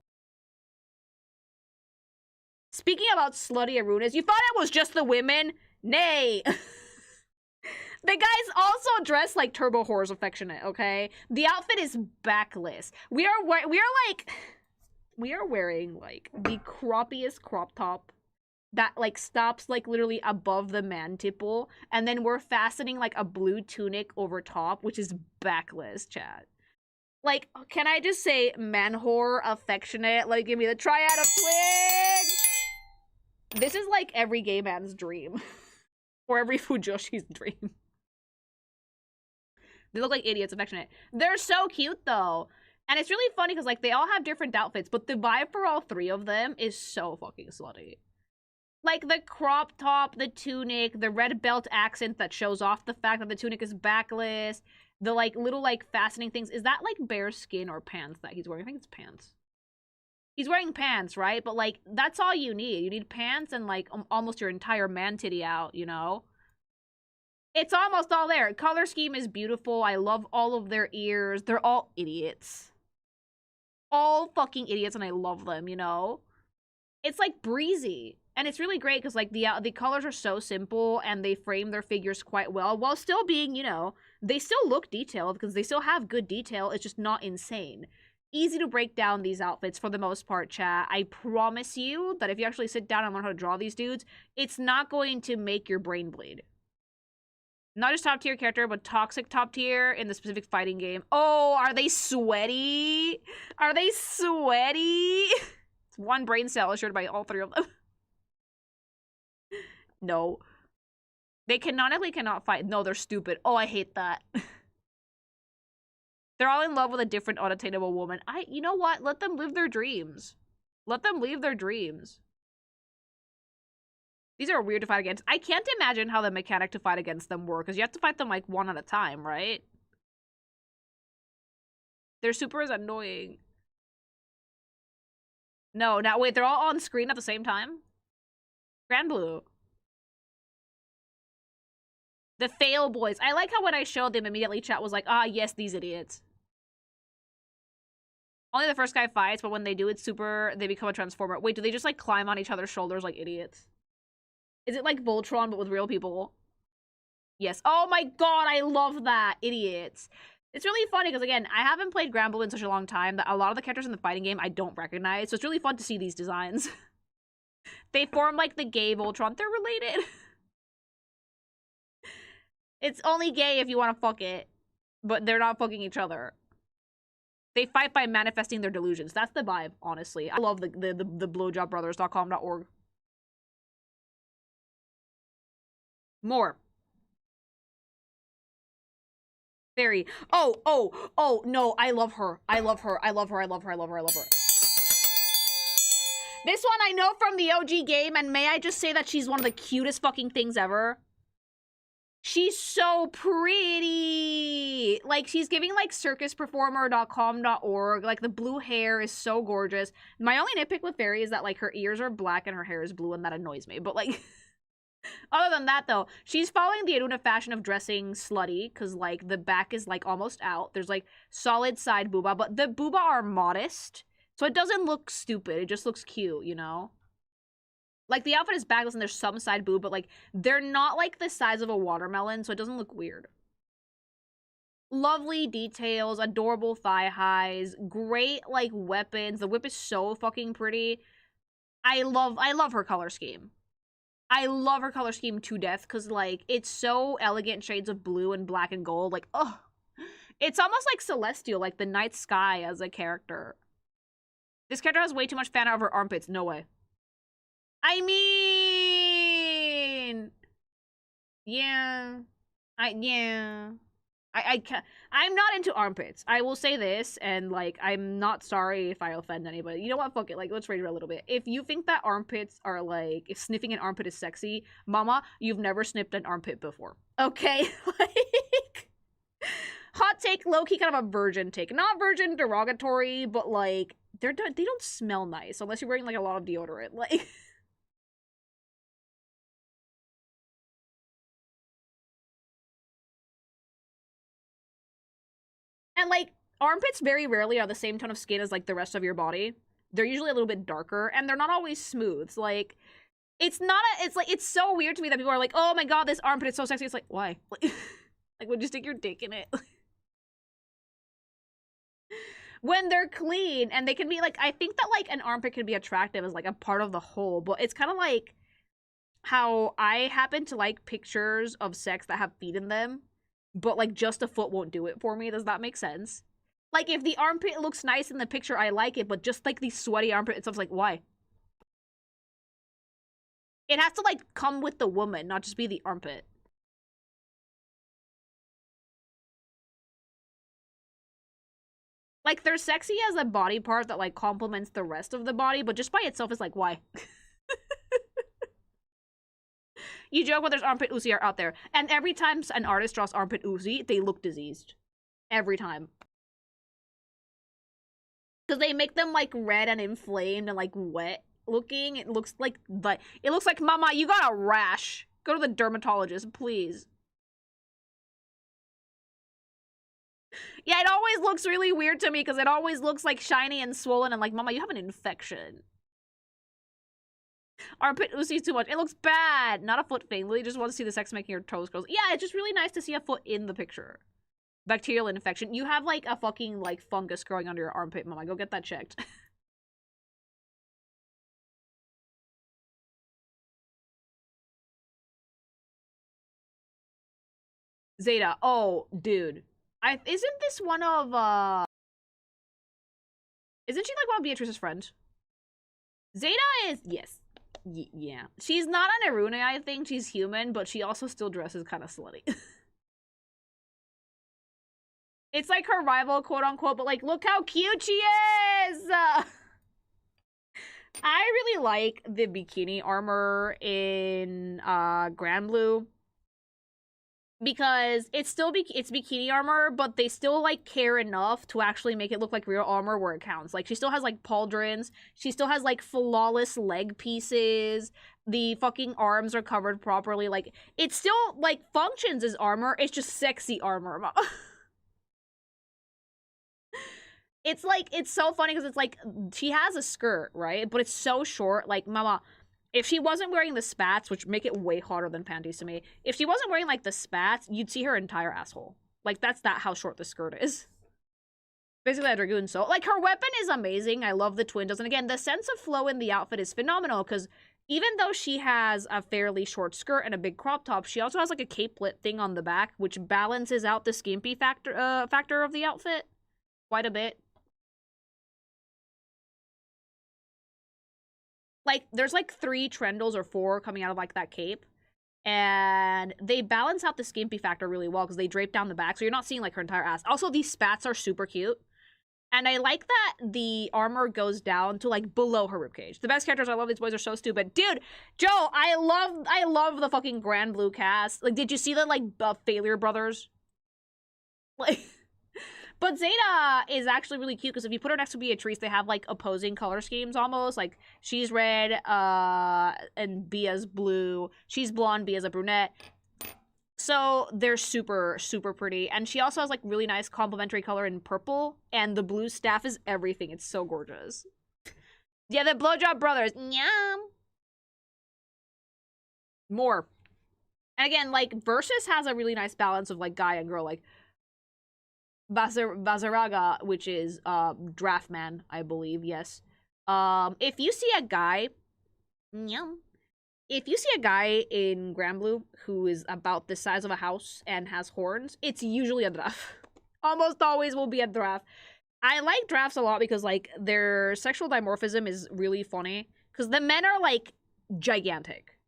Speaking about slutty Arunas, you thought it was just the women? Nay! The guys also dress like Turbo Whores affectionate, okay? The outfit is backless. We are wearing, like, the croppiest crop top that, like, stops, like, literally above the man-tipple, and then we're fastening, like, a blue tunic over top, which is backless, chat. Like, can I just say man-whore affectionate? Like, give me the triad of twigs! This is, like, every gay man's dream. Or every Fujoshi's dream. They look like idiots, affectionate. They're so cute, though. And it's really funny, because, like, they all have different outfits, but the vibe for all three of them is so fucking slutty. Like, the crop top, the tunic, the red belt accent that shows off the fact that the tunic is backless, the, like, little, like, fastening things. Is that, like, bare skin or pants that he's wearing? I think it's pants. He's wearing pants, right? But, like, that's all you need. You need pants and, like, almost your entire man titty out, you know? It's almost all there. Color scheme is beautiful. I love all of their ears. They're all idiots. All fucking idiots, and I love them, you know? It's, like, breezy. And it's really great because, like, the colors are so simple and they frame their figures quite well while still being, you know, they still look detailed because they still have good detail. It's just not insane. Easy to break down these outfits for the most part, chat. I promise you that if you actually sit down and learn how to draw these dudes, it's not going to make your brain bleed. Not just top tier character, but toxic top tier in the specific fighting game. Oh, are they sweaty? Are they sweaty? It's one brain cell assured by all three of them. No. They canonically cannot fight. No, they're stupid. Oh, I hate that. They're all in love with a different unattainable woman. You know what? Let them live their dreams. Let them live their dreams. These are weird to fight against. I can't imagine how the mechanic to fight against them works, because you have to fight them, like, one at a time, right? Their super is annoying. No, now, wait, they're all on screen at the same time? Granblue. The fail boys. I like how when I showed them, immediately chat was like, ah, yes, these idiots. Only the first guy fights, but when they do it super, they become a transformer. Wait, do they just, like, climb on each other's shoulders like idiots? Is it like Voltron, but with real people? Yes. Oh my god, I love that. Idiots. It's really funny, because, again, I haven't played Granblue in such a long time that a lot of the characters in the fighting game I don't recognize, so it's really fun to see these designs. They form, like, the gay Voltron. They're related. It's only gay if you want to fuck it, but they're not fucking each other. They fight by manifesting their delusions. That's the vibe, honestly. I love the blowjobbrothers.com.org. More. Very. Oh, no, I love her. I love her. This one I know from the OG game, and may I just say that she's one of the cutest fucking things ever. She's so pretty. Like, she's giving, like, circusperformer.com.org. Like, the blue hair is so gorgeous. My only nitpick with Fairy is that, like, her ears are black and her hair is blue, and that annoys me. But, like, other than that, though, she's following the Iruna fashion of dressing slutty, because, like, the back is, like, almost out. There's, like, solid side booba, but the booba are modest, so it doesn't look stupid. It just looks cute, you know? Like, the outfit is backless and there's some side boob, but, like, they're not, like, the size of a watermelon, so it doesn't look weird. Lovely details, adorable thigh highs, great, like, weapons. The whip is so fucking pretty. I love her color scheme. I love her color scheme to death, because, like, it's so elegant shades of blue and black and gold. Like, ugh. It's almost like Celestial, like the night sky as a character. This character has way too much fan art of her armpits. No way. I mean, yeah, I'm not into armpits. I will say this, and like, I'm not sorry if I offend anybody. You know what? Fuck it. Like, let's rate it a little bit. If you think that armpits are like, if sniffing an armpit is sexy, mama, you've never sniffed an armpit before. Okay, like, hot take, low key, kind of a virgin take. Not virgin derogatory, but like, they don't smell nice unless you're wearing like a lot of deodorant. Like. And, like, armpits very rarely are the same tone of skin as, like, the rest of your body. They're usually a little bit darker, and they're not always smooth. Like, it's not it's so weird to me that people are like, oh my god, this armpit is so sexy. It's like, why? Like, would you stick your dick in it? When they're clean, and they can be, like, I think that, like, an armpit can be attractive as, like, a part of the whole, but it's kind of like how I happen to like pictures of sex that have feet in them, but like just a foot won't do it for me. Does that make sense? Like, if the armpit looks nice in the picture, I like it, but just like the sweaty armpit itself, like, why? It has to like come with the woman, not just be the armpit. Like, they're sexy as a body part that like complements the rest of the body, but just by itself is like, why? You joke, but there's armpit Uzi out there. And every time an artist draws armpit Uzi, they look diseased. Every time. Because they make them, like, red and inflamed and, like, wet looking. It looks like, mama, you got a rash. Go to the dermatologist, please. Yeah, it always looks really weird to me because it always looks, like, shiny and swollen and, like, mama, you have an infection. Armpit Uzi's too much. It looks bad. Not a foot thing. Lily just wants to see the sex making your toes grow. Yeah, it's just really nice to see a foot in the picture. Bacterial infection. You have like a fucking like fungus growing under your armpit, mama. Go get that checked. Zeta. Oh, dude. Isn't this one of isn't she like one of Beatrice's friends? Zeta is, yes. Yeah. She's not an Irune, I think. She's human, but she also still dresses kind of slutty. It's like her rival, quote unquote, but like, look how cute she is! I really like the bikini armor in Granblue. Because it's still it's bikini armor, but they still like care enough to actually make it look like real armor where it counts. Like, she still has like pauldrons, she still has like flawless leg pieces, the fucking arms are covered properly. Like, it still like functions as armor. It's just sexy armor. It's like, it's so funny because it's like she has a skirt, right? But it's so short. Like, mama, if she wasn't wearing the spats, which make it way hotter than panties to me, if she wasn't wearing, like, the spats, you'd see her entire asshole. Like, that's how short the skirt is. Basically a dragoon, so. Like, her weapon is amazing. I love the twin and again, the sense of flow in the outfit is phenomenal, because even though she has a fairly short skirt and a big crop top, she also has, like, a capelet thing on the back, which balances out the skimpy factor of the outfit quite a bit. Like, there's, like, 3 trendles or 4 coming out of, like, that cape. And they balance out the skimpy factor really well because they drape down the back, so you're not seeing, like, her entire ass. Also, these spats are super cute. And I like that the armor goes down to, like, below her ribcage. The best characters, I love these boys, are so stupid. Dude, Joe, I love the fucking Granblue cast. Like, did you see the, like, Failure Brothers? Like... But Zeta is actually really cute because if you put her next to Beatrice, they have, like, opposing color schemes almost. Like, she's red, and Bia's blue. She's blonde, Bia's a brunette. So they're super, super pretty. And she also has, like, really nice complementary color in purple. And the blue staff is everything. It's so gorgeous. Yeah, the Blowjob Brothers. Yum. More. And again, like, Versus has a really nice balance of, like, guy and girl. Like, Bazaraga, which is Draftman, I believe, yes. If you see a guy in Granblue who is about the size of a house and has horns, it's usually a Draft. Almost always will be a Draft. I like Drafts a lot because, like, their sexual dimorphism is really funny. Because the men are, like, gigantic.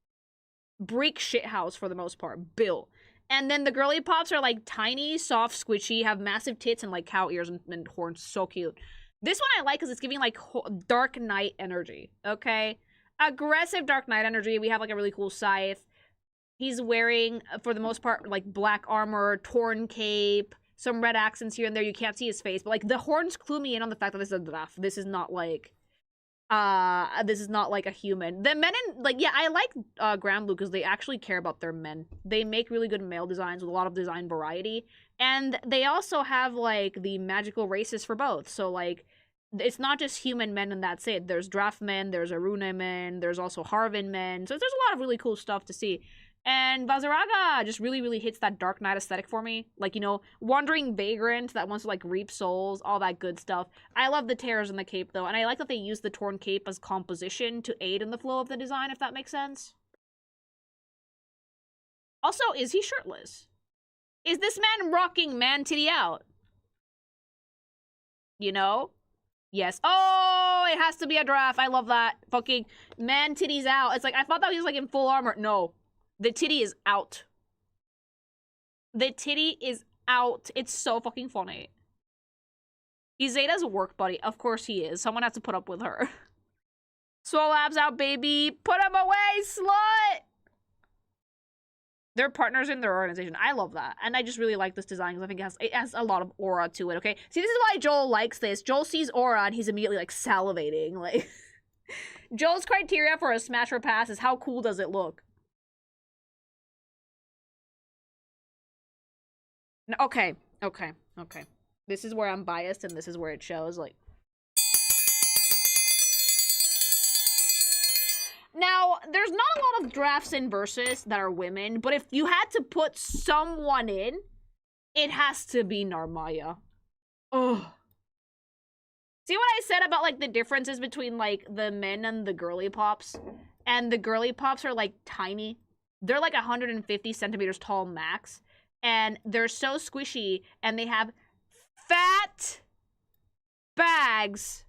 Brick shithouse for the most part, built. And then the girly pops are like tiny, soft, squishy, have massive tits and like cow ears and horns. So cute. This one I like because it's giving like Dark Knight energy. Okay, aggressive Dark Knight energy. We have like a really cool scythe. He's wearing, for the most part, like black armor, torn cape, some red accents here and there. You can't see his face, but like the horns clue me in on the fact that this is a draft. This is not like a human. The men in, like, yeah, I like Granblue because they actually care about their men. They make really good male designs with a lot of design variety. And they also have, like, the magical races for both. So, like, it's not just human men and that's it. There's draft men, there's Aruna men, there's also Harvin men. So there's a lot of really cool stuff to see. And Vazaraga just really, really hits that Dark Knight aesthetic for me. Like, you know, wandering vagrant that wants to, like, reap souls, all that good stuff. I love the tears in the cape, though, and I like that they use the torn cape as composition to aid in the flow of the design, if that makes sense. Also, is he shirtless? Is this man rocking man titty out? You know? Yes. Oh, it has to be a draft. I love that. Fucking man titties out. It's like, I thought that he was, like, in full armor. No. The titty is out. The titty is out. It's so fucking funny. He's Zeta's work buddy. Of course he is. Someone has to put up with her. Swole abs out, baby. Put him away, slut! They're partners in their organization. I love that. And I just really like this design because I think it has a lot of aura to it, okay? See, this is why Joel likes this. Joel sees aura and he's immediately, like, salivating. Like, Joel's criteria for a smash or pass is how cool does it look? Okay. This is where I'm biased and this is where it shows, like. Now, there's not a lot of drafts in Versus that are women, but if you had to put someone in, it has to be Narmaya. Ugh. See what I said about, like, the differences between, like, the men and the girly pops? And the girly pops are, like, tiny. They're, like, 150 centimeters tall max. And they're so squishy, and they have fat bags,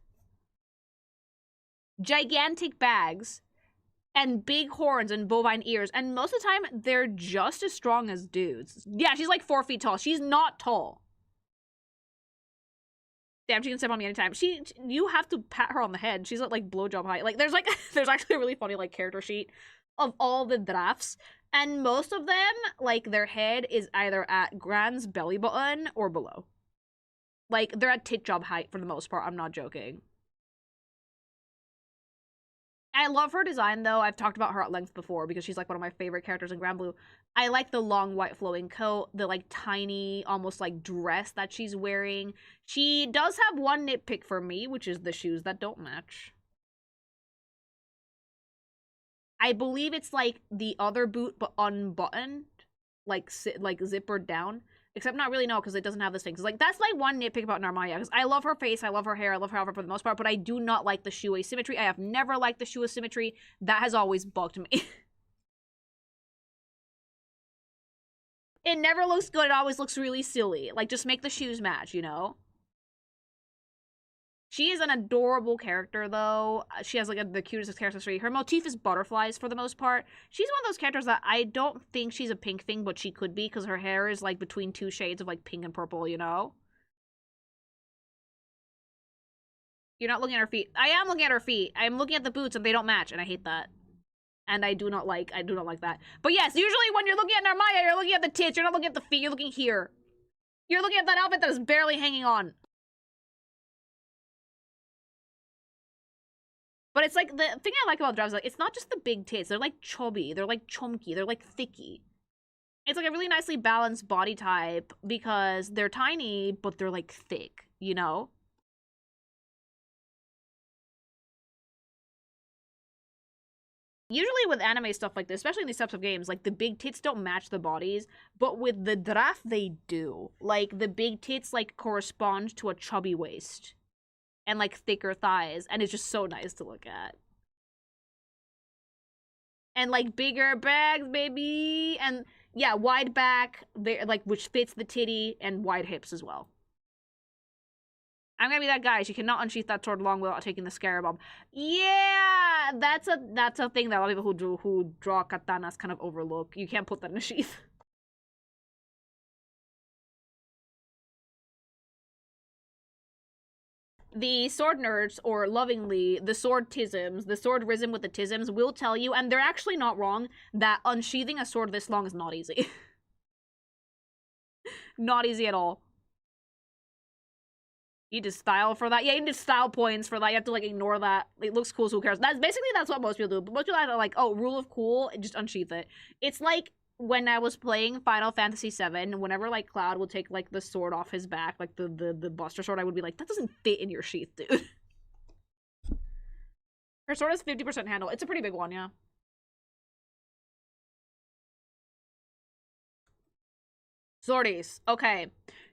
gigantic bags, and big horns and bovine ears. And most of the time, they're just as strong as dudes. Yeah, she's like 4 feet tall. She's not tall. Damn, she can step on me anytime. You have to pat her on the head. She's at, like, blowjob height. Like, there's actually a really funny, like, character sheet of all the drafts. And most of them, like, their head is either at Gran's belly button or below. Like, they're at tit job height for the most part. I'm not joking. I love her design, though. I've talked about her at length before because she's, like, one of my favorite characters in Granblue. I like the long white flowing coat, the, like, tiny, almost, like, dress that she's wearing. She does have one nitpick for me, which is the shoes that don't match. I believe it's, like, the other boot, but unbuttoned. Like zippered down. Except not really, no, because it doesn't have this thing. Like, that's, like, one nitpick about Narmaya. Because I love her face, I love her hair, I love her outfit for the most part, but I do not like the shoe asymmetry. I have never liked the shoe asymmetry. That has always bugged me. It never looks good, it always looks really silly. Like, just make the shoes match, you know? She is an adorable character, though. She has, like, the cutest character. Her motif is butterflies, for the most part. She's one of those characters that I don't think she's a pink thing, but she could be, because her hair is, like, between 2 shades of, like, pink and purple, you know? You're not looking at her feet. I am looking at her feet. I am looking at the boots, and they don't match, and I hate that. And I do not like that. But yes, usually when you're looking at Narmaya, you're looking at the tits, you're not looking at the feet, you're looking here. You're looking at that outfit that is barely hanging on. But it's like, the thing I like about drafts is, like, it's not just the big tits. They're, like, chubby. They're, like, chunky. They're, like, thicky. It's, like, a really nicely balanced body type because they're tiny, but they're, like, thick, you know? Usually with anime stuff like this, especially in these types of games, like, the big tits don't match the bodies, but with the draft, they do. Like, the big tits, like, correspond to a chubby waist. And, like, thicker thighs, and it's just so nice to look at. And, like, bigger bags, baby! And, yeah, wide back, like, which fits the titty, and wide hips as well. I'm gonna be that guy. She cannot unsheath that sword long without taking the scarab bomb. Yeah, that's a thing that a lot of people who draw katanas kind of overlook. You can't put that in a sheath. The sword nerds, or lovingly, the sword tisms, the sword risen with the tisms, will tell you, and they're actually not wrong, that unsheathing a sword this long is not easy. Not easy at all. You need to style for that. Yeah, you need style points for that. You have to, like, ignore that. It looks cool, so who cares? That's what most people do. But most people are like, oh, rule of cool, and just unsheath it. It's like when I was playing Final Fantasy VII, whenever, like, Cloud would take, like, the sword off his back, like, the Buster Sword, I would be like, that doesn't fit in your sheath, dude. Her sword has 50% handle. It's a pretty big one, yeah. Swordies. Okay.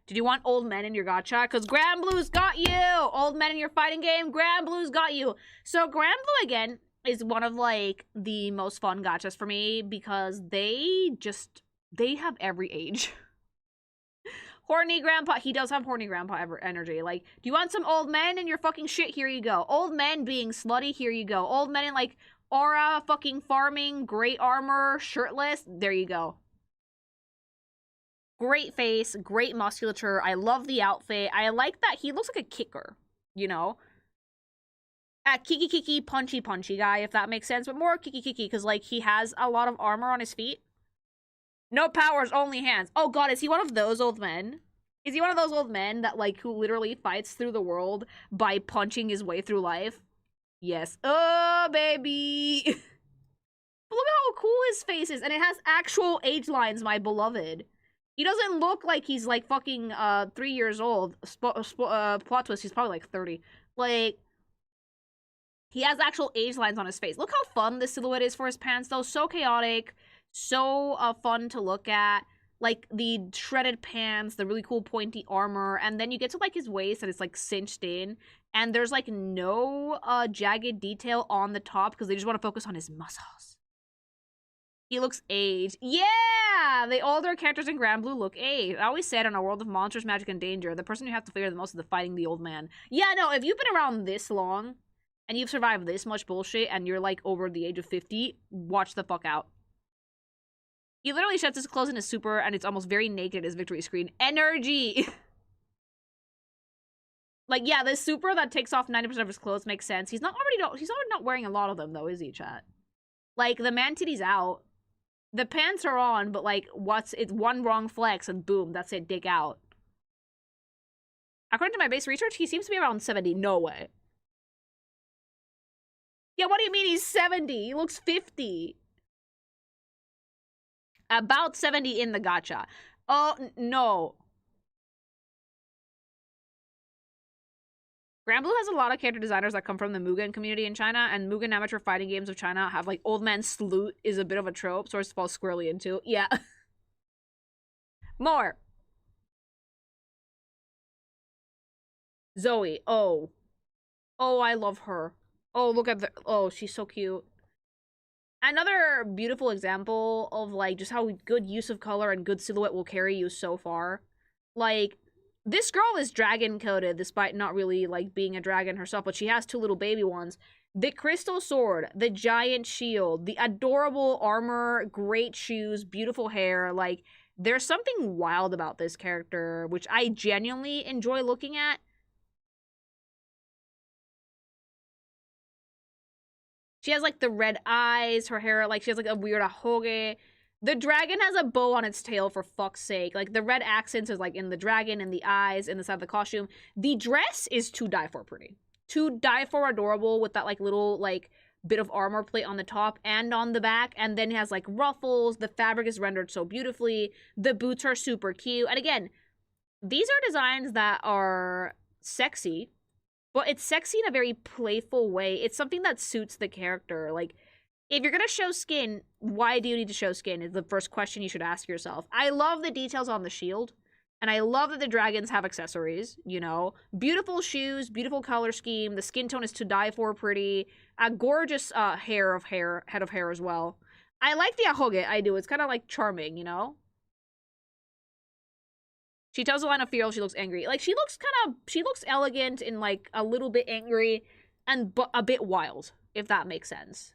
Did you want old men in your gacha? Because Granblue's got you! Old men in your fighting game, Granblue's got you! So Granblue, again, is one of, like, the most fun gachas for me because they have every age. Horny grandpa. He does have horny grandpa energy. Like, do you want some old men in your fucking shit? Here you go. Old men being slutty? Here you go. Old men in, like, aura, fucking farming, great armor, shirtless? There you go. Great face, great musculature. I love the outfit. I like that he looks like a kicker, you know? A kiki, punchy guy, if that makes sense. But more kiki, because, like, he has a lot of armor on his feet. No powers, only hands. Oh, God, is he one of those old men? Is he one of those old men that, like, who literally fights through the world by punching his way through life? Yes. Oh, baby. But look at how cool his face is. And it has actual age lines, my beloved. He doesn't look like he's, like, fucking 3 years old. Plot twist, he's probably, like, 30. Like, he has actual age lines on his face. Look how fun the silhouette is for his pants, though. So chaotic. So fun to look at. Like, the shredded pants, the really cool pointy armor. And then you get to, like, his waist and it's, like, cinched in. And there's, like, no jagged detail on the top because they just want to focus on his muscles. He looks aged. Yeah! The older characters in Granblue look aged. I always said in a world of monsters, magic, and danger, the person you have to fear the most is the fighting the old man. Yeah, no, if you've been around this long, and you've survived this much bullshit, and you're, like, over the age of 50, watch the fuck out. He literally sheds his clothes in his super, and it's almost very naked his victory screen. Energy! Like, yeah, the super that takes off 90% of his clothes makes sense. He's already not wearing a lot of them, though, is he, chat? Like, the man titty's out. The pants are on, but, like, it's one wrong flex and boom, that's it, dick out. According to my base research, he seems to be around 70. No way. Yeah, what do you mean he's 70? He looks 50. About 70 in the gacha. Oh, no. Granblue has a lot of character designers that come from the Mugen community in China, and Mugen amateur fighting games of China have, like, old man salute is a bit of a trope, so it's falls squarely into. Yeah. More. Zoe. Oh. Oh, I love her. Oh, look at oh, she's so cute. Another beautiful example of, like, just how good use of color and good silhouette will carry you so far. Like, this girl is dragon-coded, despite not really, like, being a dragon herself, but she has two little baby ones. The crystal sword, the giant shield, the adorable armor, great shoes, beautiful hair, like, there's something wild about this character, which I genuinely enjoy looking at. She has, like, the red eyes, her hair, like, she has, like, a weird ahoge. The dragon has a bow on its tail, for fuck's sake. Like, the red accents is, like, in the dragon, in the eyes, in the side of the costume. The dress is to die for pretty. To die for adorable with that, like, little, like, bit of armor plate on the top and on the back. And then it has, like, ruffles. The fabric is rendered so beautifully. The boots are super cute. And again, these are designs that are sexy, but it's sexy in a very playful way. It's something that suits the character. Like, if you're gonna show skin, why do you need to show skin is the first question you should ask yourself. I love the details on the shield, and I love that the dragons have accessories, you know? Beautiful shoes, beautiful color scheme, the skin tone is to die for pretty, a gorgeous head of hair as well. I like the ahoge, I do. It's kind of, like, charming, you know? She tells a line of fear, she looks angry. Like, she looks elegant and, like, a little bit angry and a bit wild, if that makes sense.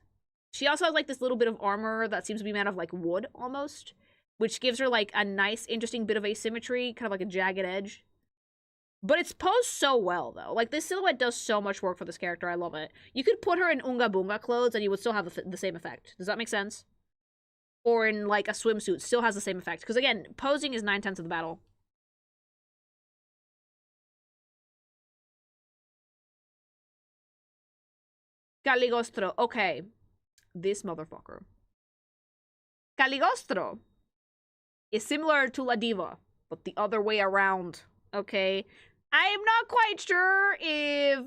She also has, like, this little bit of armor that seems to be made of, like, wood, almost, which gives her, like, a nice, interesting bit of asymmetry, kind of like a jagged edge. But it's posed so well, though. Like, this silhouette does so much work for this character. I love it. You could put her in Unga Bunga clothes and you would still have the same effect. Does that make sense? Or in, like, a swimsuit. Still has the same effect. Because, again, posing is 9/10 of the battle. Caligostro. Okay. This motherfucker. Caligostro is similar to La Diva, but the other way around. Okay? I am not quite sure if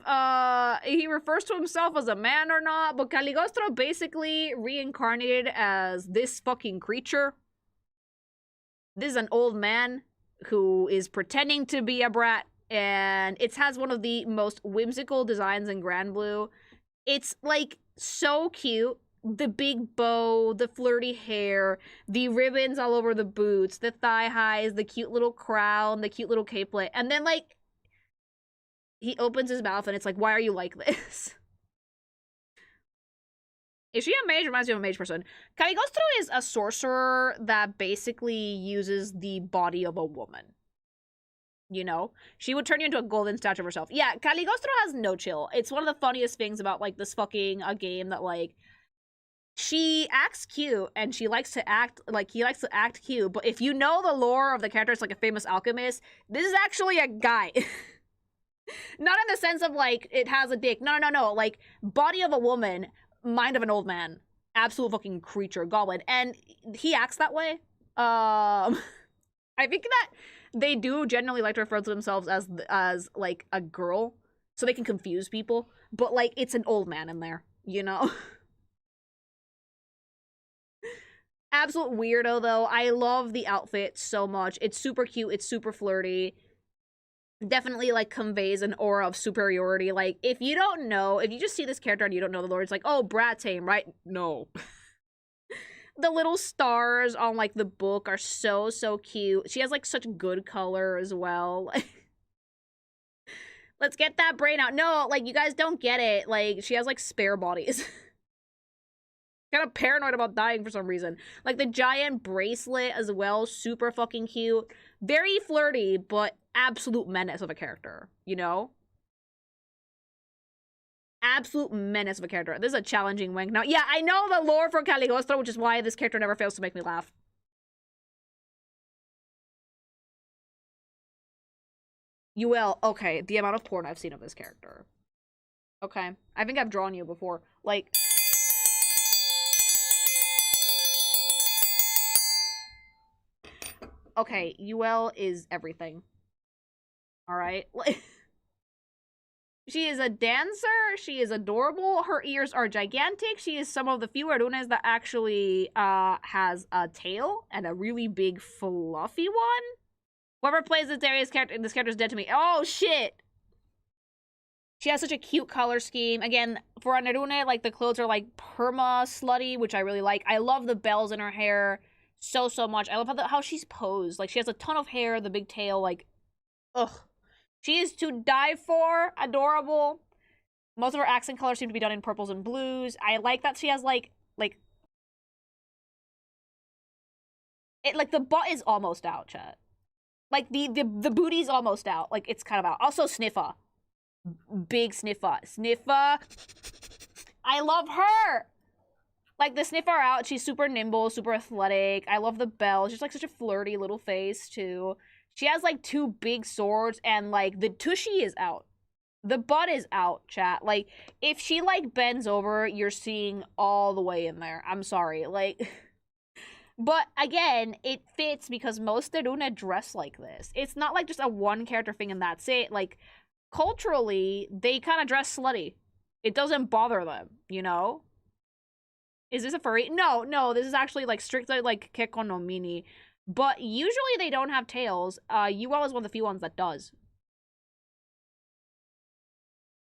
he refers to himself as a man or not, but Caligostro basically reincarnated as this fucking creature. This is an old man who is pretending to be a brat, and it has one of the most whimsical designs in Granblue. It's, like, so cute. The big bow, the flirty hair, the ribbons all over the boots, the thigh highs, the cute little crown, the cute little capelet. And then, like, he opens his mouth and it's like, why are you like this? Is she a mage? Reminds me of a mage person. Caligostro is a sorcerer that basically uses the body of a woman. You know? She would turn you into a golden statue of herself. Yeah, Caligostro has no chill. It's one of the funniest things about, like, this fucking game that, like, she acts cute and she likes to act, like, he likes to act cute, but if you know the lore of the character, it's like a famous alchemist, this is actually a guy. Not in the sense of, like, it has a dick. No. Like, body of a woman, mind of an old man. Absolute fucking creature, goblin. And he acts that way. I think that they do generally like to refer to themselves as like, a girl, so they can confuse people. But, like, it's an old man in there, you know? Absolute weirdo, though. I love the outfit so much. It's super cute. It's super flirty. Definitely, like, conveys an aura of superiority. Like, if you don't know, if you just see this character and you don't know the lore, it's like, oh, brat tame, right? No. The little stars on, like, the book are so, so cute. She has, like, such good color as well. Let's get that brain out. No, like, you guys don't get it. Like, she has, like, spare bodies. Kind of paranoid about dying for some reason. Like, the giant bracelet as well, super fucking cute. Very flirty, but absolute menace of a character, you know? Absolute menace of a character. This is a challenging wank. Now, yeah, I know the lore for Caligostro, which is why this character never fails to make me laugh. UL, okay, the amount of porn I've seen of this character. Okay, I think I've drawn you before. Like... Okay, UL is everything. Alright? She is a dancer. She is adorable. Her ears are gigantic. She is some of the few Arunes that actually has a tail and a really big fluffy one. Whoever plays this character is dead to me. Oh, shit! She has such a cute color scheme. Again, for an Arune, like, the clothes are, like, perma-slutty, which I really like. I love the bells in her hair so much. I love how she's posed. Like, she has a ton of hair, the big tail, like, ugh. She is to die for. Adorable. Most of her accent colors seem to be done in purples and blues. I like that she has, like, it, like, the butt is almost out, chat. Like, the booty's almost out. Like, it's kind of out. Also, Sniffa. Big Sniffa. Sniffa. I love her! Like, the Sniffa are out. She's super nimble, super athletic. I love the bell. She's, like, such a flirty little face, too. She has, like, 2 big swords, and, like, the tushy is out. The butt is out, chat. Like, if she, like, bends over, you're seeing all the way in there. I'm sorry. Like... But, again, it fits because most Daruna dress like this. It's not, like, just a one-character thing and that's it. Like, culturally, they kind of dress slutty. It doesn't bother them, you know? Is this a furry? No, this is actually, like, strictly, like, Kekko no Mini. But usually they don't have tails. UL is one of the few ones that does.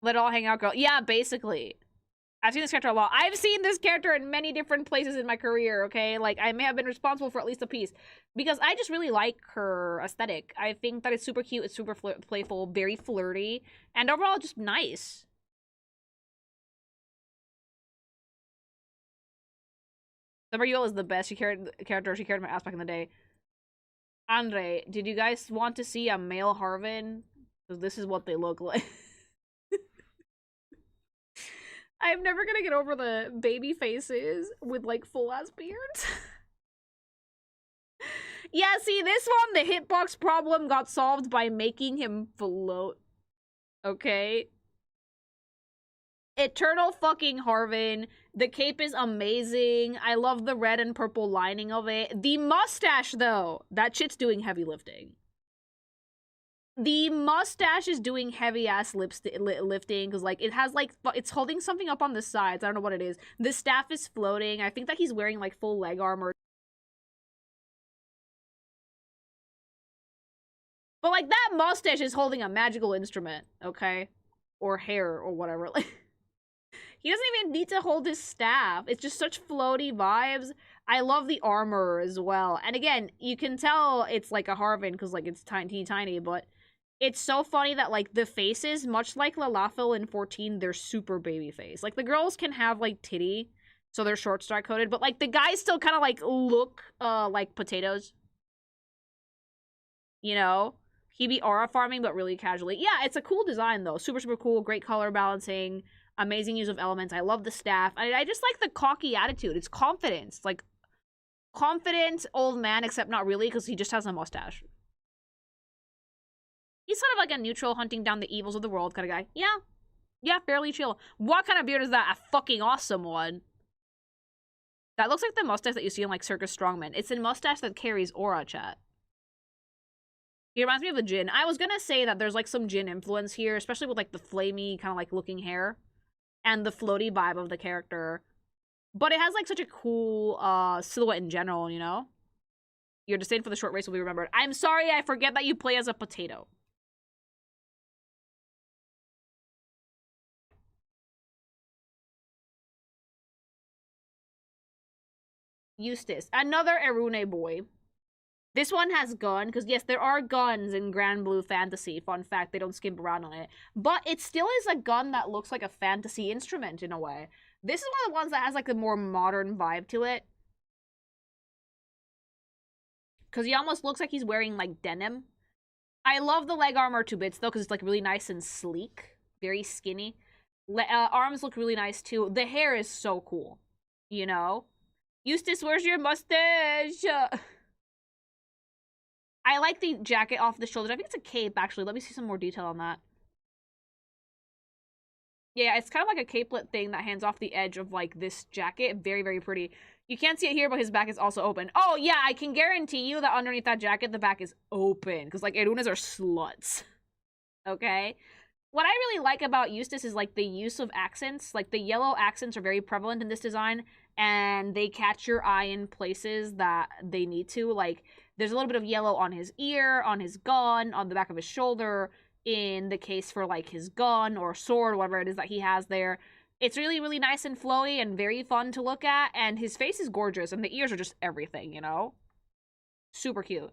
Let it all hang out, girl. Yeah, basically. I've seen this character a lot. I've seen this character in many different places in my career, okay? Like, I may have been responsible for at least a piece. Because I just really like her aesthetic. I think that it's super cute, it's super playful, very flirty, and overall just nice. Summer Yule is the best character. She carried my ass back in the day. Andre, did you guys want to see a male Harvin? Because this is what they look like. I'm never gonna get over the baby faces with, like, full-ass beards. Yeah, see, this one, the hitbox problem got solved by making him float. Okay? Eternal fucking Harvin. The cape is amazing. I love the red and purple lining of it. The mustache, though. That shit's doing heavy lifting. The mustache is doing heavy-ass lifting, because, like, it has, like, it's holding something up on the sides. I don't know what it is. The staff is floating. I think that he's wearing, like, full leg armor. But, like, that mustache is holding a magical instrument, okay? Or hair, or whatever. He doesn't even need to hold his staff. It's just such floaty vibes. I love the armor as well. And again, you can tell it's, like, a Harvin, because, like, it's tiny, but it's so funny that, like, the faces, much like Lalafell in 14, they're super baby face. Like, the girls can have, like, titty, so they're short strike coded, but, like, the guys still kind of, like, look, like potatoes. You know? He be aura farming, but really casually. Yeah, it's a cool design, though. Super, super cool. Great color balancing. Amazing use of elements. I love the staff. I just like the cocky attitude. It's confidence. Like, confident old man, except not really, because he just has a mustache. He's sort of like a neutral, hunting down the evils of the world kind of guy. Yeah. Yeah, fairly chill. What kind of beard is that? A fucking awesome one. That looks like the mustache that you see in, like, Circus Strongman. It's a mustache that carries aura, chat. He reminds me of the Jin. I was gonna say that there's, like, some Jin influence here, especially with, like, the flamey kind of, like, looking hair. And the floaty vibe of the character. But it has, like, such a cool silhouette in general, you know? Your disdain for the short race will be remembered. I'm sorry, I forget that you play as a potato. Eustace. Another Erune boy. This one has gun, because yes, there are guns in Granblue Fantasy. Fun fact, they don't skimp around on it. But it still is a gun that looks like a fantasy instrument in a way. This is one of the ones that has, like, a more modern vibe to it. Because he almost looks like he's wearing, like, denim. I love the leg armor 2 bits, though, because it's, like, really nice and sleek. Very skinny. Arms look really nice, too. The hair is so cool. You know? Eustace, where's your mustache? I like the jacket off the shoulders. I think it's a cape, actually. Let me see some more detail on that. Yeah, it's kind of like a capelet thing that hangs off the edge of, like, this jacket. Very, very pretty. You can't see it here, but his back is also open. Oh, yeah, I can guarantee you that underneath that jacket, the back is open. Because, like, Erunas are sluts. Okay? What I really like about Eustace is, like, the use of accents. Like, the yellow accents are very prevalent in this design. And they catch your eye in places that they need to. Like, there's a little bit of yellow on his ear, on his gun, on the back of his shoulder, in the case for, like, his gun or sword, whatever it is that he has there. It's really, really nice and flowy and very fun to look at, and his face is gorgeous, and the ears are just everything, you know? Super cute.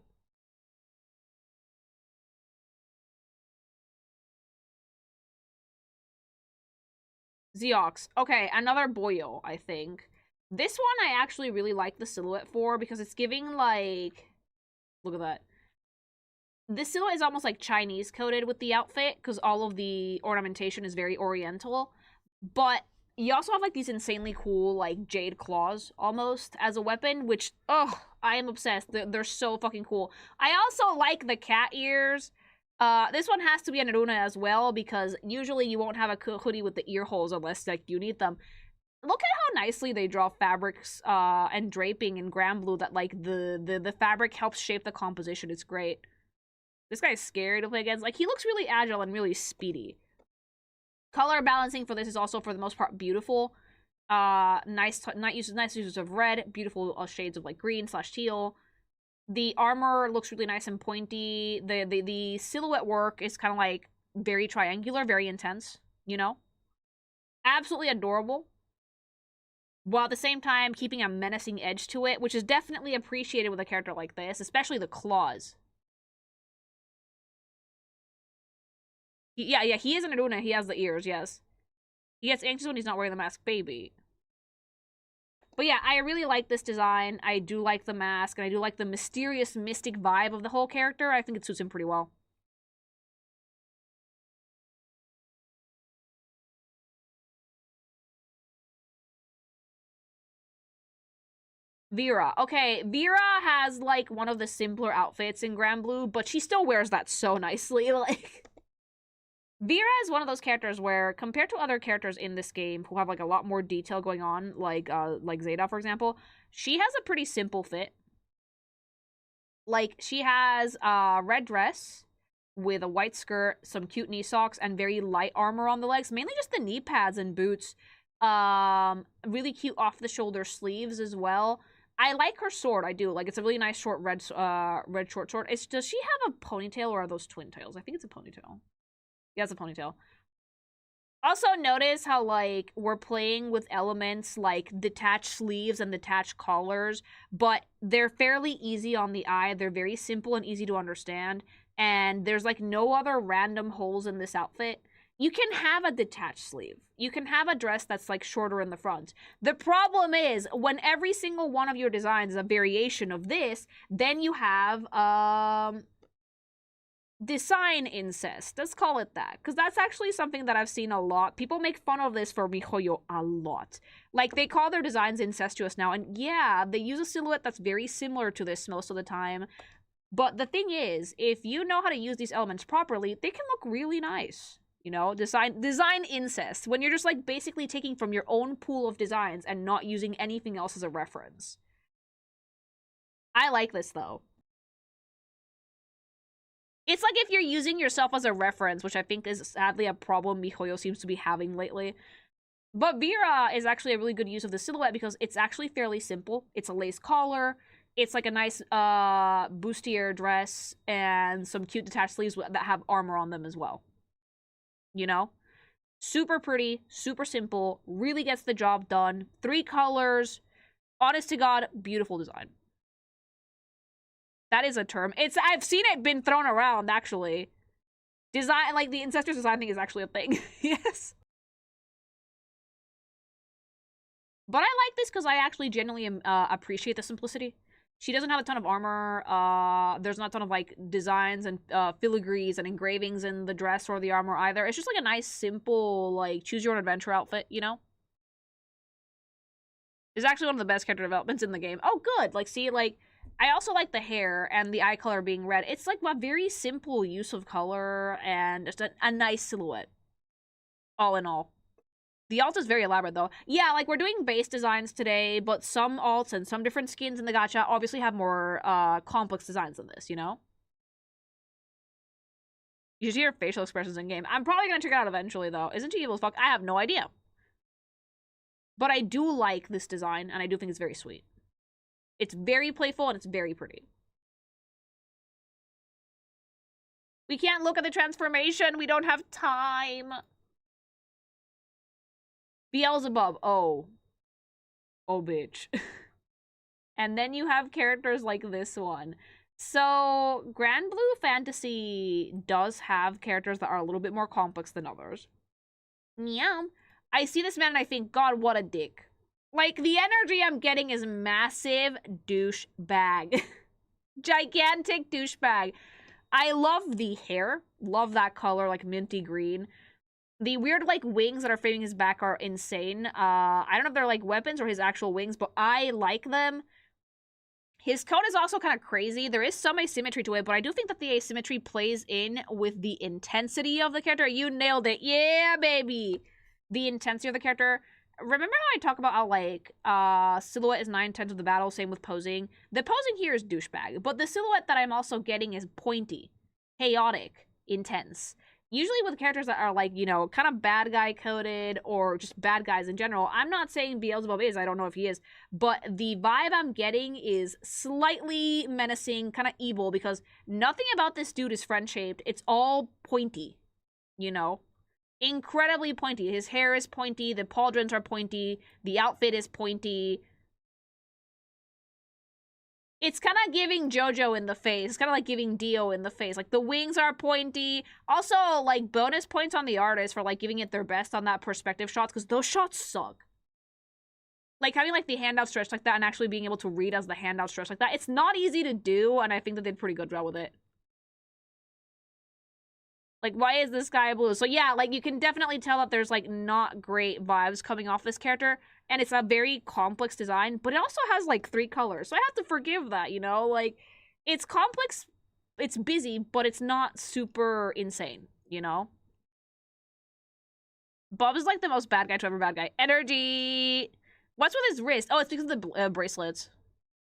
Zeox. Okay, another Boyo, I think. This one I actually really like the silhouette for, because it's giving, like... Look at that. This silhouette is almost, like, Chinese coded with the outfit, because all of the ornamentation is very oriental. But you also have, like, these insanely cool, like, jade claws, almost, as a weapon, which, oh, I am obsessed. They're so fucking cool. I also like the cat ears. This one has to be an Eruna as well, because usually you won't have a hoodie with the ear holes unless, like, you need them. Look at how nicely they draw fabrics and draping in Granblue that, like, the fabric helps shape the composition. It's great. This guy's scary to play against. Like, he looks really agile and really speedy. Color balancing for this is also, for the most part, beautiful. Nice uses of red, beautiful shades of, like, green / teal. The armor looks really nice and pointy. The silhouette work is kind of, like, very triangular, very intense, you know? Absolutely adorable. while at the same time keeping a menacing edge to it, which is definitely appreciated with a character like this, especially the claws. Yeah, he is an Aruna. He has the ears, yes. He gets anxious when he's not wearing the mask, baby. But yeah, I really like this design. I do like the mask, and I do like the mysterious, mystic vibe of the whole character. I think it suits him pretty well. Vera. Okay, Vera has, like, one of the simpler outfits in Granblue, but she still wears that so nicely, like... Vera is one of those characters where, compared to other characters in this game who have, like, a lot more detail going on, like Zeta, for example, she has a pretty simple fit. Like, she has a red dress with a white skirt, some cute knee socks, and very light armor on the legs. Mainly just the knee pads and boots. Really cute off-the-shoulder sleeves as well. I like her sword, I do. Like, it's a really nice short red short sword. Does she have a ponytail, or are those twin tails? I think it's a ponytail. Yeah, it's a ponytail. Also, notice how, like, we're playing with elements like detached sleeves and detached collars, but they're fairly easy on the eye. They're very simple and easy to understand, and there's, like, no other random holes in this outfit. You can have a detached sleeve. You can have a dress that's, like, shorter in the front. The problem is, when every single one of your designs is a variation of this, then you have, design incest. Let's call it that. Because that's actually something that I've seen a lot. People make fun of this for MiHoYo a lot. Like, they call their designs incestuous now, and yeah, they use a silhouette that's very similar to this most of the time. But the thing is, if you know how to use these elements properly, they can look really nice. You know, design incest, when you're just, like, basically taking from your own pool of designs and not using anything else as a reference. I like this, though. It's like if you're using yourself as a reference, which I think is sadly a problem MiHoYo seems to be having lately. But Vera is actually a really good use of the silhouette because it's actually fairly simple. It's a lace collar. It's like a nice bustier dress and some cute detached sleeves that have armor on them as well. You know? Super pretty, super simple, really gets the job done. 3 colors. Honest to God, beautiful design. That is a term. I've seen it been thrown around, actually. Design, like, the incestuous design thing is actually a thing. Yes. But I like this because I actually genuinely appreciate the simplicity. She doesn't have a ton of armor. There's not a ton of, like, designs and filigrees and engravings in the dress or the armor either. It's just, like, a nice, simple, like, choose-your-own-adventure outfit, you know? It's actually one of the best character developments in the game. Oh, good! Like, see, like... I also like the hair and the eye color being red. It's, like, a very simple use of color and just a nice silhouette. All in all. The alt is very elaborate, though. Yeah, like, we're doing base designs today, but some alts and some different skins in the gacha obviously have more complex designs than this, you know? You should hear facial expressions in-game. I'm probably gonna check it out eventually, though. Isn't she evil as fuck? I have no idea. But I do like this design, and I do think it's very sweet. It's very playful, and it's very pretty. We can't look at the transformation. We don't have time. Beelzebub. Oh. Oh, bitch. And then you have characters like this one. So, Granblue Fantasy does have characters that are a little bit more complex than others. Meow. I see this man and I think, God, what a dick. Like, the energy I'm getting is massive douchebag. Gigantic douchebag. I love the hair. Love that color, like minty green. The weird, like, wings that are framing his back are insane. I don't know if they're, like, weapons or his actual wings, but I like them. His coat is also kind of crazy. There is some asymmetry to it, but I do think that the asymmetry plays in with the intensity of the character. You nailed it. Yeah, baby. The intensity of the character. Remember how I talk about how, like, silhouette is 9/10 of the battle, same with posing? The posing here is douchebag, but the silhouette that I'm also getting is pointy, chaotic, intense. Usually with characters that are, like, you know, kind of bad guy coded or just bad guys in general. I'm not saying Beelzebub is, I don't know if he is, but the vibe I'm getting is slightly menacing, kind of evil, because nothing about this dude is friend-shaped. It's all pointy, you know? Incredibly pointy. His hair is pointy, the pauldrons are pointy, the outfit is pointy. It's kind of giving JoJo in the face. It's kind of like giving Dio in the face. Like, the wings are pointy. Also, like, bonus points on the artist for, like, giving it their best on that perspective shots, because those shots suck. Like, having, like, the handout stretched like that and actually being able to read as the handout stretched like that, it's not easy to do, and I think they did a pretty good job with it. Like, why is this guy blue? So, yeah, like, you can definitely tell that there's, like, not great vibes coming off this character. And it's a very complex design, but it also has, like, 3 colors. So I have to forgive that, you know? Like, it's complex, it's busy, but it's not super insane, you know? Bob is, like, the most bad guy to ever bad guy. Energy! What's with his wrist? Oh, it's because of the bracelets.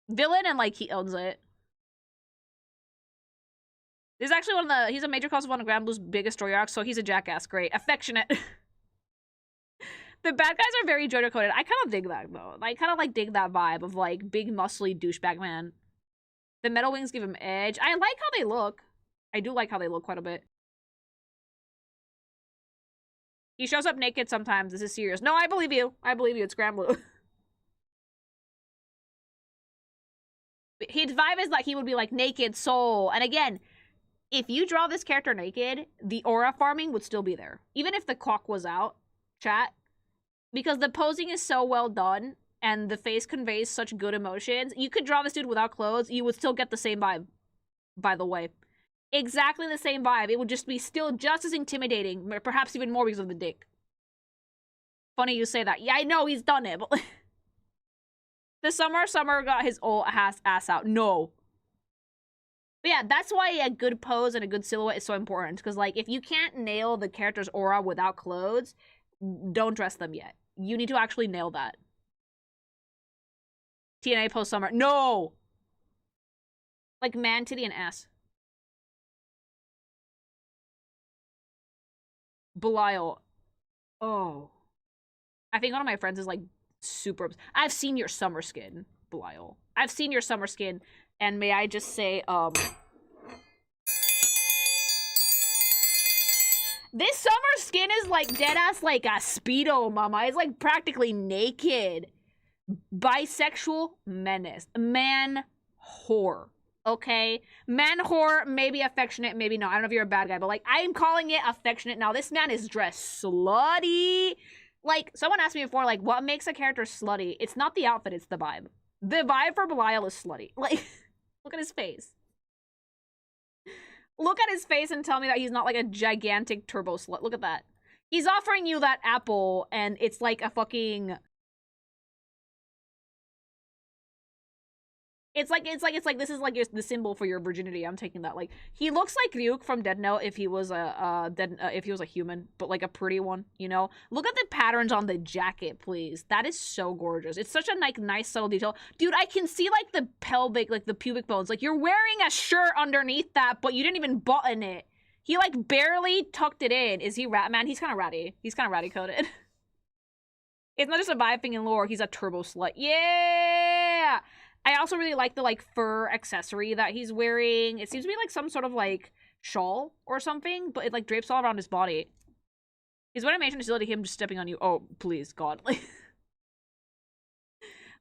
Villain, and, like, he owns it. This is actually he's a major cause of one of Granblue's biggest story arcs, so he's a jackass. Great. Affectionate. The bad guys are very JoJo coded. I kind of dig that, though. I kind of, like, dig that vibe of, like, big, muscly douchebag man. The metal wings give him edge. I like how they look. I do like how they look quite a bit. He shows up naked sometimes. This is serious. No, I believe you. I believe you. It's Granblue. His vibe is like he would be, like, naked soul. And again, if you draw this character naked, the aura farming would still be there. Even if the clock was out, chat. Because the posing is so well done, and the face conveys such good emotions, you could draw this dude without clothes, you would still get the same vibe, by the way. Exactly the same vibe. It would just be still just as intimidating, perhaps even more because of the dick. Funny you say that. Yeah, I know, he's done it, but... The Summer got his old ass out. No. But yeah, that's why a good pose and a good silhouette is so important. Because, like, if you can't nail the character's aura without clothes, don't dress them yet. You need to actually nail that. TNA post-summer. No! Like, man, titty, and ass. Belial. Oh. I think one of my friends is, like, super... I've seen your summer skin, Belial. I've seen your summer skin, and may I just say, this summer skin is, like, deadass like a Speedo, mama. It's, like, practically naked. Bisexual menace. Man whore. Okay? Man whore, maybe affectionate, maybe not. I don't know if you're a bad guy, but, like, I'm calling it affectionate now. This man is dressed slutty. Like, someone asked me before, like, what makes a character slutty? It's not the outfit, it's the vibe. The vibe for Belial is slutty. Like, look at his face. Look at his face and tell me that he's not, like, a gigantic turbo slut. Look at that. He's offering you that apple, and it's like a fucking... It's like this is like the symbol for your virginity. I'm taking that. Like, he looks like Ryuk from Dead Note if he was a human, but like a pretty one, you know? Look at the patterns on the jacket, please. That is so gorgeous. It's such a, like, nice subtle detail. Dude, I can see, like, the pelvic, like, the pubic bones. Like, you're wearing a shirt underneath that, but you didn't even button it. He, like, barely tucked it in. Is he rat? Man, he's kind of ratty. He's kind of ratty coded. It's not just a vibe thing in lore. He's a turbo slut. Yeah! I also really like the, like, fur accessory that he's wearing. It seems to be, like, some sort of, like, shawl or something, but it, like, drapes all around his body. His animation is still to him just stepping on you. Oh, please, God. Like,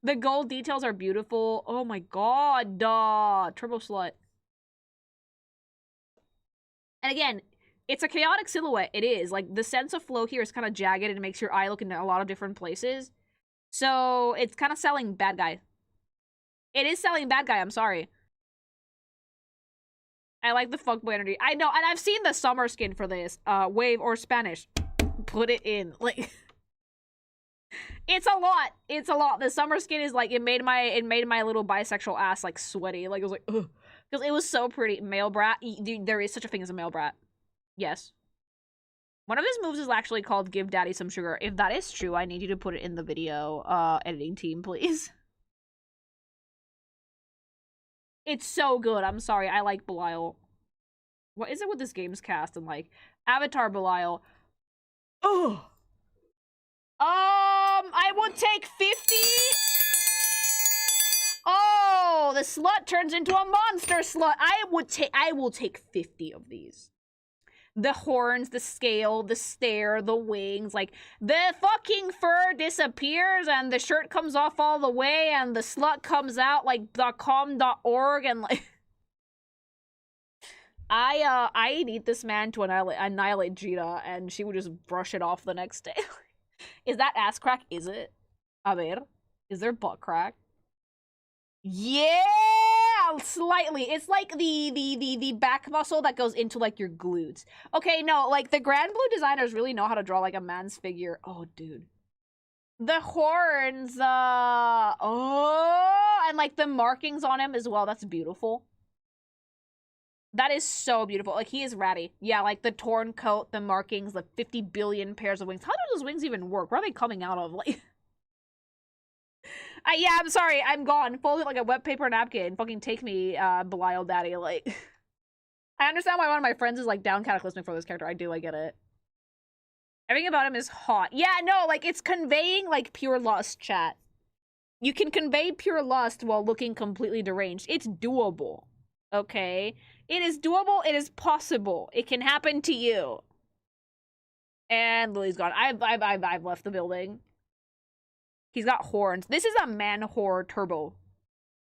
the gold details are beautiful. Oh my God. Turbo slut. And again, it's a chaotic silhouette. It is. Like, the sense of flow here is kind of jagged and it makes your eye look in a lot of different places. So, it's kind of selling bad guy. It is selling bad guy, I'm sorry. I like the fuckboy energy. I know, and I've seen the summer skin for this. Wave or Spanish. Put it in. Like, it's a lot. It's a lot. The summer skin is like, it made my little bisexual ass, like, sweaty. Like, it was like, ugh. Because it was so pretty. Male brat. Dude, there is such a thing as a male brat. Yes. One of his moves is actually called Give Daddy Some Sugar. If that is true, I need you to put it in the video, editing team, please. It's so good. I'm sorry. I like Belial. What is it with this game's cast and, like, Avatar Belial? Oh. I would take 50. Oh, the slut turns into a monster slut. I will take 50 of these. The horns, the scale, the stare, the wings, like, the fucking fur disappears and the shirt comes off all the way and the slut comes out like .com.org and like... I'd eat this man to annihilate Jita and she would just brush it off the next day. Is that ass crack? Is it? A ver. Is there butt crack? Yeah! Slightly. It's like the back muscle that goes into like your glutes. Okay, no, like the Granblue designers really know how to draw like a man's figure. Oh, dude. The horns, oh, and like the markings on him as well. That's beautiful. That is so beautiful. Like, he is ratty. Yeah, like the torn coat, the markings, the 50 billion pairs of wings. How do those wings even work? Where are they coming out of? Like, yeah, I'm sorry. I'm gone. Fold it like a wet paper napkin. Fucking take me, Belial Daddy. Like, I understand why one of my friends is like down cataclysmic for this character. I do. I get it. Everything about him is hot. Yeah, no, like it's conveying like pure lust, chat. You can convey pure lust while looking completely deranged. It's doable. Okay? It is doable. It is possible. It can happen to you. And Lily's gone. I've left the building. He's got horns. This is a man whore turbo.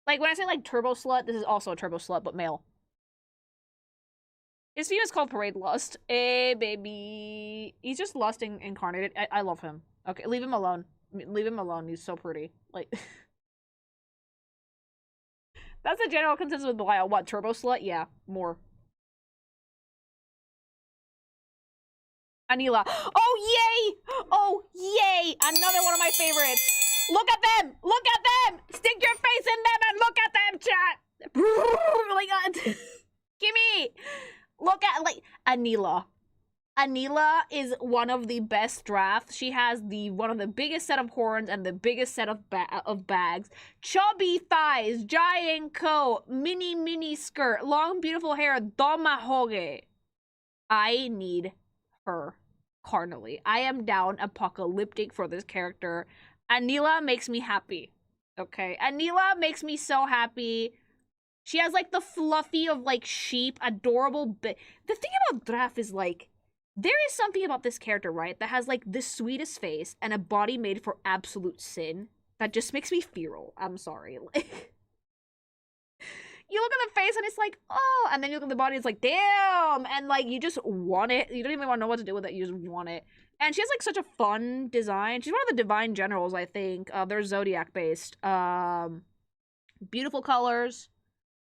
Like, when I say, like, turbo slut, this is also a turbo slut, but male. His theme is called Parade Lust. Hey, baby. He's just lust incarnated. I love him. Okay, leave him alone. Leave him alone. He's so pretty. Like... That's the general consensus with Belial. What, turbo slut? Yeah, more. Anila. Oh, yay! Oh, yay! Another one of my favorites. Look at them! Look at them! Stick your face in them and look at them, chat! Oh my god. Gimme! Look at, like, Anila. Anila is one of the best drafts. She has one of the biggest set of horns and the biggest set of bags. Chubby thighs, giant coat, mini skirt, long beautiful hair, domahoge. I need her carnally. I am down apocalyptic for this character. Anila makes me happy. Okay, Anila makes me so happy. She has like the fluffy of like sheep, adorable. The thing about Draf is like, there is something about this character, right, that has, like, the sweetest face and a body made for absolute sin that just makes me feral. I'm sorry. Like, you look at the face and it's like, oh, and then you look at the body, it's like, damn, and, like, you just want it. You don't even want to know what to do with it. You just want it. And she has, like, such a fun design. She's one of the Divine Generals, I think. They're Zodiac-based. Beautiful colors.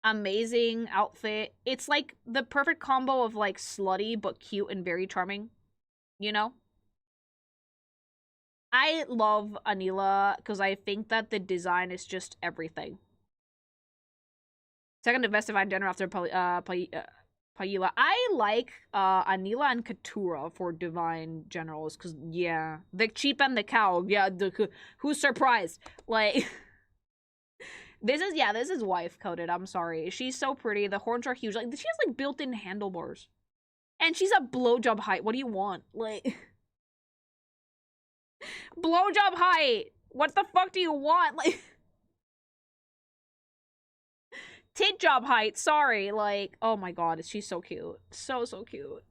Amazing outfit. It's like the perfect combo of like slutty but cute and very charming, you know? I love Anila because I think that the design is just everything. Second to best Divine General after Paila. I like Anila and Katura for Divine Generals because, yeah, the cheap and the cow. Yeah, who's surprised? Like... This is wife coded. I'm sorry. She's so pretty. The horns are huge. Like, she has like built-in handlebars, and she's a blowjob height. What do you want? Like, blowjob height. What the fuck do you want? Like, tit job height. Sorry. Like, oh my god, she's so cute. So cute.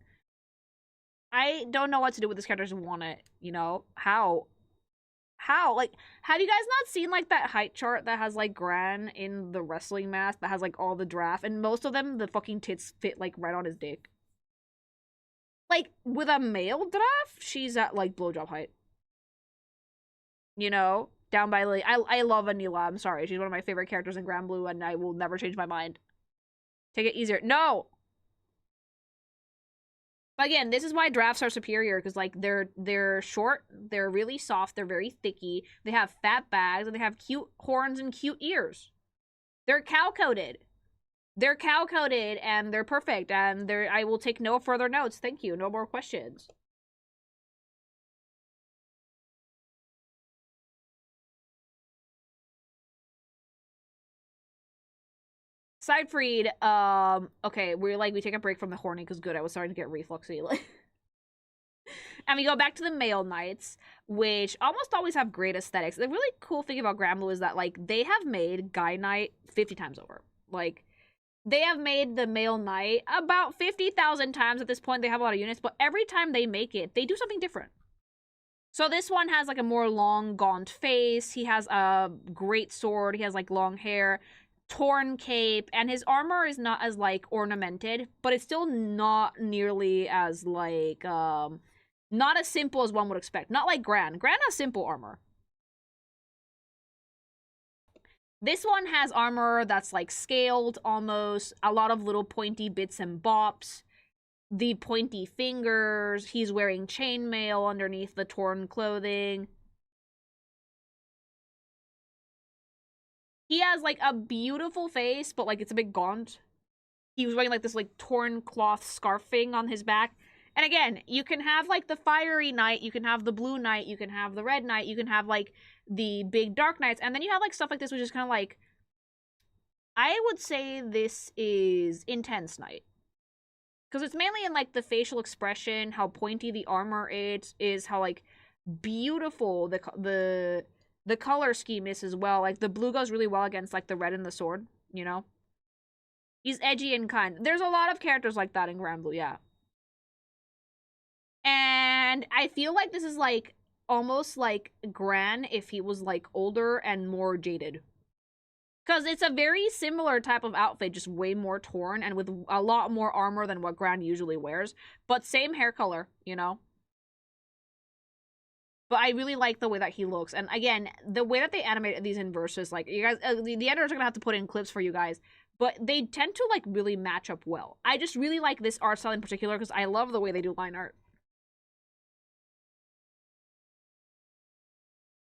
I don't know what to do with this character. I just want it. You know how? Like, have you guys not seen, like, that height chart that has, like, Gran in the wrestling mask that has, like, all the draft? And most of them, the fucking tits fit, like, right on his dick. Like, with a male draft, she's at, like, blowjob height. You know? Down by Lily. I love Anila. I'm sorry. She's one of my favorite characters in Granblue, and I will never change my mind. Take it easier. No! But again, this is why drafts are superior, because, like, they're short, they're really soft, they're very thicky, they have fat bags, and they have cute horns and cute ears. They're cow-coated. They're cow-coated, and they're perfect, and I will take no further notes. Thank you. No more questions. Sidefried, okay, we take a break from the horny, because good, I was starting to get refluxy. And we go back to the male knights, which almost always have great aesthetics. The really cool thing about Granblue is that, like, they have made Guy Knight 50 times over. Like, They have made the male knight about 50,000 times at this point. They have a lot of units, but every time they make it, they do something different. So this one has like a more long, gaunt face. He has a great sword. He has like long hair, torn cape, and his armor is not as like ornamented, but it's still not nearly as like, not as simple as one would expect. Not like Gran. Gran has simple armor. This one has armor that's like scaled almost, a lot of little pointy bits and bops, the pointy fingers, he's wearing chainmail underneath the torn clothing. He has like a beautiful face, but like it's a bit gaunt. He was wearing like this like torn cloth scarf thing on his back. And again, you can have like the fiery knight, you can have the blue knight, you can have the red knight, you can have like the big dark knights, and then you have like stuff like this, which is kind of like, I would say this is intense knight, because it's mainly in like the facial expression, how pointy the armor is, how like beautiful the color scheme is as well. Like the blue goes really well against like the red and the sword, you know. He's edgy and kind. There's a lot of characters like that in Granblue, yeah. And I feel like this is like almost like Gran if he was like older and more jaded. Because it's a very similar type of outfit, just way more torn and with a lot more armor than what Gran usually wears. But same hair color, you know? But I really like the way that he looks. And again, the way that they animated these in verses, like, you guys, the editors are gonna have to put in clips for you guys. But they tend to, like, really match up well. I just really like this art style in particular because I love the way they do line art.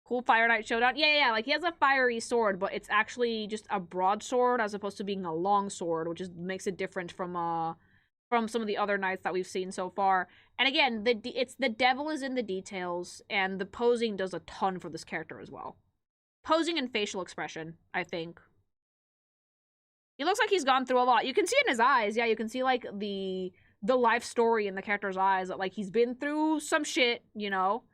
Cool Fire Knight Showdown. Yeah, like he has a fiery sword, but it's actually just a broadsword as opposed to being a long sword, which makes it different from some of the other knights that we've seen so far. And again, it's the devil is in the details, and the posing does a ton for this character as well. Posing and facial expression, I think. He looks like he's gone through a lot. You can see in his eyes, yeah, you can see like the life story in the character's eyes, that like he's been through some shit, you know.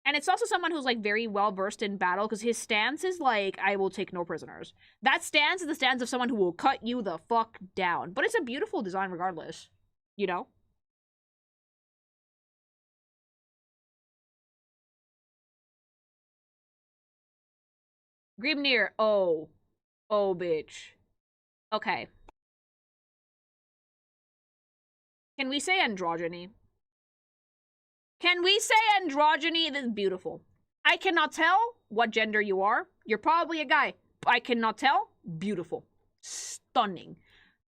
And it's also someone who's, like, very well-versed in battle, because his stance is, like, I will take no prisoners. That stance is the stance of someone who will cut you the fuck down. But it's a beautiful design regardless, you know? Grimnir, oh. Oh, bitch. Okay. Can we say androgyny? Can we say androgyny? This is beautiful. I cannot tell what gender you are. You're probably a guy. I cannot tell. Beautiful. Stunning.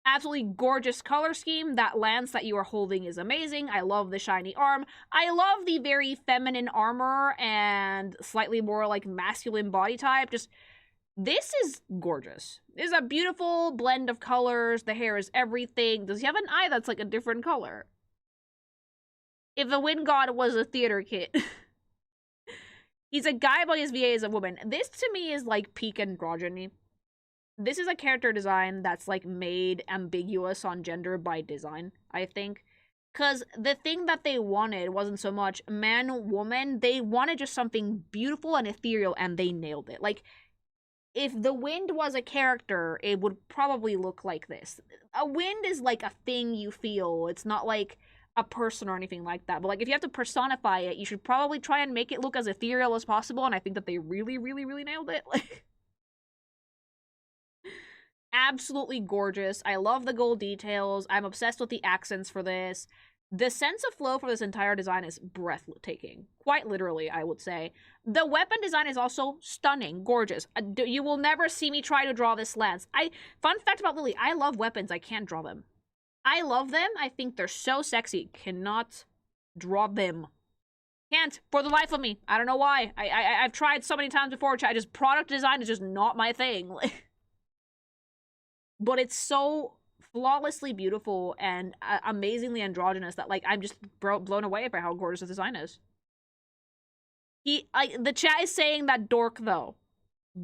Absolutely gorgeous color scheme. That lance that you are holding is amazing. I love the shiny arm. I love the very feminine armor and slightly more like masculine body type. Just, this is gorgeous. This is a beautiful blend of colors. The hair is everything. Does he have an eye that's like a different color? If the Wind God was a theater kid. He's a guy, but his VA is a woman. This, to me, is, like, peak androgyny. This is a character design that's, like, made ambiguous on gender by design, I think. Because the thing that they wanted wasn't so much man, woman. They wanted just something beautiful and ethereal, and they nailed it. Like, if the wind was a character, it would probably look like this. A wind is, like, a thing you feel. It's not, like, a person or anything like that. But, like, if you have to personify it, you should probably try and make it look as ethereal as possible, and I think that they really, really, really nailed it. Like, absolutely gorgeous. I love the gold details. I'm obsessed with the accents for this. The sense of flow for this entire design is breathtaking. Quite literally, I would say. The weapon design is also stunning, gorgeous. You will never see me try to draw this lance. Fun fact about Lily, I love weapons. I can't draw them. I love them. I think they're so sexy. Cannot draw them. Can't. For the life of me. I don't know why. I've tried so many times before. Product design is just not my thing. But it's so flawlessly beautiful and amazingly androgynous that, like, I'm just blown away by how gorgeous the design is. The chat is saying that dork, though.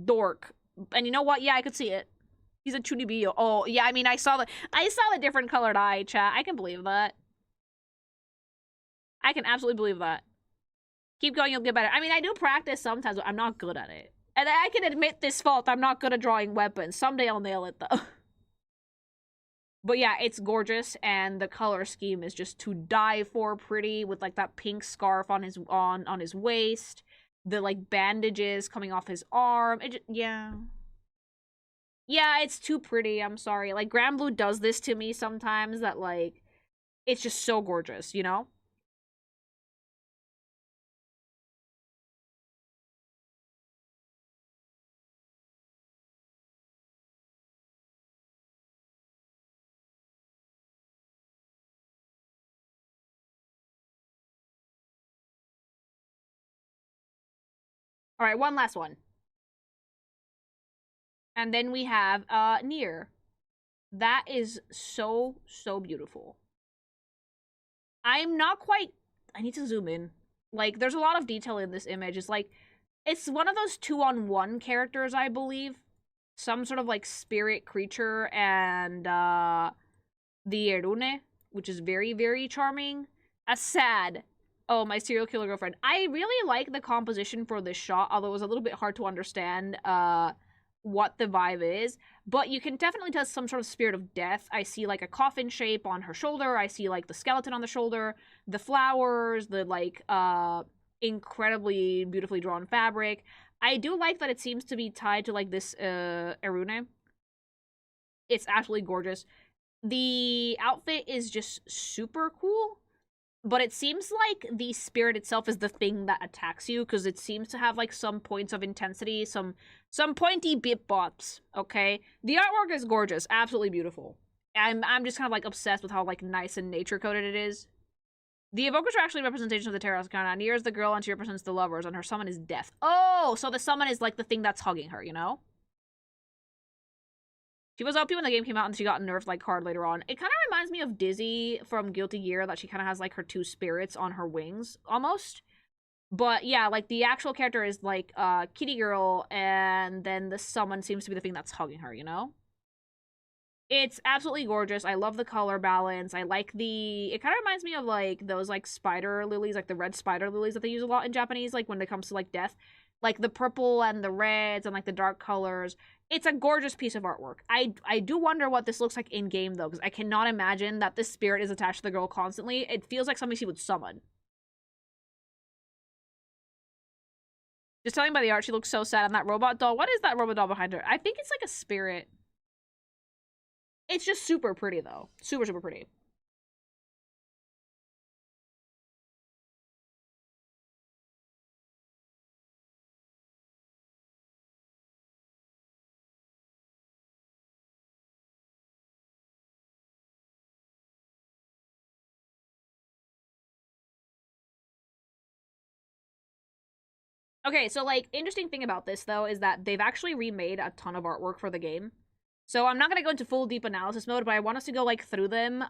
Dork. And you know what? Yeah, I could see it. He's a chunibyo. Oh, yeah, I mean, I saw the different colored eye, chat. I can believe that. I can absolutely believe that. Keep going, you'll get better. I mean, I do practice sometimes, but I'm not good at it. And I can admit this fault. I'm not good at drawing weapons. Someday I'll nail it, though. But yeah, it's gorgeous, and the color scheme is just to die for pretty, with like that pink scarf on his waist, the like bandages coming off his arm. Yeah. Yeah, it's too pretty. I'm sorry. Like Granblue does this to me sometimes that like it's just so gorgeous, you know? All right, one last one. And then we have Nier. That is so beautiful. I'm not quite I need to zoom in. Like there's a lot of detail in this image. It's like it's one of those 2-on-1 characters, I believe. Some sort of like spirit creature and the Erune, which is very charming. A sad. Oh, my serial killer girlfriend. I really like the composition for this shot, although it was a little bit hard to understand what the vibe is. But you can definitely tell some sort of spirit of death. I see like a coffin shape on her shoulder. I see like the skeleton on the shoulder, the flowers, the like incredibly beautifully drawn fabric. I do like that it seems to be tied to like this Erune. It's absolutely gorgeous. The outfit is just super cool, but it seems like the spirit itself is the thing that attacks you, because it seems to have like some points of intensity, some pointy bit bops. Okay, the artwork is gorgeous, absolutely beautiful. I'm just kind of like obsessed with how like nice and nature coded it is. The evokers are actually representations of the Terras Arcana. Nier is the girl and she represents the lovers, and her summon is death. Oh, so the summon is like the thing that's hugging her, you know? She was OP when the game came out, and she got nerfed like hard later on. It kind of reminds me of Dizzy from Guilty Gear, that she kind of has like her two spirits on her wings, almost. But yeah, like the actual character is like Kitty Girl, and then the summon seems to be the thing that's hugging her, you know? It's absolutely gorgeous. I love the color balance. I like it kind of reminds me of like those like spider lilies, like the red spider lilies that they use a lot in Japanese, like when it comes to like death. Like the purple and the reds and like the dark colors. It's a gorgeous piece of artwork. I do wonder what this looks like in game though, because I cannot imagine that this spirit is attached to the girl constantly. It feels like something she would summon. Just telling by the art, she looks so sad on that robot doll. What is that robot doll behind her? I think it's like a spirit. It's just super pretty though. Super pretty. Okay, so like interesting thing about this though is that they've actually remade a ton of artwork for the game. So I'm not gonna go into full deep analysis mode, but I want us to go like through them,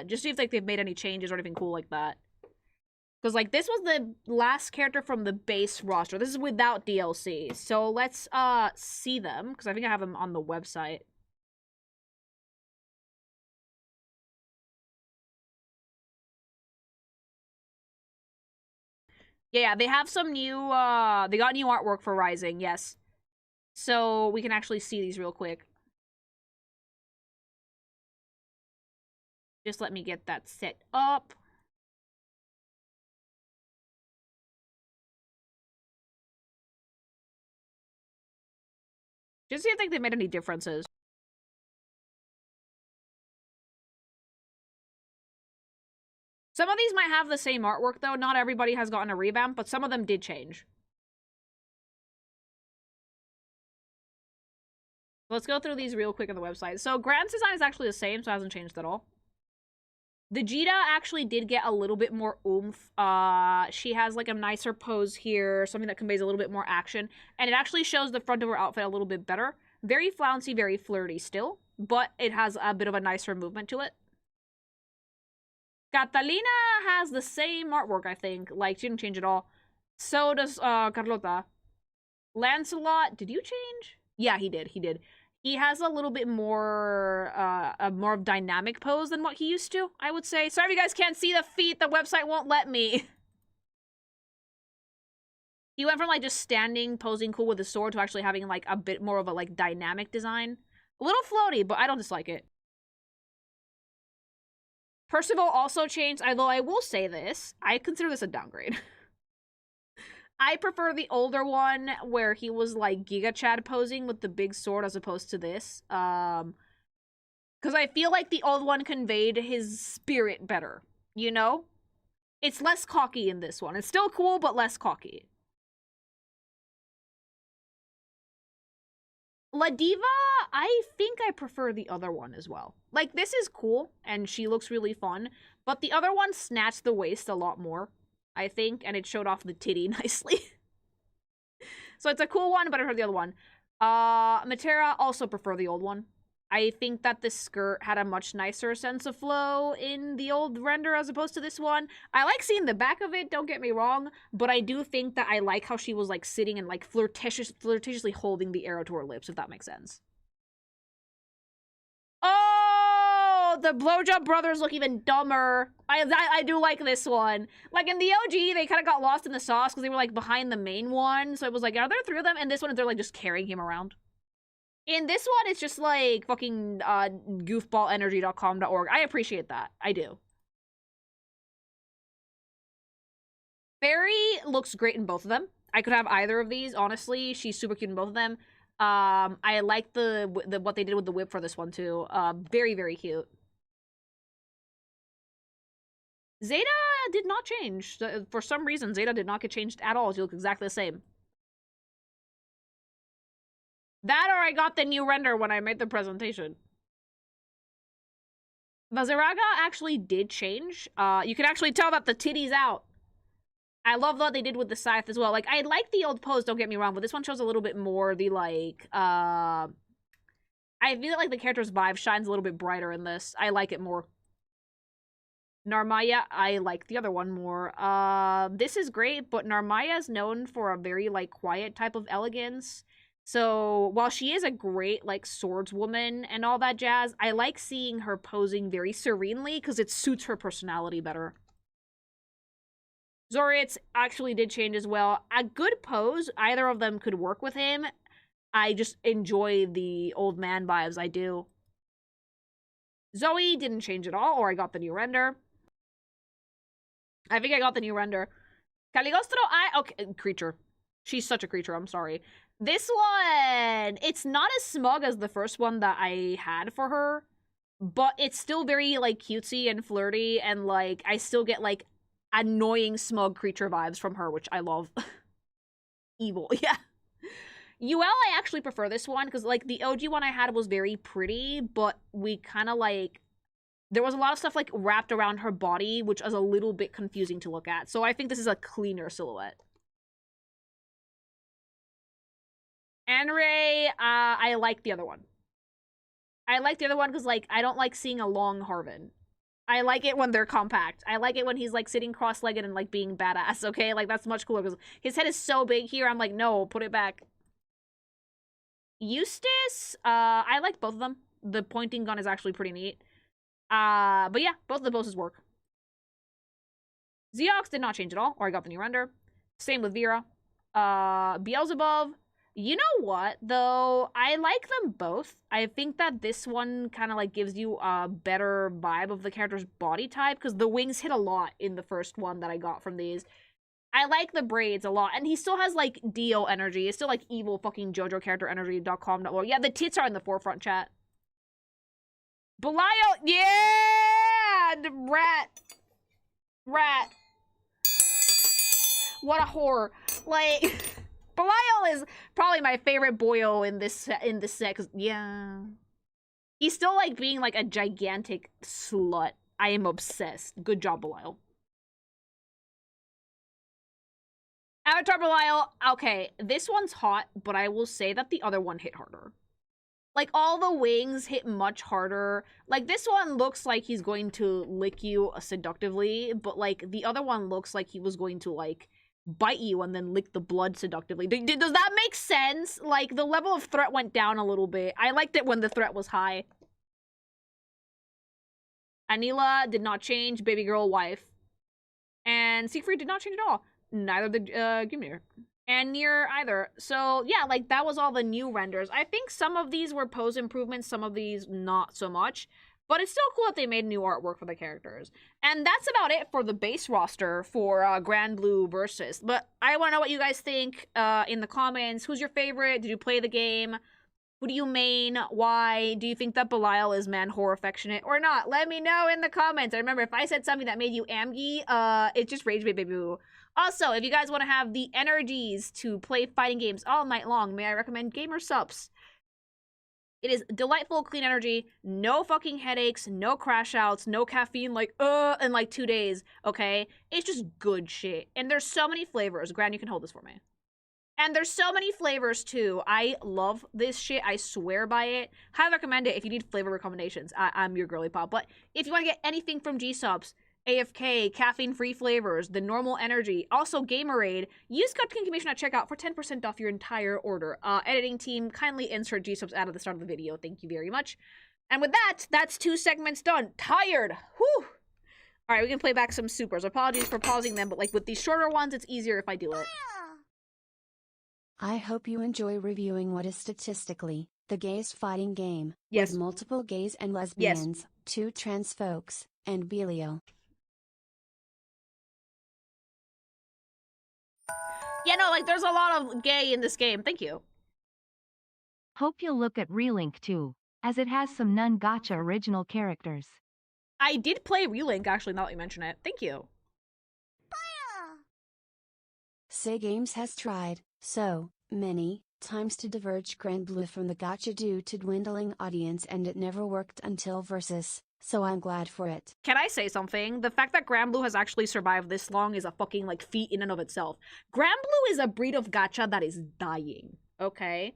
just see if like they've made any changes or anything cool like that. Because like this was the last character from the base roster. This is without DLC. So let's see them, because I think I have them on the website. Yeah, they have some new they got new artwork for Rising, yes. So we can actually see these real quick. Just let me get that set up. Just see if they made any differences. Some of these might have the same artwork, though. Not everybody has gotten a revamp, but some of them did change. Let's go through these real quick on the website. So Grant's design is actually the same, so it hasn't changed at all. The Jita actually did get a little bit more oomph. She has like a nicer pose here, something that conveys a little bit more action, and it actually shows the front of her outfit a little bit better. Very flouncy, very flirty still, but it has a bit of a nicer movement to it. Catalina has the same artwork, I think. Like, she didn't change at all. So does Carlota. Lancelot, did you change? Yeah, he did. He has a little bit more, a more dynamic pose than what he used to, I would say. Sorry if you guys can't see the feet. The website won't let me. He went from, like, just standing, posing cool with the sword to actually having, like, a bit more of a, like, dynamic design. A little floaty, but I don't dislike it. Percival also changed, although I will say this, I consider this a downgrade. I prefer the older one where he was like Giga Chad posing with the big sword as opposed to this. Because I feel like the old one conveyed his spirit better, you know? It's less cocky in this one. It's still cool, but less cocky. La Diva, I think I prefer the other one as well. Like, this is cool, and she looks really fun, but the other one snatched the waist a lot more, I think, and it showed off the titty nicely. So it's a cool one, but I prefer the other one. Matera, also prefer the old one. I think that this skirt had a much nicer sense of flow in the old render as opposed to this one. I like seeing the back of it, don't get me wrong, but I do think that I like how she was like sitting and like flirtatiously holding the arrow to her lips, if that makes sense. Oh, the Blowjob Brothers look even dumber. I do like this one. Like in the OG, they kind of got lost in the sauce because they were like behind the main one. So it was like, are there three of them? And this one, they're like just carrying him around. In this one, it's just like fucking goofballenergy.com.org. I appreciate that. I do. Fairy looks great in both of them. I could have either of these, honestly. She's super cute in both of them. I like the what they did with the whip for this one, too. Very, very cute. Zeta did not change. For some reason, Zeta did not get changed at all. She looks exactly the same. That or I got the new render when I made the presentation. Vaziraga actually did change. You can actually tell that the titty's out. I love what they did with the scythe as well. Like, I like the old pose, don't get me wrong, but this one shows a little bit more the, like, I feel like the character's vibe shines a little bit brighter in this. I like it more. Narmaya, I like the other one more. This is great, but Narmaya is known for a very, like, quiet type of elegance. So, while she is a great, like, swordswoman and all that jazz, I like seeing her posing very serenely because it suits her personality better. Zoritz actually did change as well. A good pose, either of them could work with him. I just enjoy the old man vibes, I do. Zoe didn't change at all, or I got the new render. I think I got the new render. Caligostro, okay, creature. She's such a creature, I'm sorry. This one, it's not as smug as the first one that I had for her, but it's still very, like, cutesy and flirty, and, like, I still get, like, annoying smug creature vibes from her, which I love. Evil, yeah. UL, I actually prefer this one, because, like, the OG one I had was very pretty, but we kind of, like, there was a lot of stuff, like, wrapped around her body, which was a little bit confusing to look at, so I think this is a cleaner silhouette. Anray, I like the other one. I like the other one because, like, I don't like seeing a long Harvin. I like it when they're compact. I like it when he's, like, sitting cross-legged and, like, being badass, okay? Like, that's much cooler because his head is so big here, I'm like, no, put it back. Eustace, I like both of them. The pointing gun is actually pretty neat. But yeah, both of the poses work. Zeox did not change at all, or I got the new render. Same with Vera. Beelzebub, you know what, though? I like them both. I think that this one kind of, like, gives you a better vibe of the character's body type, because the wings hit a lot in the first one that I got from these. I like the braids a lot, and he still has, like, Dio energy. It's still, like, evil fucking JoJo character energy.com.org. Yeah, the tits are in the forefront, chat. Belial, yeah! The rat. What a whore. Like... Belial is probably my favorite boyo in this set, cause yeah. He's still, like, being, like, a gigantic slut. I am obsessed. Good job, Belial. Avatar Belial, okay, this one's hot, but I will say that the other one hit harder. Like, all the wings hit much harder. Like, this one looks like he's going to lick you seductively, but, like, the other one looks like he was going to, like, bite you and then lick the blood seductively. Does that make sense? Like, the level of threat went down a little bit. I liked it when the threat was high. Anila did not change. Baby girl wife. And Siegfried did not change at all. Neither did Gimnir. And Nier either. So, yeah, like, that was all the new renders. I think some of these were pose improvements, some of these not so much. But it's still cool that they made new artwork for the characters. And that's about it for the base roster for Granblue Versus. But I want to know what you guys think in the comments. Who's your favorite? Did you play the game? Who do you main? Why? Do you think that Belial is man-whore affectionate or not? Let me know in the comments. And remember, if I said something that made you amgy, it just rage baby boo. Also, if you guys want to have the energies to play fighting games all night long, may I recommend gsupps. It is delightful, clean energy, no fucking headaches, no crash outs, no caffeine, in like 2 days, okay? It's just good shit. And there's so many flavors. Gran, you can hold this for me. And there's so many flavors, too. I love this shit. I swear by it. Highly recommend it if you need flavor recommendations. I'm your girly pop. But if you want to get anything from gsupps, AFK, caffeine-free flavors, the normal energy, also Gamerade, use code PinkIncubation at checkout for 10% off your entire order. Editing team, kindly insert gsupps at the start of the video. Thank you very much. And with that, that's 2 segments done. Tired. Whew. All right, we can play back some supers. Apologies for pausing them, but like with these shorter ones, it's easier if I do it. I hope you enjoy reviewing what is statistically the gayest fighting game, Yes. with multiple gays and lesbians, 2 trans folks, and Belial. Yeah, no, like, there's a lot of gay in this game. Thank you. Hope you'll look at Relink too, as it has some non-gacha original characters. I did play Relink, actually, now that you mention it. Thank you. Say Games has tried so many times to diverge Granblue from the gacha due to dwindling audience, and it never worked until Versus, so I'm glad for it. Can I say something? The fact that Granblue has actually survived this long is a fucking, like, feat in and of itself. Granblue is a breed of gacha that is dying, okay?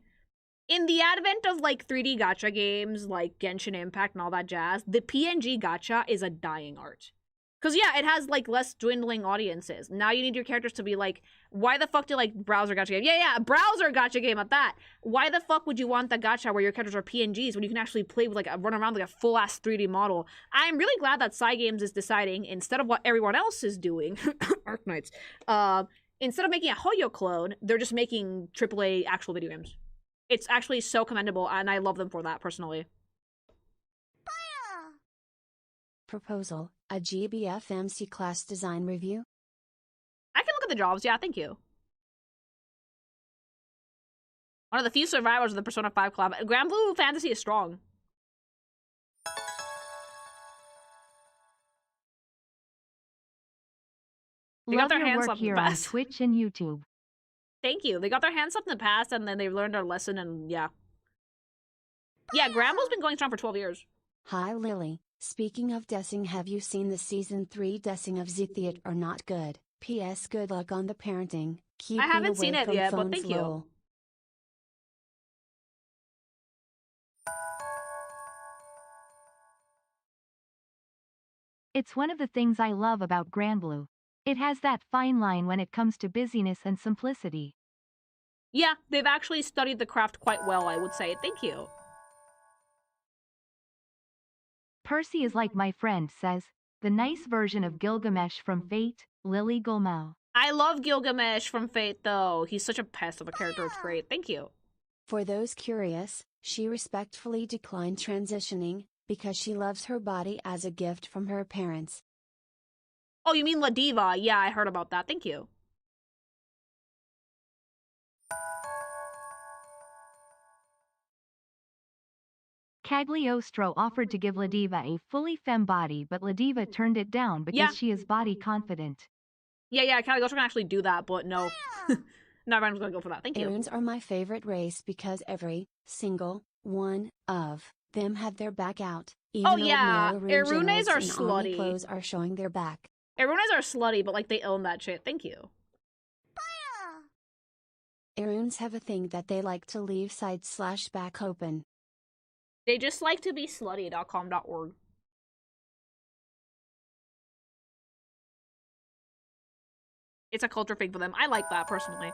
In the advent of, like, 3D gacha games, like Genshin Impact and all that jazz, the PNG gacha is a dying art. Because, yeah, it has, like, less dwindling audiences. Now you need your characters to be like, why the fuck do you like browser gacha game? Yeah, browser gacha game at that. Why the fuck would you want the gacha where your characters are PNGs when you can actually play with, like, run around like a full-ass 3D model? I'm really glad that Cygames is deciding, instead of what everyone else is doing, Arknights, instead of making a Hoyo clone, they're just making AAA actual video games. It's actually so commendable, and I love them for that, personally. Proposal, a GBFMC class design review? I can look at the jobs, yeah, thank you. One of the few survivors of the Persona 5 collab. Granblue Fantasy is strong. They got Love their your hands work slapped in the here on past. Twitch and YouTube. Thank you. They got their hands up in the past, and then they learned their lesson, and yeah. Yeah, Granblue's been going strong for 12 years. Hi Lily, speaking of dessing, have you seen the season 3 dessing of Z Theat or not good? P.S. Good luck on the parenting. Keep I me haven't seen away it from yet, but phones, thank you. lol. It's one of the things I love about Granblue. It has that fine line when it comes to busyness and simplicity. Yeah, they've actually studied the craft quite well, I would say. Thank you. Percy is like my friend says, the nice version of Gilgamesh from Fate, Lily Gulmau. I love Gilgamesh from Fate, though. He's such a pest of a character. It's great. Thank you. For those curious, she respectfully declined transitioning, because she loves her body as a gift from her parents. Oh, you mean La Diva? Yeah, I heard about that. Thank you. Cagliostro offered to give Ladiva a fully femme body, but Ladiva turned it down because she is body confident. Yeah, Cagliostro can actually do that, but no. Not everyone's gonna go for that. Thank you. Aruns are my favorite race because every single one of them have their back out. Even old male Arunes are in slutty. clothes are showing their back. Arunes are slutty, but like they own that shit. Thank you. Aruns have a thing that they like to leave side/back open. They just like to be slutty.com.org. It's a culture thing for them. I like that, personally.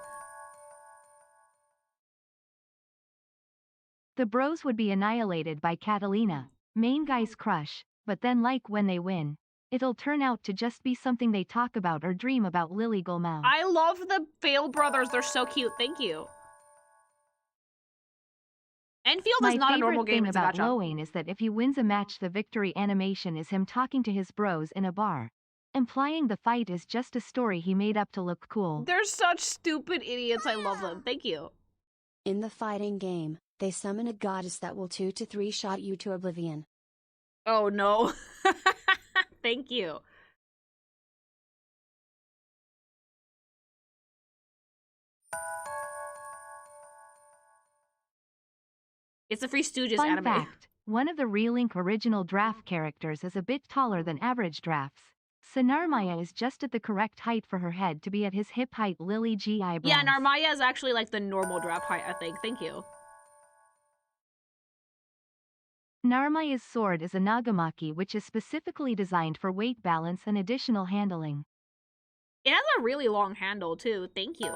The bros would be annihilated by Catalina, main guy's crush, but then like when they win, it'll turn out to just be something they talk about or dream about. Lily Gulmau. I love the Fail brothers. They're so cute. Thank you. Enfield My is not a favorite normal game, thing it's a about gacha. Loane is that if he wins a match, the victory animation is him talking to his bros in a bar, implying the fight is just a story he made up to look cool. They're such stupid idiots, I love them. Thank you. In the fighting game, they summon a goddess that will 2 to 3 shot you to oblivion. Oh no. Thank you. It's a Free Stooges Fun anime. fact, one of the Relink original draft characters is a bit taller than average drafts. So Narmaya is just at the correct height for her head to be at his hip height. Lily G eyebrows. Yeah, Narmaya is actually like the normal draft height, I think. Thank you. Narmaya's sword is a Nagamaki, which is specifically designed for weight balance and additional handling. It has a really long handle too. Thank you.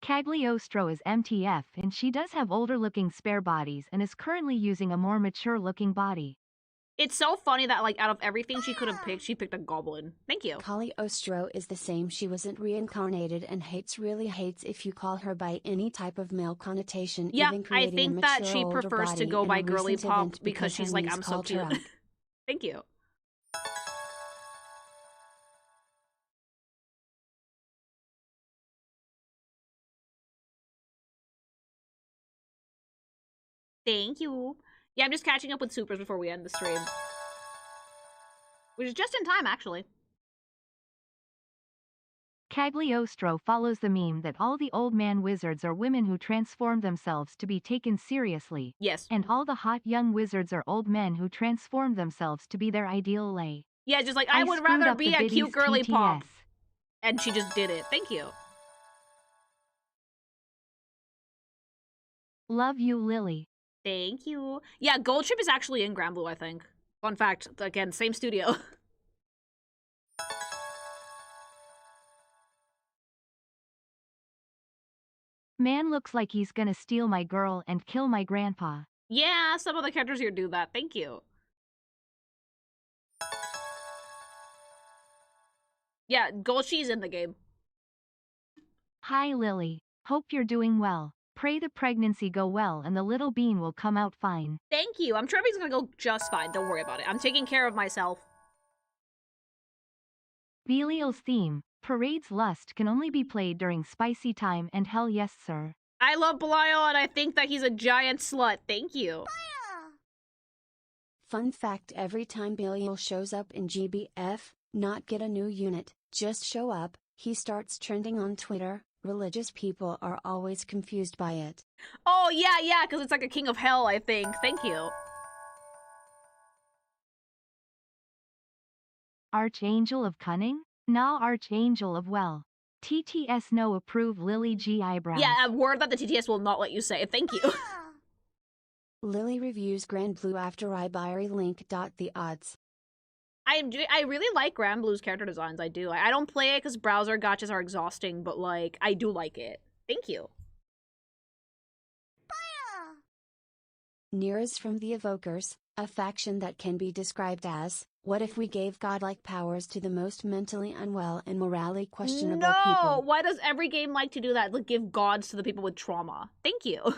Cagliostro is MTF, and she does have older-looking spare bodies and is currently using a more mature-looking body. It's so funny that, like, out of everything she could have picked, she picked a goblin. Thank you. Cagliostro is the same. She wasn't reincarnated and really hates if you call her by any type of male connotation. Yeah, even I creating think a that mature she older prefers to body go in by a girly recent pop event because she's like, her I'm so niece cute. called her out. Thank you. Thank you. Yeah, I'm just catching up with supers before we end the stream. Which is just in time, actually. Cagliostro follows the meme that all the old man wizards are women who transform themselves to be taken seriously. Yes. And all the hot young wizards are old men who transform themselves to be their ideal lay. Yeah, just like, I would rather be a cute girly pop. And she just did it. Thank you. Love you, Lily. Thank you. Yeah, Gold Chip is actually in Granblue, I think. Fun fact, again, same studio. Man looks like he's gonna steal my girl and kill my grandpa. Yeah, some of the characters here do that. Thank you. Yeah, Golchi's in the game. Hi, Lily. Hope you're doing well. Pray the pregnancy go well and the little bean will come out fine. Thank you. I'm sure everything's gonna go just fine. Don't worry about it. I'm taking care of myself. Belial's theme, Parade's Lust, can only be played during spicy time and hell yes, sir. I love Belial and I think that he's a giant slut. Thank you. Fun fact, every time Belial shows up in GBF, not get a new unit, just show up, he starts trending on Twitter. Religious people are always confused by it. Oh, yeah, because it's like a king of hell, I think. Thank you. Archangel of Cunning? Nah, Archangel of Well. TTS no approve Lily G eyebrows. Yeah, a word that the TTS will not let you say. Thank you. Lily reviews Granblue after I buy link. The odds. I really like Granblue's character designs. I do. I don't play it because browser gotchas are exhausting, but like I do like it. Thank you. Near from the Evokers, a faction that can be described as, what if we gave godlike powers to the most mentally unwell and morally questionable people? No! Why does every game like to do that? Like give gods to the people with trauma. Thank you.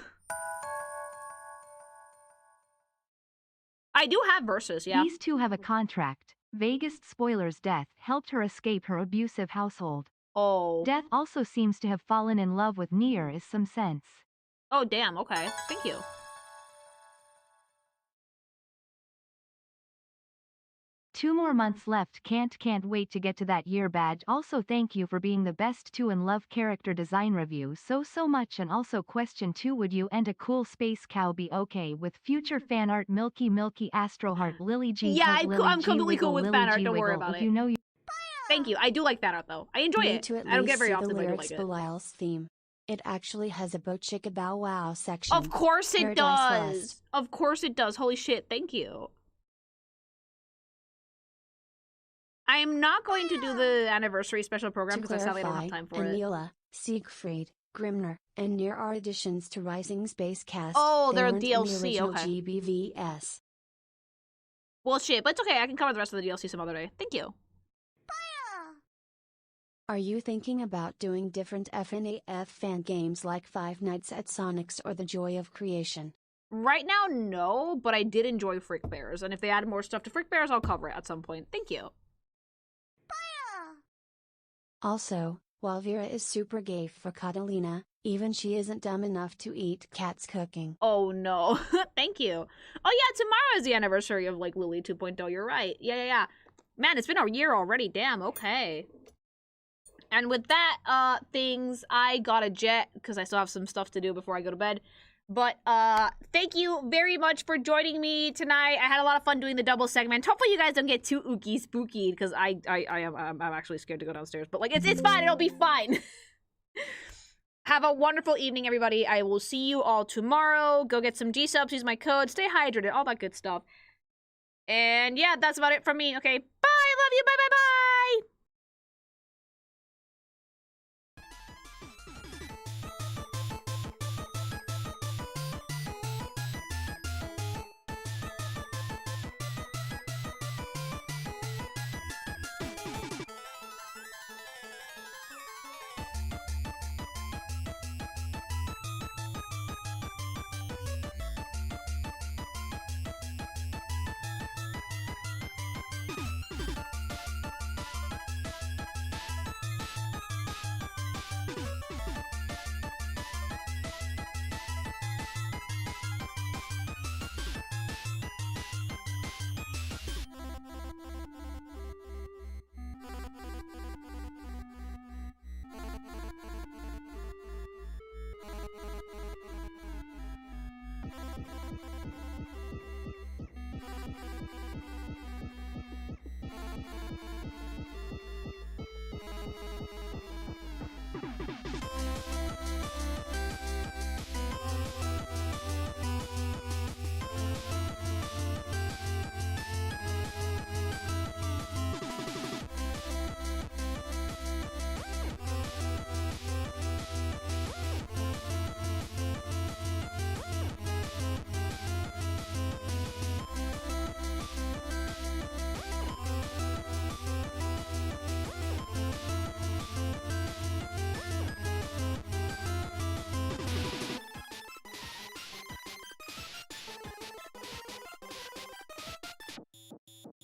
I do have verses, yeah. These two have a contract. Vegas spoilers death helped her escape her abusive household. Oh. Death also seems to have fallen in love with Nier is some sense. Oh, damn, okay. Thank you. Two more months left. Can't wait to get to that year badge. Also thank you for being the best 2 and love character design review so much. And also question 2, would you and a cool space cow be okay with future fan art? Milky Astroheart Lily G. Yeah, Heart, Lily I'm G, completely wiggle, cool with Lily fan art, G, don't worry wiggle. about If it. you know you Thank you. I do like fan art though. I enjoy it. I don't get very often, but I do like it. Belial's theme. It actually has a Bo Chicka Bow Wow section. Of course it Paradise does. Lost. Of course it does. Holy shit, thank you. I am not going to do the anniversary special program because I sadly don't have time for it. Anila, Siegfried, Grimner, and Nier are additions to Rising's base cast. Oh, they're weren't in the DLC, original okay. GBVS. Well, shit, but it's okay. I can cover the rest of the DLC some other day. Thank you. Are you thinking about doing different FNAF fan games like Five Nights at Sonic's or The Joy of Creation? Right now, no, but I did enjoy Frick Bears, and if they add more stuff to Frick Bears, I'll cover it at some point. Thank you. Also, while Vera is super gay for Catalina, even she isn't dumb enough to eat Cat's cooking. Oh no. Thank you. Oh yeah, tomorrow is the anniversary of like Lily 2.0. You're right. Yeah. Man, it's been a year already. Damn, okay. And with that, things, I got a jet, because I still have some stuff to do before I go to bed. But, thank you very much for joining me tonight. I had a lot of fun doing the double segment. Hopefully you guys don't get too ooky spooky, because I'm actually scared to go downstairs. But, like, it's fine. It'll be fine. Have a wonderful evening, everybody. I will see you all tomorrow. Go get some gsupps, use my code, stay hydrated, all that good stuff. And, yeah, that's about it from me. Okay, bye! Love you! Bye!